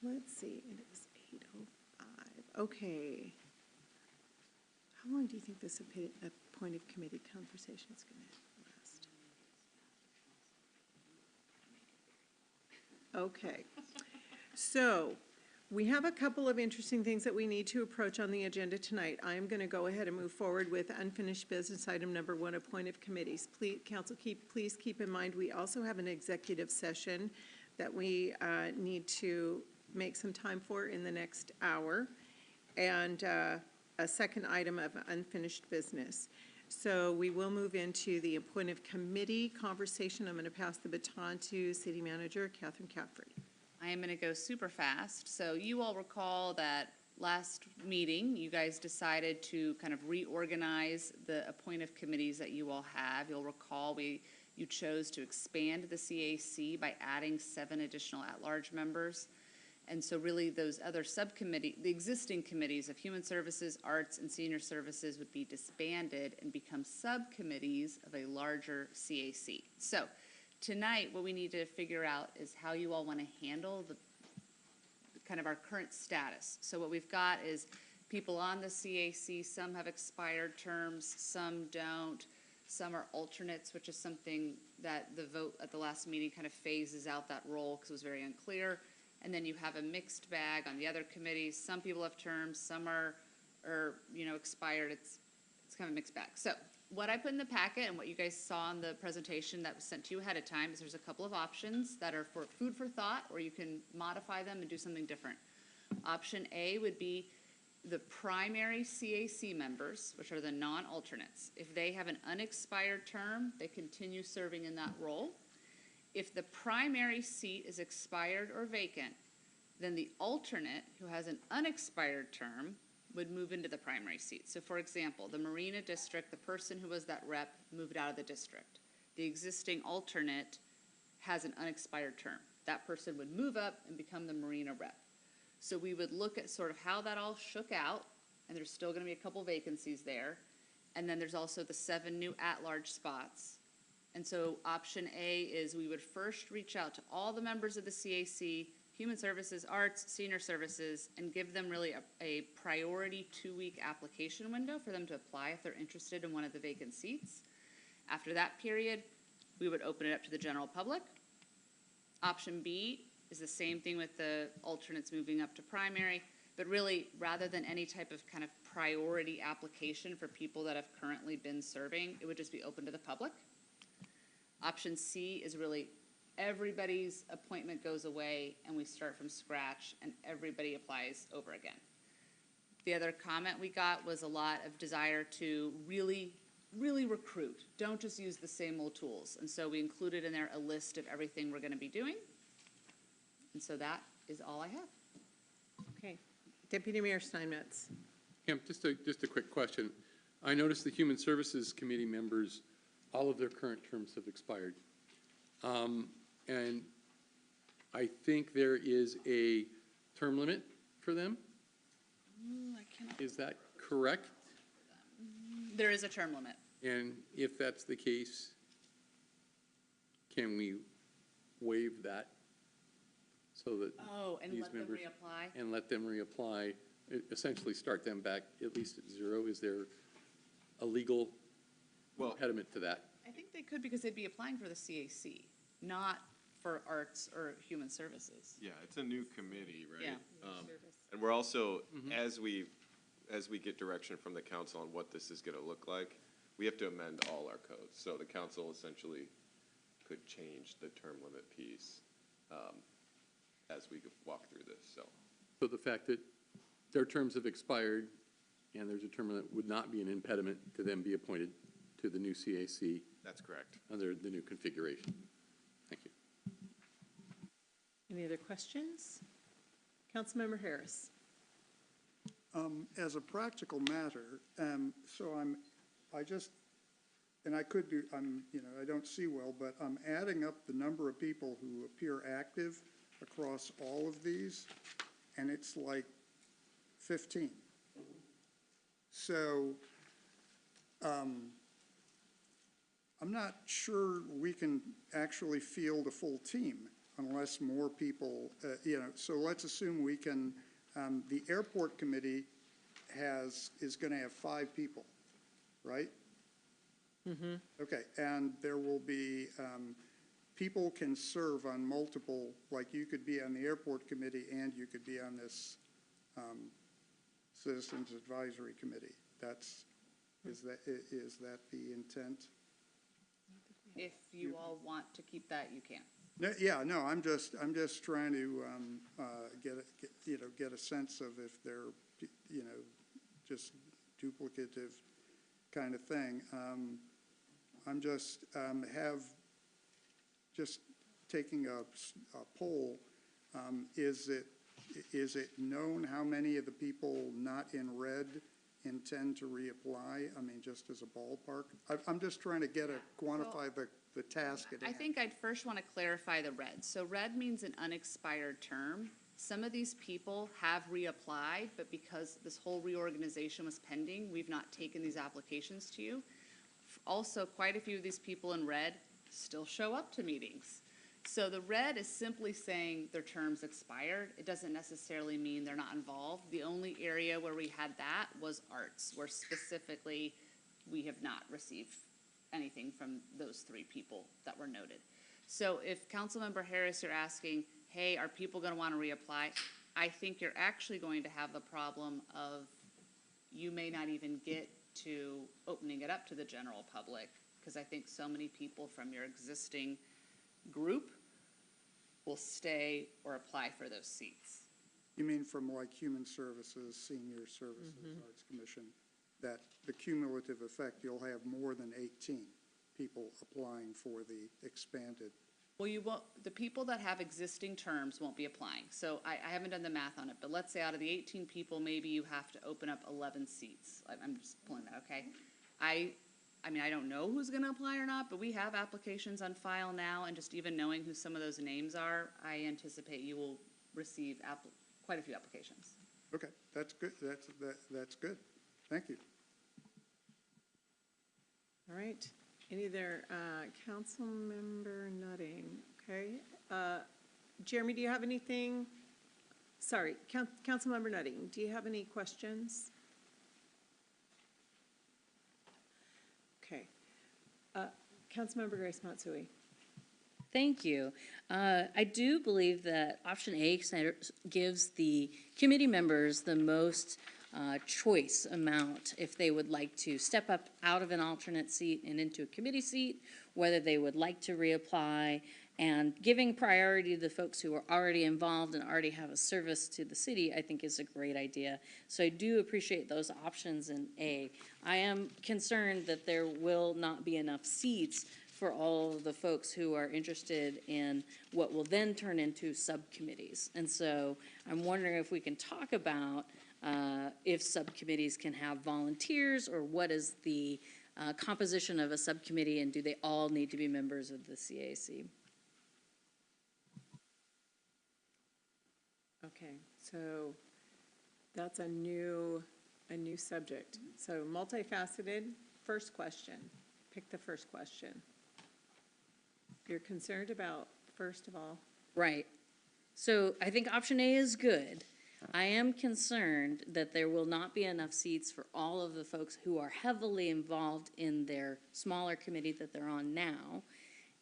Let's see, it is 8:05. Okay. How long do you think this appointed committee conversation is going to last? Okay. So we have a couple of interesting things that we need to approach on the agenda tonight. I am going to go ahead and move forward with unfinished business item number 1, appointed committees. Please, council, please keep in mind we also have an executive session that we need to make some time for in the next hour, and a second item of unfinished business. So we will move into the appointed committee conversation. I'm going to pass the baton to City Manager Catherine Caffrey. I am going to go super fast. So you all recall that last meeting, you guys decided to kind of reorganize the appointed committees that you all have. You'll recall you chose to expand the CAC by adding 7 additional at-large members. And so really those other the existing committees of Human Services, Arts, and Senior Services would be disbanded and become subcommittees of a larger CAC. So tonight, what we need to figure out is how you all want to handle the kind of our current status. So what we've got is people on the CAC, some have expired terms, some don't, some are alternates, which is something that the vote at the last meeting kind of phases out that role because it was very unclear. And then you have a mixed bag on the other committees. Some people have terms, some are expired. It's kind of a mixed bag. So what I put in the packet and what you guys saw in the presentation that was sent to you ahead of time is there's a couple of options that are for food for thought, or you can modify them and do something different. Option A would be the primary CAC members, which are the non-alternates. If they have an unexpired term, they continue serving in that role. If the primary seat is expired or vacant, then the alternate, who has an unexpired term, would move into the primary seat. So for example, the Marina District, the person who was that rep moved out of the district. The existing alternate has an unexpired term. That person would move up and become the Marina rep. So we would look at sort of how that all shook out, and there's still gonna be a couple vacancies there. And then there's also the 7 new at-large spots. And so option A is we would first reach out to all the members of the CAC, Human Services, Arts, Senior Services, and give them really a priority 2-week application window for them to apply if they're interested in one of the vacant seats. After that period, we would open it up to the general public. Option B is the same thing with the alternates moving up to primary, but really rather than any type of kind of priority application for people that have currently been serving, it would just be open to the public. Option C is really everybody's appointment goes away and we start from scratch and everybody applies over again. The other comment we got was a lot of desire to really recruit. Don't just use the same old tools. And so we included in there a list of everything we're going to be doing. And so that is all I have. Okay. Deputy Mayor Steinmetz. Kim, just a quick question. I noticed the Human Services Committee members, all of their current terms have expired. And I think there is a term limit for them. Is that correct? There is a term limit. And if that's the case, can we waive that so that and these let them members reapply? and let them reapply, essentially start them back at least at 0? Is there a legal impediment to that? I think they could because they'd be applying for the CAC, not for Arts or Human Services. Yeah, it's a new committee, right? Yeah. And we're also, as we get direction from the council on what this is gonna look like, we have to amend all our codes. So the council essentially could change the term limit piece as we walk through this, so. So the fact that their terms have expired and there's a term limit would not be an impediment to them be appointed to the new CAC. That's correct. Under the new configuration. Thank you. Any other questions? Councilmember Harris. As a practical matter, and I could do, I don't see well, but I'm adding up the number of people who appear active across all of these, and it's like 15. So, I'm not sure we can actually field a full team unless more people, so let's assume we can, the airport committee is going to have 5 people, right? Mm-hmm. Okay, and there will be, people can serve on multiple, like you could be on the airport committee and you could be on this Citizens Advisory Committee. Is that the intent? If you all want to keep that, you can. No, I'm just trying to get a sense of if they're, just duplicative kind of thing. I'm just taking a poll. Is it known how many of the people not in red intend to reapply? I mean, just as a ballpark. I'm just trying to quantify the task at hand. I think I'd first want to clarify the red. So red means an unexpired term. Some of these people have reapplied, but because this whole reorganization was pending, we've not taken these applications to you. Also, quite a few of these people in red still show up to meetings. So the red is simply saying their term's expired. It doesn't necessarily mean they're not involved. The only area where we had that was arts, where specifically we have not received anything from those 3 people that were noted. So if Councilmember Harris, you're asking, hey, are people going to want to reapply? I think you're actually going to have the problem of you may not even get to opening it up to the general public, because I think so many people from your existing group will stay or apply for those seats. You mean from like Human Services, Senior Services, Arts Commission, that the cumulative effect, you'll have more than 18 people applying for the expanded? Well, you won't, the people that have existing terms won't be applying. So I haven't done the math on it, but let's say out of the 18 people, maybe you have to open up 11 seats. I'm just pulling that, okay? I mean, I don't know who's going to apply or not, but we have applications on file now, and just even knowing who some of those names are, I anticipate you will receive quite a few applications. Okay, that's good. That's good. Thank you. All right. Any other, Councilmember Nutting, okay. Jeremy, do you have anything? Sorry, Councilmember Nutting, do you have any questions? Okay. Councilmember Grace Matsui. Thank you. I do believe that option A gives the committee members the most choice amount if they would like to step up out of an alternate seat and into a committee seat, whether they would like to reapply, and giving priority to the folks who are already involved and already have a service to the city, I think is a great idea. So I do appreciate those options in A. I am concerned that there will not be enough seats for all of the folks who are interested in what will then turn into subcommittees. And so I'm wondering if we can talk about if subcommittees can have volunteers, or what is the composition of a subcommittee, and do they all need to be members of the CAC? Okay, so that's a new subject. So multifaceted, first question. Pick the first question. You're concerned about, first of all. Right. So I think option A is good. I am concerned that there will not be enough seats for all of the folks who are heavily involved in their smaller committee that they're on now.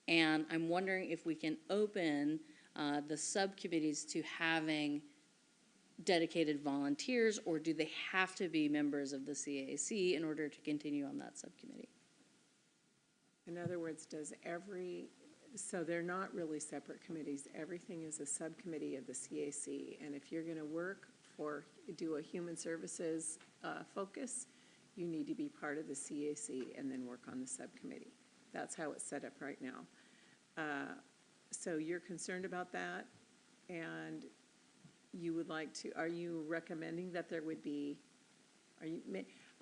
And I'm wondering if we can open the subcommittees to having dedicated volunteers, or do they have to be members of the CAC in order to continue on that subcommittee? In other words, so they're not really separate committees. Everything is a subcommittee of the CAC. And if you're going to do a human services focus, you need to be part of the CAC and then work on the subcommittee. That's how it's set up right now. So you're concerned about that. and you would like to, are you recommending that there would be,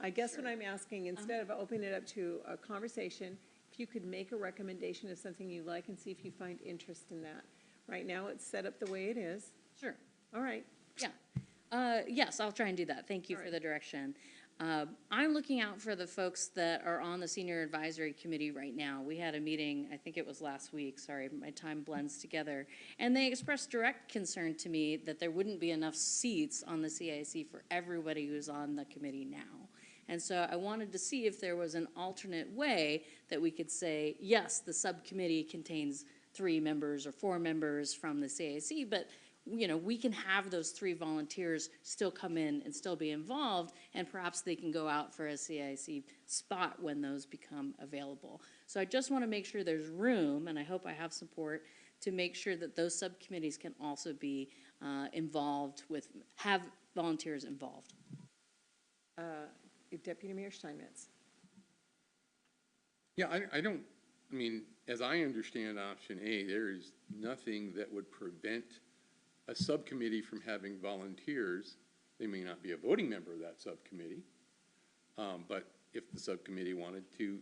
I guess what I'm asking, instead of opening it up to a conversation, if you could make a recommendation of something you like and see if you find interest in that. Right now, it's set up the way it is. Sure. All right. Yeah. Yes, I'll try and do that. Thank you for the direction. I'm looking out for the folks that are on the Senior Advisory Committee right now. We had a meeting, I think it was last week, sorry, my time blends together, and they expressed direct concern to me that there wouldn't be enough seats on the CIC for everybody who's on the committee now. And so I wanted to see if there was an alternate way that we could say, yes, the subcommittee contains 3 members or 4 members from the CIC, but you know, we can have those 3 volunteers still come in and still be involved, and perhaps they can go out for a CIC spot when those become available. So I just want to make sure there's room, and I hope I have support to make sure that those subcommittees can also be involved with, have volunteers involved. Deputy Mayor Steinmetz. Yeah, I mean, as I understand option A, there is nothing that would prevent a subcommittee from having volunteers. They may not be a voting member of that subcommittee, but if the subcommittee wanted to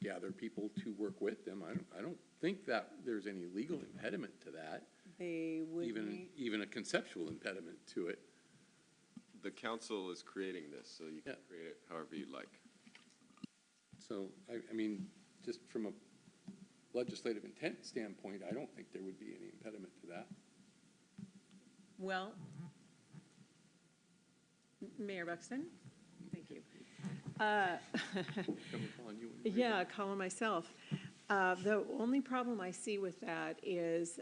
gather people to work with them, I don't think that there's any legal impediment to that. They would even a conceptual impediment to it. The council is creating this, so you can create it however you like. So, I mean, just from a legislative intent standpoint, I don't think there would be any impediment to that. Well, Mayor Buxton, thank you. Yeah, calling myself. The only problem I see with that is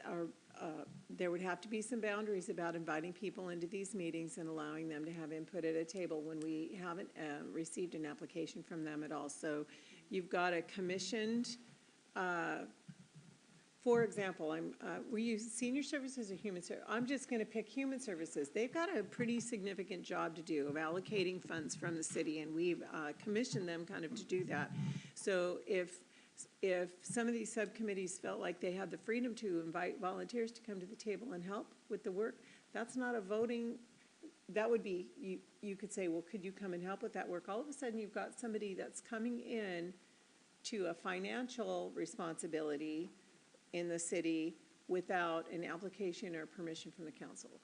there would have to be some boundaries about inviting people into these meetings and allowing them to have input at a table when we haven't received an application from them at all. So you've got a commissioned, for example, we use senior services or human services. I'm just going to pick human services. They've got a pretty significant job to do of allocating funds from the city, and we've commissioned them kind of to do that. So if some of these subcommittees felt like they had the freedom to invite volunteers to come to the table and help with the work, that's not a voting, that would be, you could say, well, could you come and help with that work? All of a sudden, you've got somebody that's coming in to a financial responsibility in the city without an application or permission from the council.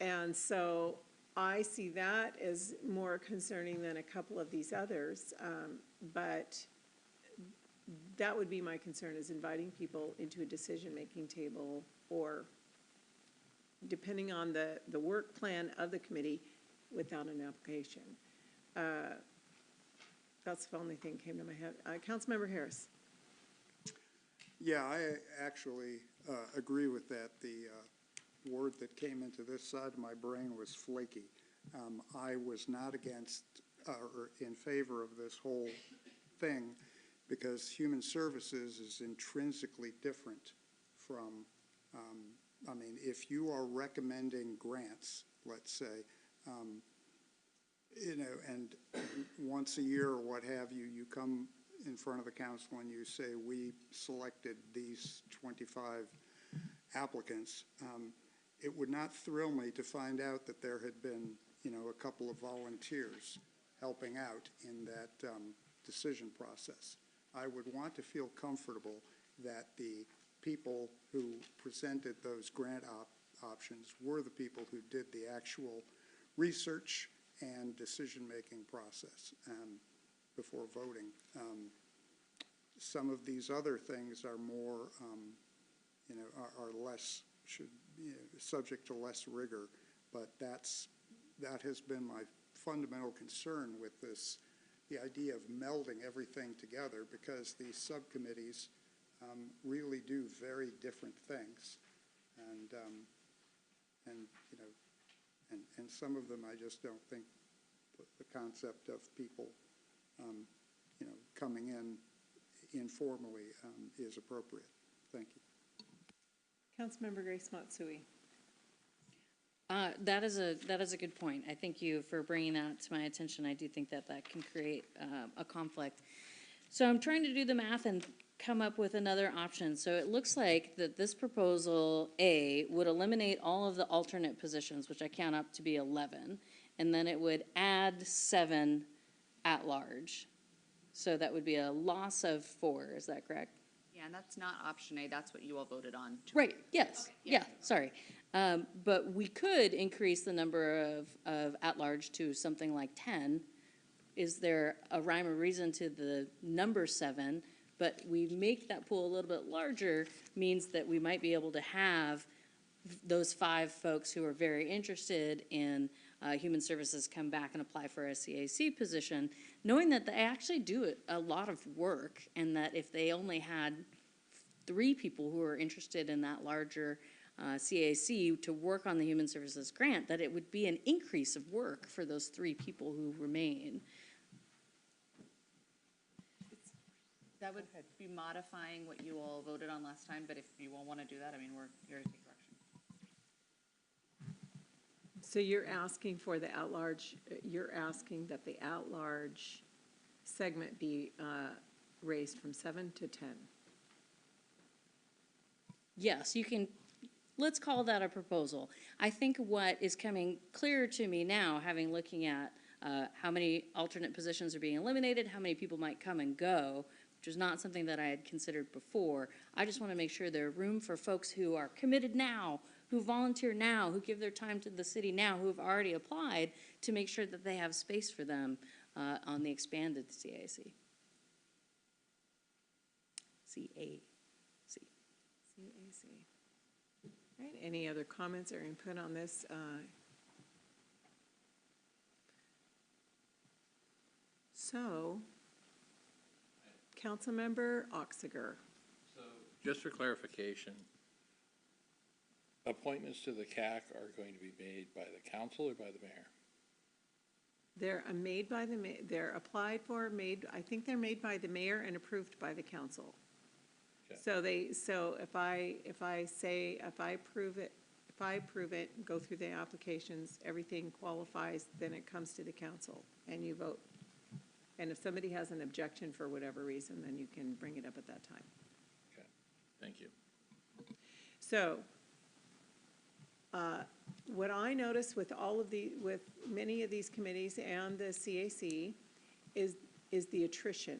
And so I see that as more concerning than a couple of these others, but that would be my concern, is inviting people into a decision-making table, or depending on the work plan of the committee, without an application. That's the only thing that came to my head. Councilmember Harris. Yeah, I actually agree with that. The word that came into this side of my brain was flaky. I was not against or in favor of this whole thing, because human services is intrinsically different from, I mean, if you are recommending grants, let's say, you know, and once a year or what have you, you come in front of the council and you say, we selected these 25 applicants, it would not thrill me to find out that there had been, you know, a couple of volunteers helping out in that decision process. I would want to feel comfortable that the people who presented those grant options were the people who did the actual research and decision-making process before voting. Some of these other things are more, you know, are less, subject to less rigor, but that has been my fundamental concern with this, the idea of melding everything together, because these subcommittees really do very different things, and you know, and some of them I just don't think the concept of people, you know, coming in informally is appropriate. Thank you. Councilmember Grace Matsui. That is a good point. I thank you for bringing that to my attention. I do think that that can create a conflict. So I'm trying to do the math and come up with another option. So it looks like that this proposal A would eliminate all of the alternate positions, which I count up to be 11, and then it would add 7 at large. So that would be a loss of 4, is that correct? Yeah, and that's not option A, that's what you all voted on. Right, yes, yeah, sorry. But we could increase the number of at-large to something like 10. Is there a rhyme or reason to the number 7? But we make that pool a little bit larger, means that we might be able to have those 5 folks who are very interested in human services come back and apply for a CAC position, knowing that they actually do a lot of work, and that if they only had 3 people who are interested in that larger CAC to work on the human services grant, that it would be an increase of work for those 3 people who remain. That would be modifying what you all voted on last time, but if you all want to do that, I mean, we're here to take direction. So you're asking for the at-large, you're asking that the at-large segment be raised from 7 to 10? Yes, you can, let's call that a proposal. I think what is coming clearer to me now, having looking at how many alternate positions are being eliminated, how many people might come and go, which is not something that I had considered before. I just want to make sure there's room for folks who are committed now, who volunteer now, who give their time to the city now, who have already applied, to make sure that they have space for them on the expanded CAC. CAC. CAC. All right, any other comments or input on this? So, Councilmember Oxiger. Just for clarification, appointments to the CAC are going to be made by the council or by the mayor? They're made by the, they're applied for, made, I think they're made by the mayor and approved by the council. Okay. So if I approve it, go through the applications, everything qualifies, then it comes to the council and you vote. And if somebody has an objection for whatever reason, then you can bring it up at that time. Okay, thank you. So, what I notice with with many of these committees and the CAC is the attrition.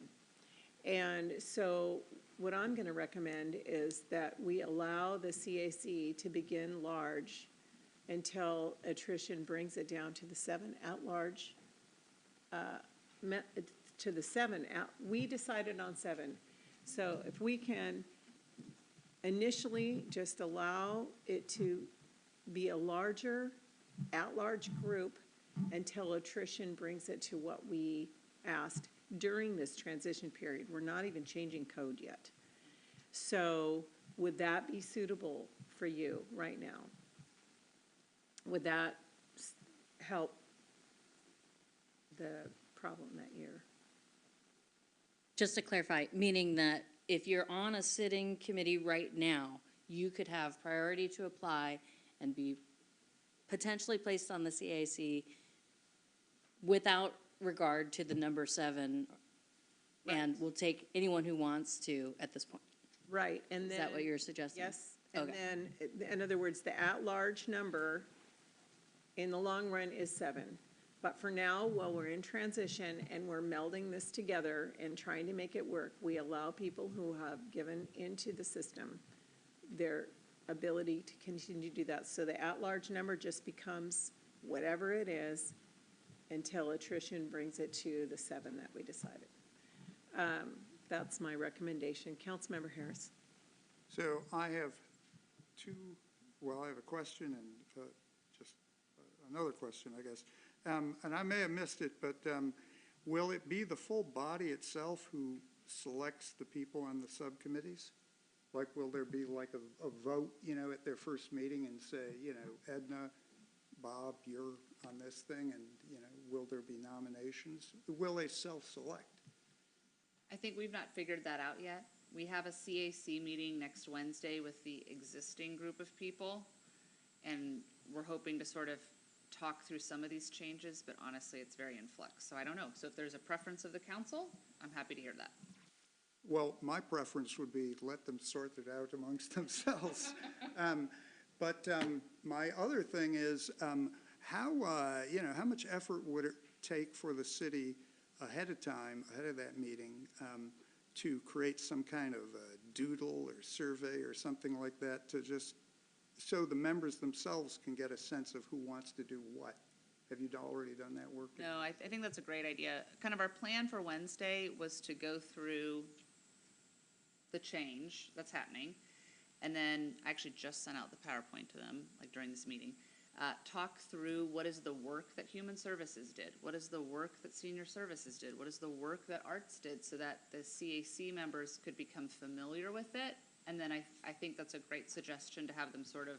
And so what I'm going to recommend is that we allow the CAC to begin large until attrition brings it down to the 7 at-large, to the 7 out. We decided on 7. So if we can initially just allow it to be a larger, at-large group until attrition brings it to what we asked during this transition period. We're not even changing code yet. So would that be suitable for you right now? Would that help the problem that year? Just to clarify, meaning that if you're on a sitting committee right now, you could have priority to apply and be potentially placed on the CAC without regard to the number 7, Right. and we'll take anyone who wants to at this point. Right, and then. Is that what you're suggesting? Yes, and Okay. then, in other words, the at-large number in the long run is 7. But for now, while we're in transition and we're melding this together and trying to make it work, we allow people who have given into the system their ability to continue to do that. So the at-large number just becomes whatever it is until attrition brings it to the 7 that we decided. That's my recommendation. Councilmember Harris. So I have I have a question and just another question, I guess. And I may have missed it, but will it be the full body itself who selects the people on the subcommittees? Like, will there be like a vote, at their first meeting and say, Edna, Bob, you're on this thing, and, will there be nominations? Will they self-select? I think we've not figured that out yet. We have a CAC meeting next Wednesday with the existing group of people, and we're hoping to sort of talk through some of these changes, but honestly, it's very in flux, so I don't know. So if there's a preference of the council, I'm happy to hear that. Well, my preference would be let them sort it out amongst themselves. But my other thing is, how much effort would it take for the city ahead of time, ahead of that meeting, to create some kind of a doodle or survey or something like that to just, so the members themselves can get a sense of who wants to do what? Have you already done that work? No, I think that's a great idea. Kind of our plan for Wednesday was to go through the change that's happening. And then I actually just sent out the PowerPoint to them, like during this meeting. Talk through what is the work that Human Services did? What is the work that Senior Services did? What is the work that Arts did so that the CAC members could become familiar with it? And then I think that's a great suggestion to have them sort of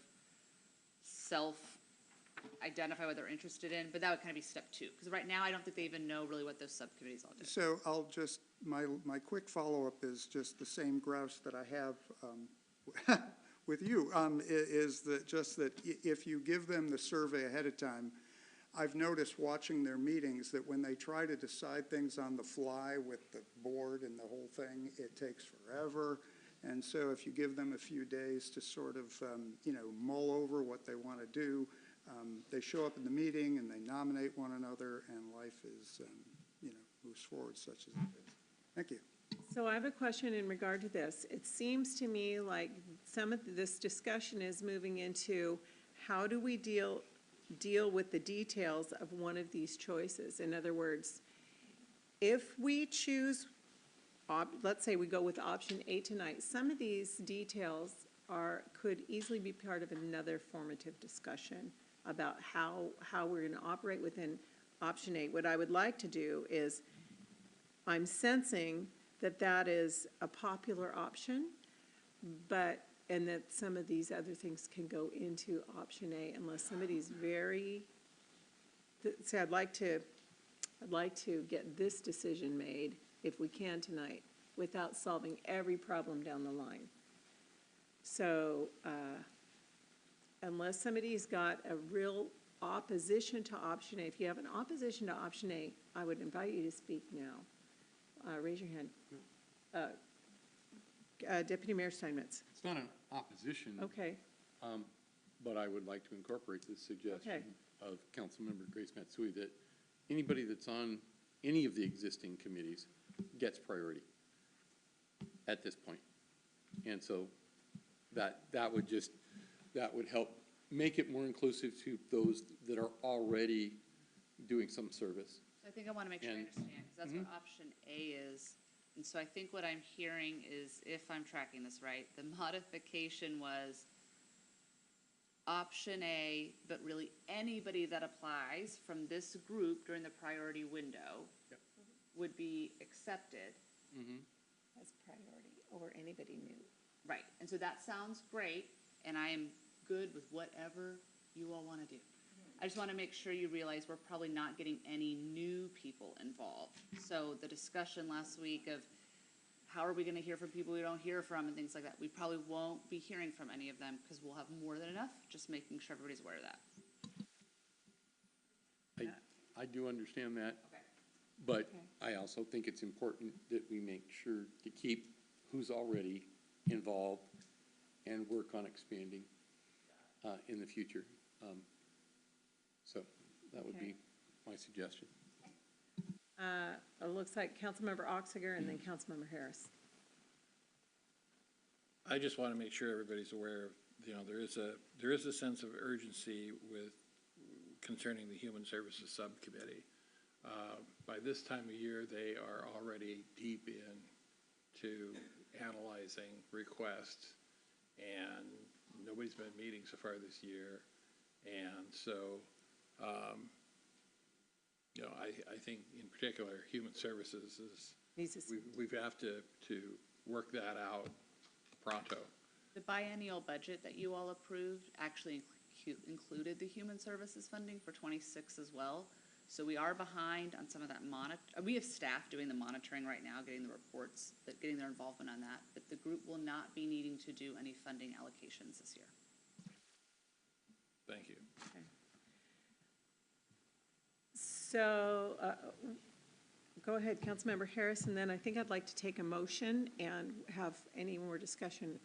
self-identify what they're interested in, but that would kind of be step 2. Because right now, I don't think they even know really what those subcommittees all do. So I'll just, my quick follow-up is just the same grouse that I have with you, is that just that if you give them the survey ahead of time, I've noticed watching their meetings that when they try to decide things on the fly with the board and the whole thing, it takes forever. And so if you give them a few days to sort of, mull over what they want to do, they show up in the meeting and they nominate one another, and life is, moves forward such as it is. Thank you. So I have a question in regard to this. It seems to me like some of this discussion is moving into how do we deal with the details of one of these choices? In other words, if we choose, let's say we go with option A tonight, some of these details could easily be part of another formative discussion about how we're going to operate within option A. What I would like to do is, I'm sensing that is a popular option, and that some of these other things can go into option A unless somebody's so I'd like to get this decision made, if we can tonight, without solving every problem down the line. So unless somebody's got a real opposition to option A, if you have an opposition to option A, I would invite you to speak now. Raise your hand. Deputy Mayor Steinmetz. It's not an opposition. Okay. But I would like to incorporate this suggestion of Councilmember Grace Matsui that anybody that's on any of the existing committees gets priority at this point. And so that would help make it more inclusive to those that are already doing some service. So I think I want to make sure I understand, because that's what option A is. And so I think what I'm hearing is, if I'm tracking this right, the modification was option A, but really anybody that applies from this group during the priority window would be accepted as priority over anybody new. Right. And so that sounds great, and I am good with whatever you all want to do. I just want to make sure you realize we're probably not getting any new people involved. So the discussion last week of how are we going to hear from people we don't hear from and things like that, we probably won't be hearing from any of them because we'll have more than enough, just making sure everybody's aware of that. I do understand that. Okay. But I also think it's important that we make sure to keep who's already involved and work on expanding in the future. So that would be my suggestion. It looks like Councilmember Oxiger and then Councilmember Harris. I just want to make sure everybody's aware of, there is a sense of urgency concerning the Human Services Subcommittee. By this time of year, they are already deep into analyzing requests, and nobody's been meeting so far this year. And so, I think in particular, Human Services we have to work that out pronto. The biennial budget that you all approved actually included the human services funding for 26 as well. So we are behind on some of that we have staff doing the monitoring right now, getting the reports, getting their involvement on that. But the group will not be needing to do any funding allocations this year. Thank you. Okay. So, go ahead, Councilmember Harris, and then I think I'd like to take a motion and have any more discussion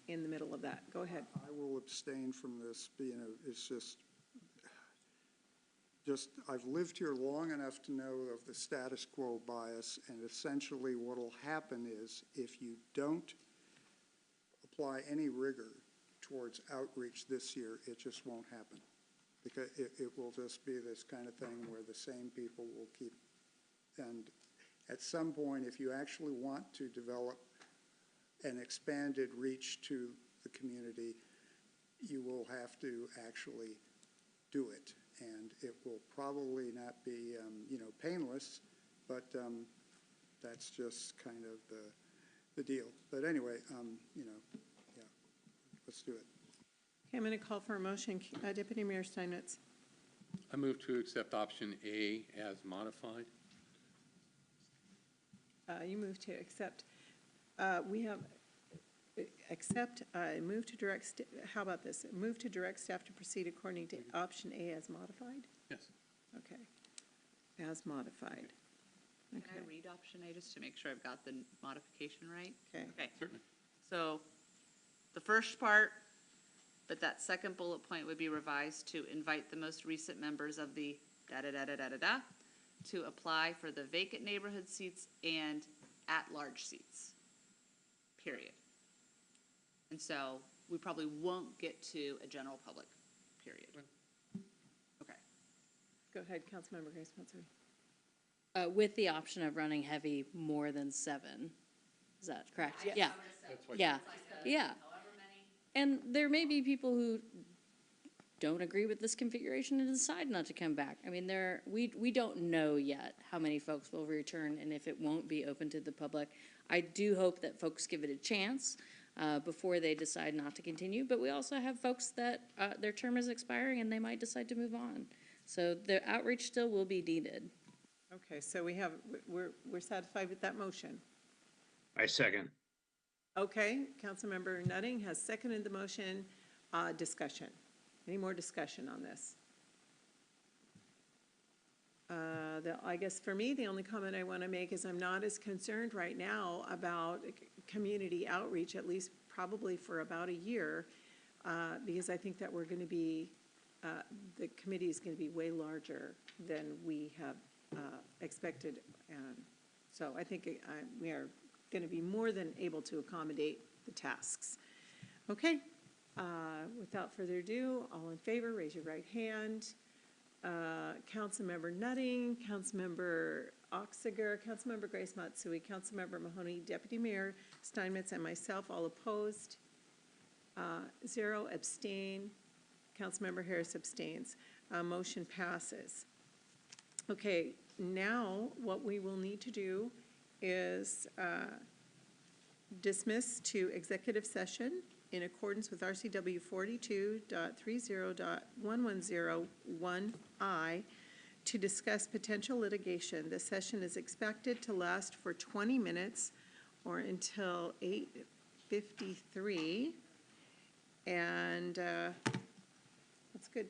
in the middle of that. Go ahead. I will abstain from this, it's just, I've lived here long enough to know of the status quo bias, and essentially what will happen is if you don't apply any rigor towards outreach this year, it just won't happen. Because it will just be this kind of thing where the same people will keep, and at some point, if you actually want to develop an expanded reach to the community, you will have to actually do it. And it will probably not be, painless, but that's just kind of the deal. But anyway, yeah, let's do it. Okay, I'm going to call for a motion. Deputy Mayor Steinmetz. I move to accept option A as modified. You move to accept. We have accept, move to direct, how about this? Move to direct staff to proceed according to option A as modified? Yes. Okay. As modified. Can I read option A just to make sure I've got the modification right? Okay. Okay. Certainly. So the first part, but that second bullet point would be revised to invite the most recent members of the da-da-da-da-da-da-da to apply for the vacant neighborhood seats and at-large seats, period. And so we probably won't get to a general public, period. Okay. Go ahead, Councilmember Grace Spencer. With the option of running heavy more than 7. Is that correct? Yeah. Yeah. Yeah. And there may be people who don't agree with this configuration and decide not to come back. I mean, we don't know yet how many folks will return and if it won't be open to the public. I do hope that folks give it a chance before they decide not to continue. But we also have folks that their term is expiring and they might decide to move on. So the outreach still will be needed. Okay, so we're satisfied with that motion. I second. Okay, Councilmember Nutting has seconded the motion. Discussion. Any more discussion on this? I guess for me, the only comment I want to make is I'm not as concerned right now about community outreach, at least probably for about a year, because I think that we're going to be, the committee is going to be way larger than we have expected. So I think we are going to be more than able to accommodate the tasks. Okay, without further ado, all in favor, raise your right hand. Councilmember Nutting, Councilmember Oxiger, Councilmember Grace Matsui, Councilmember Mahoney, Deputy Mayor Steinmetz, and myself, all opposed. 0 abstain. Councilmember Harris abstains. Motion passes. Okay, now what we will need to do is dismiss to executive session in accordance with RCW 42.30.1101I to discuss potential litigation. The session is expected to last for 20 minutes or until 8:53. And that's good.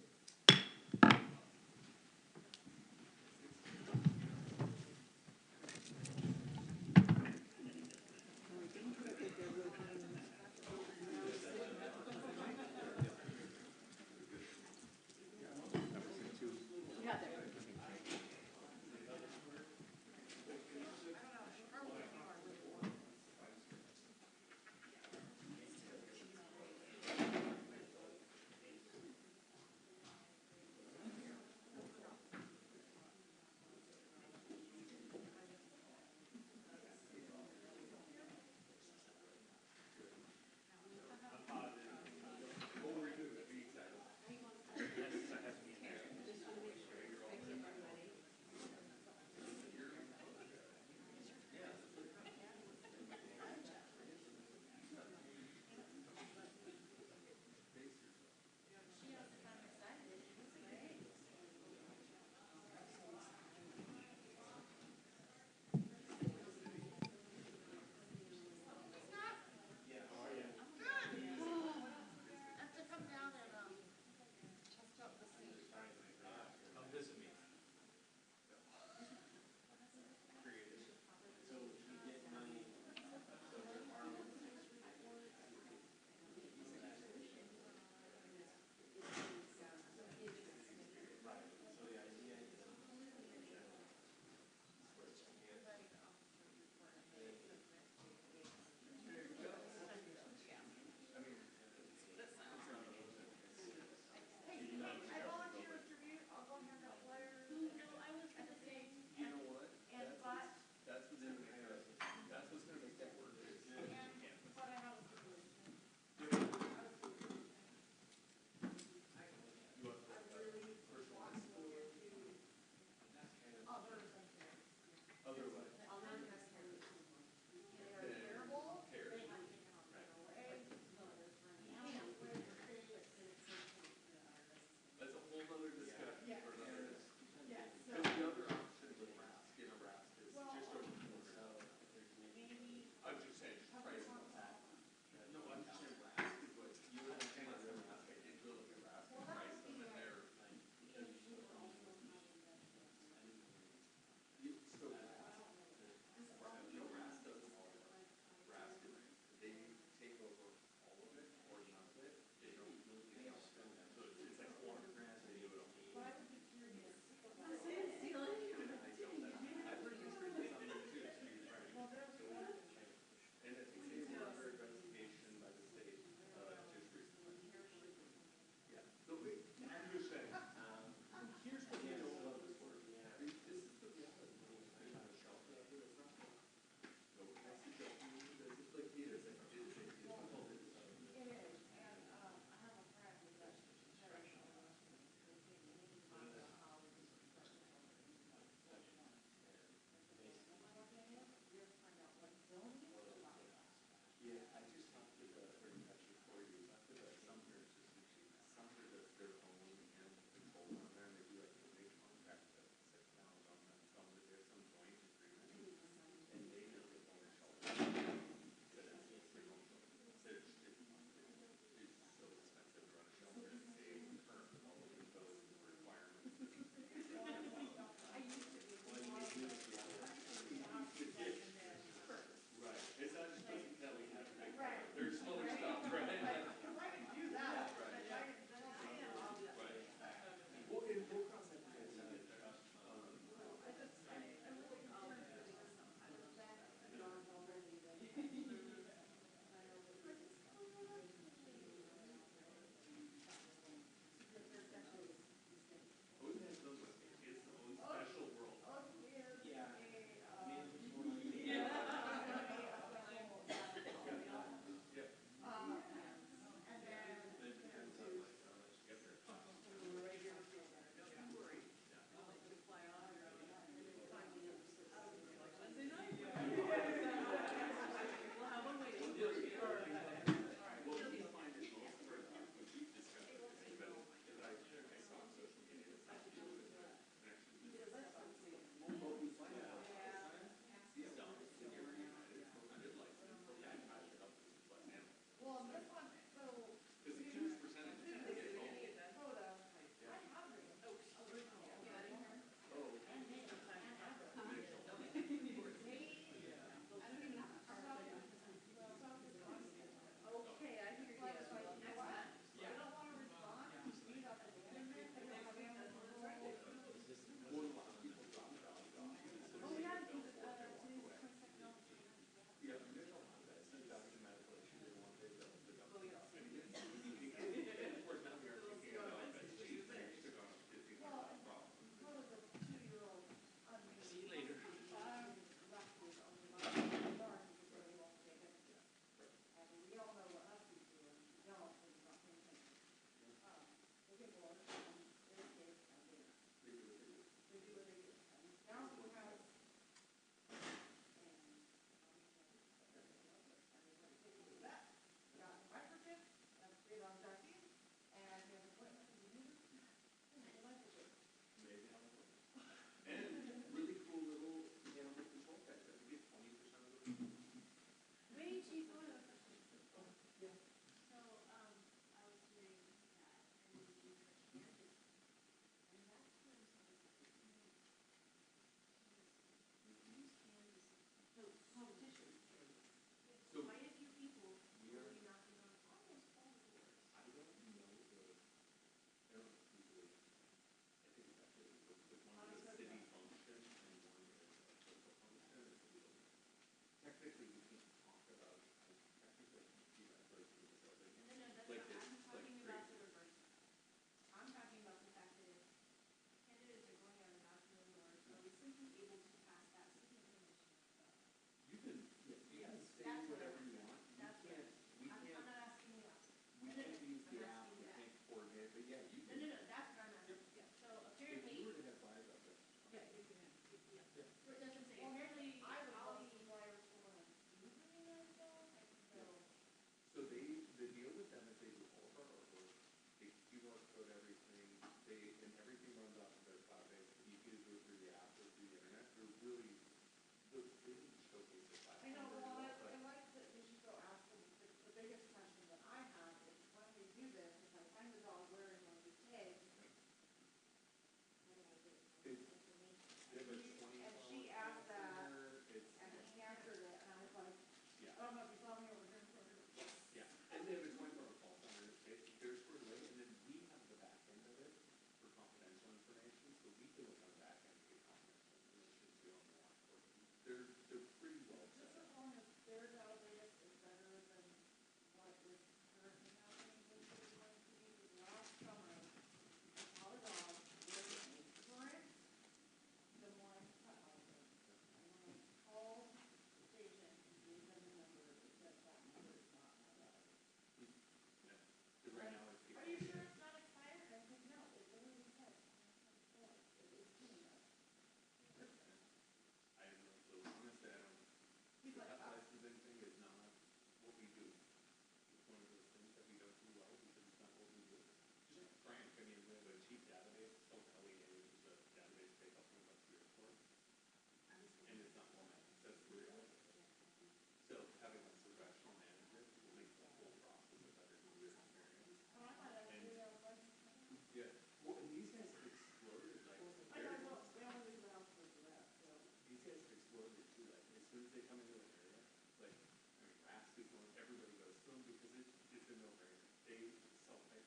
they self-pay,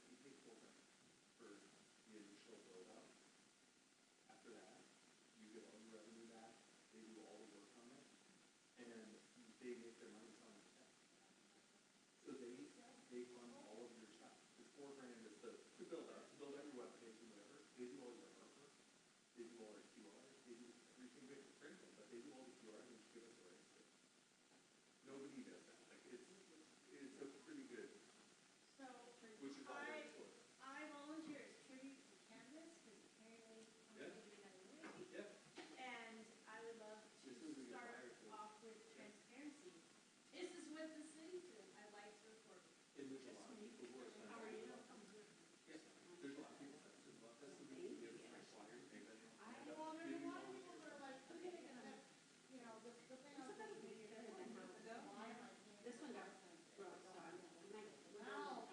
you pay $4,000 for the initial build-up. After that, you get all your revenue back, they do all the work on it, and they make their money selling the tech. So they fund all of your stuff. It's $4,000 is to build up, to build out your web page and whatever. They do all your artwork, they do all your QR, they do everything they print them, but they do all the QR and just give us the rights to it. Nobody does that. Like it's a pretty good, So, which is all I, it's for. I volunteer as tribute to Canvas, because apparently I'm Yeah. going to be another week. Yeah. And I would love to As soon as we get start hired, so- off with transparency. This is with the city too. I'd like to report. And there's a lot of people who are signing How are you? up. Yeah, there's a lot of people that, there's a lot, that's the beauty of the flyer, they let you I stand up. well, there's a Maybe lot of all people that are like, okay, you know, the thing I was thinking. This one got broke, so I'm, Wow,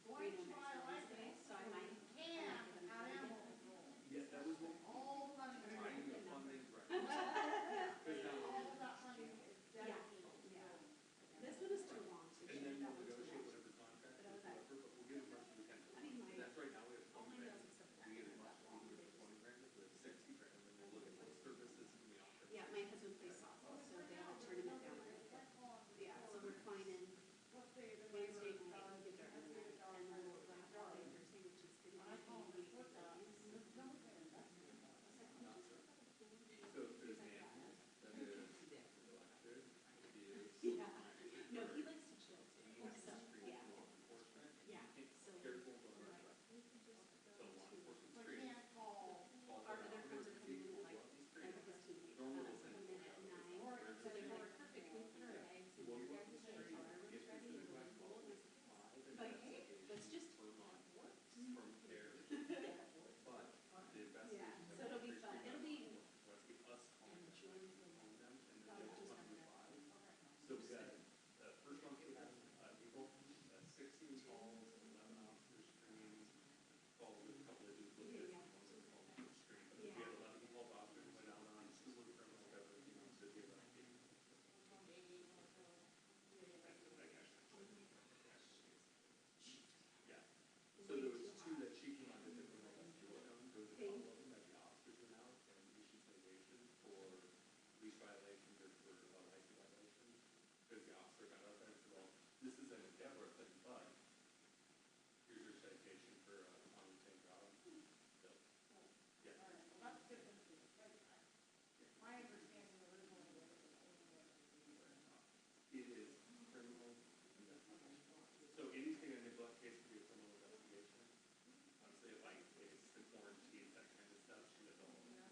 going to buy a license, so I might. Can at Amway. Yeah, that was what, All the money. finding the funding, right. All of that money is Yeah, dedicated. yeah. This one is too long. And then we'll negotiate whatever contract is, whatever, but we'll get as much as we can. And that's right now, we have $20,000. We get as much as we can with $20,000, we have $60,000, and then we'll look at what services we offer. Yeah, my husband plays softball, so they have a tournament down there. Yeah, so we're flying in Wednesday night, we get there early, and then we'll go out all day Thursday, which is gonna be a week of days. So if there's Andy, that is elected, he is. Yeah, no, he likes to chill too, so, yeah. Law enforcement, Yeah, so. careful of the rest. So law enforcement I training. can't call. Our other friends are coming in at like, his team, come in at 9, so they're like, perfect, we put our bags in your guys' bag, so everyone's ready, and we're like, well, but hey, let's just work. From there, but the investigation. Yeah, so it'll be fun, it'll be. Let's get us on them, and then they'll come to five. So we got, first month we had, April, 16 calls, 11 officer screens, called with a couple of duplicates, Yeah. ones that called for screen. But we had 11 called officers, went out on school and criminal coverage, you know, so they were like, yeah. So there was two that she came out to different investigation on. There was a couple of them that the officers went out and issued citations for leash violations or for license violations. Because the officer got out there and said, well, this is an endeavor thing, but here's your citation for unretained job. So, yeah. That's good. My understanding originally was. It is criminal investigation. So anything in a neglect case could be a criminal investigation. Honestly, like it's the quarantine, that kind of stuff, she does all of that.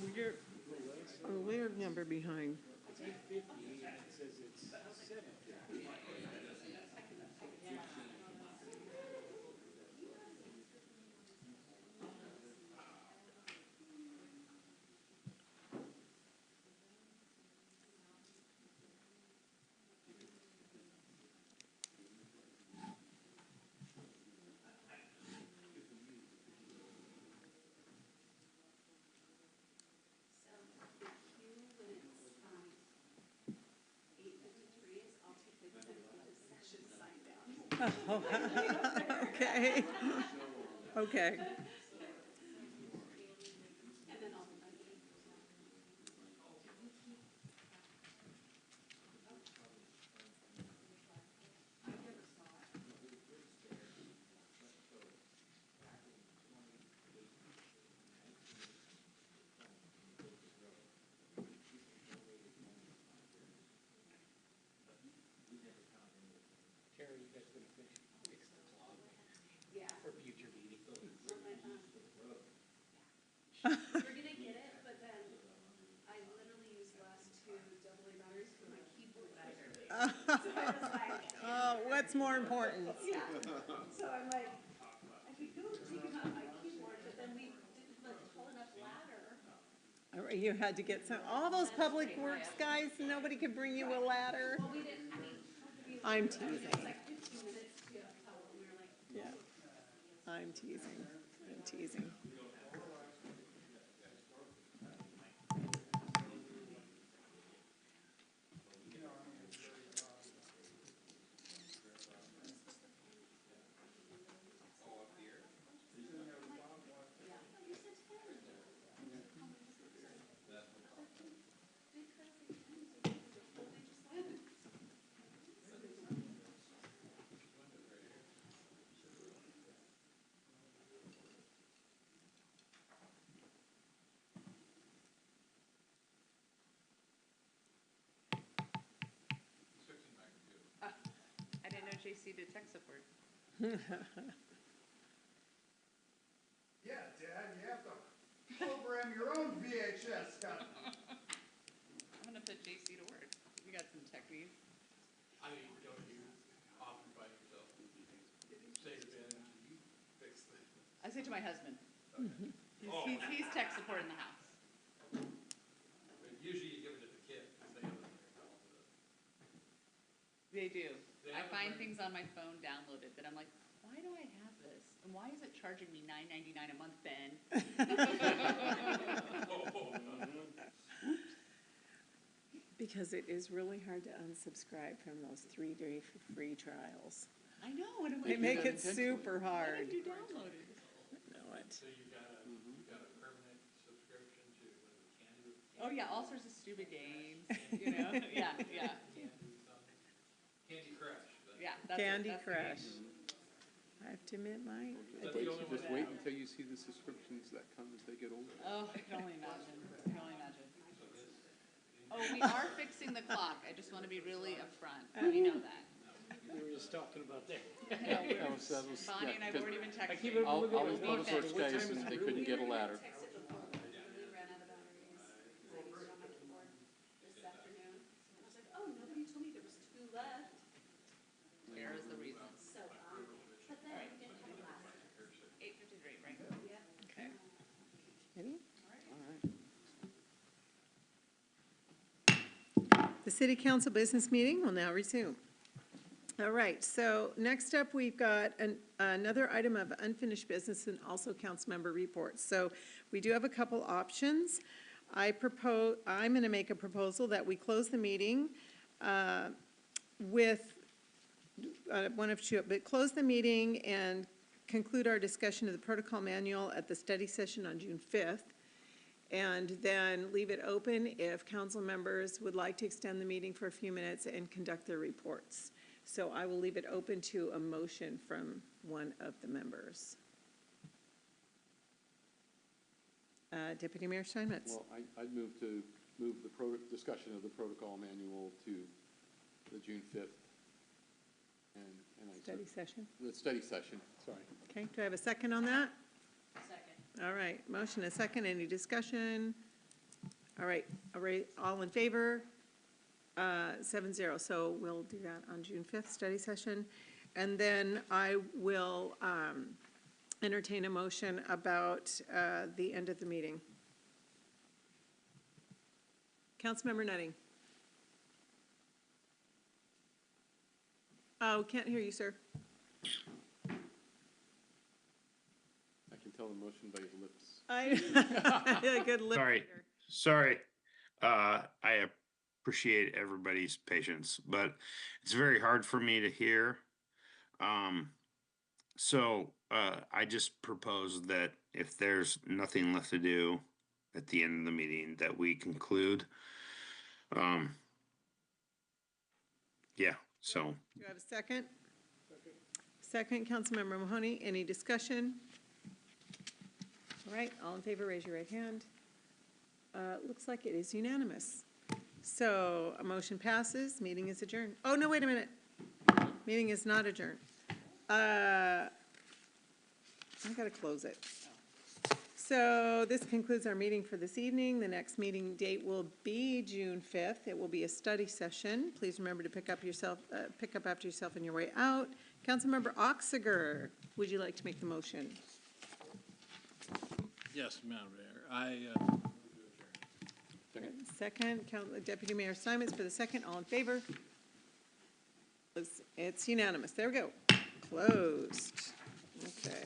a weird number behind. It's 8:50, and it says it's 7:50. Okay. Okay. Carrie, you guys gonna fix the clock? Yeah. For future meetings. We're gonna get it, but then I literally used the last two AA batteries for my keyboard battery. So I was like. Oh, what's more important? Yeah, so I'm like, I could go take out my keyboard, but then we didn't like pull enough ladder. All right, you had to get some, all those public works guys, nobody could bring you a ladder. Well, we didn't, I'm teasing. it was like 15 minutes to tell, we were like. Yeah. I'm teasing. I'm teasing. I didn't know JC did tech support. Yeah, Dad, you have to program your own VHS stuff. I'm gonna put JC to work. We got some tech needs. I mean, don't you often find yourself, say to Ben, you fix this? I say to my husband. Oh. He's tech support in the house. But usually you give it to the kid, because they have it in their house. They do. They I have it find right. things on my phone downloaded that I'm like, why do I have this? And why is it charging me $9.99 a month, Ben? Because it is really hard to unsubscribe from those 3-day free trials. I know. And I'm They like, make it super why hard. did you download it? Know it. So you've got a permanent subscription to, what is it, Candy? Oh yeah, all sorts of stupid games. You know? Yeah, yeah. Candy Crush. Yeah, that's it, Candy that's the Crush. game. I have to admit, my That's the only one Just wait until you see the subscriptions that come as they get older. Oh, I can only imagine. I can only imagine. Oh, we are fixing the clock. I just want to be really upfront. We know that. We were just talking about that. Bonnie and I've already been I keep texting. everyone All these looking public at works what time guys, is and it they really? couldn't get a ladder. There is the reason. But then we didn't have class. 8:53, right? Yeah. Okay. Ready? The city council business meeting will now resume. All right, so next up, we've got another item of unfinished business and also council member reports. So we do have a couple options. I'm going to make a proposal that we close the meeting with one of two, but close the meeting and conclude our discussion of the protocol manual at the study session on June 5th. And then leave it open if council members would like to extend the meeting for a few minutes and conduct their reports. So I will leave it open to a motion from one of the members. Deputy Mayor Steinmetz. Well, I'd move the discussion of the protocol manual to the June 5th. And Study session. The study session, sorry. Okay, do I have a second on that? Second. All right, motion, a second, any discussion? All right, all in favor? 7-0, so we'll do that on June 5th, study session. And then I will entertain a motion about the end of the meeting. Councilmember Nutting. Oh, can't hear you, sir. I can tell the motion by his lips. A good lip reader. Sorry. I appreciate everybody's patience, but it's very hard for me to hear. So I just propose that if there's nothing left to do at the end of the meeting, that we conclude. Yeah, so. Do you have a second? Second, Councilmember Mahoney. Any discussion? All right, all in favor, raise your right hand. Looks like it is unanimous. So a motion passes, meeting is adjourned. Oh, no, wait a minute. Meeting is not adjourned. I gotta close it. So this concludes our meeting for this evening. The next meeting date will be June 5th. It will be a study session. Please remember to pick up after yourself on your way out. Councilmember Oxiger, would you like to make the motion? Yes, Madam Mayor. Second, Deputy Mayor Simons for the second. All in favor? It's unanimous. There we go. Closed. Okay.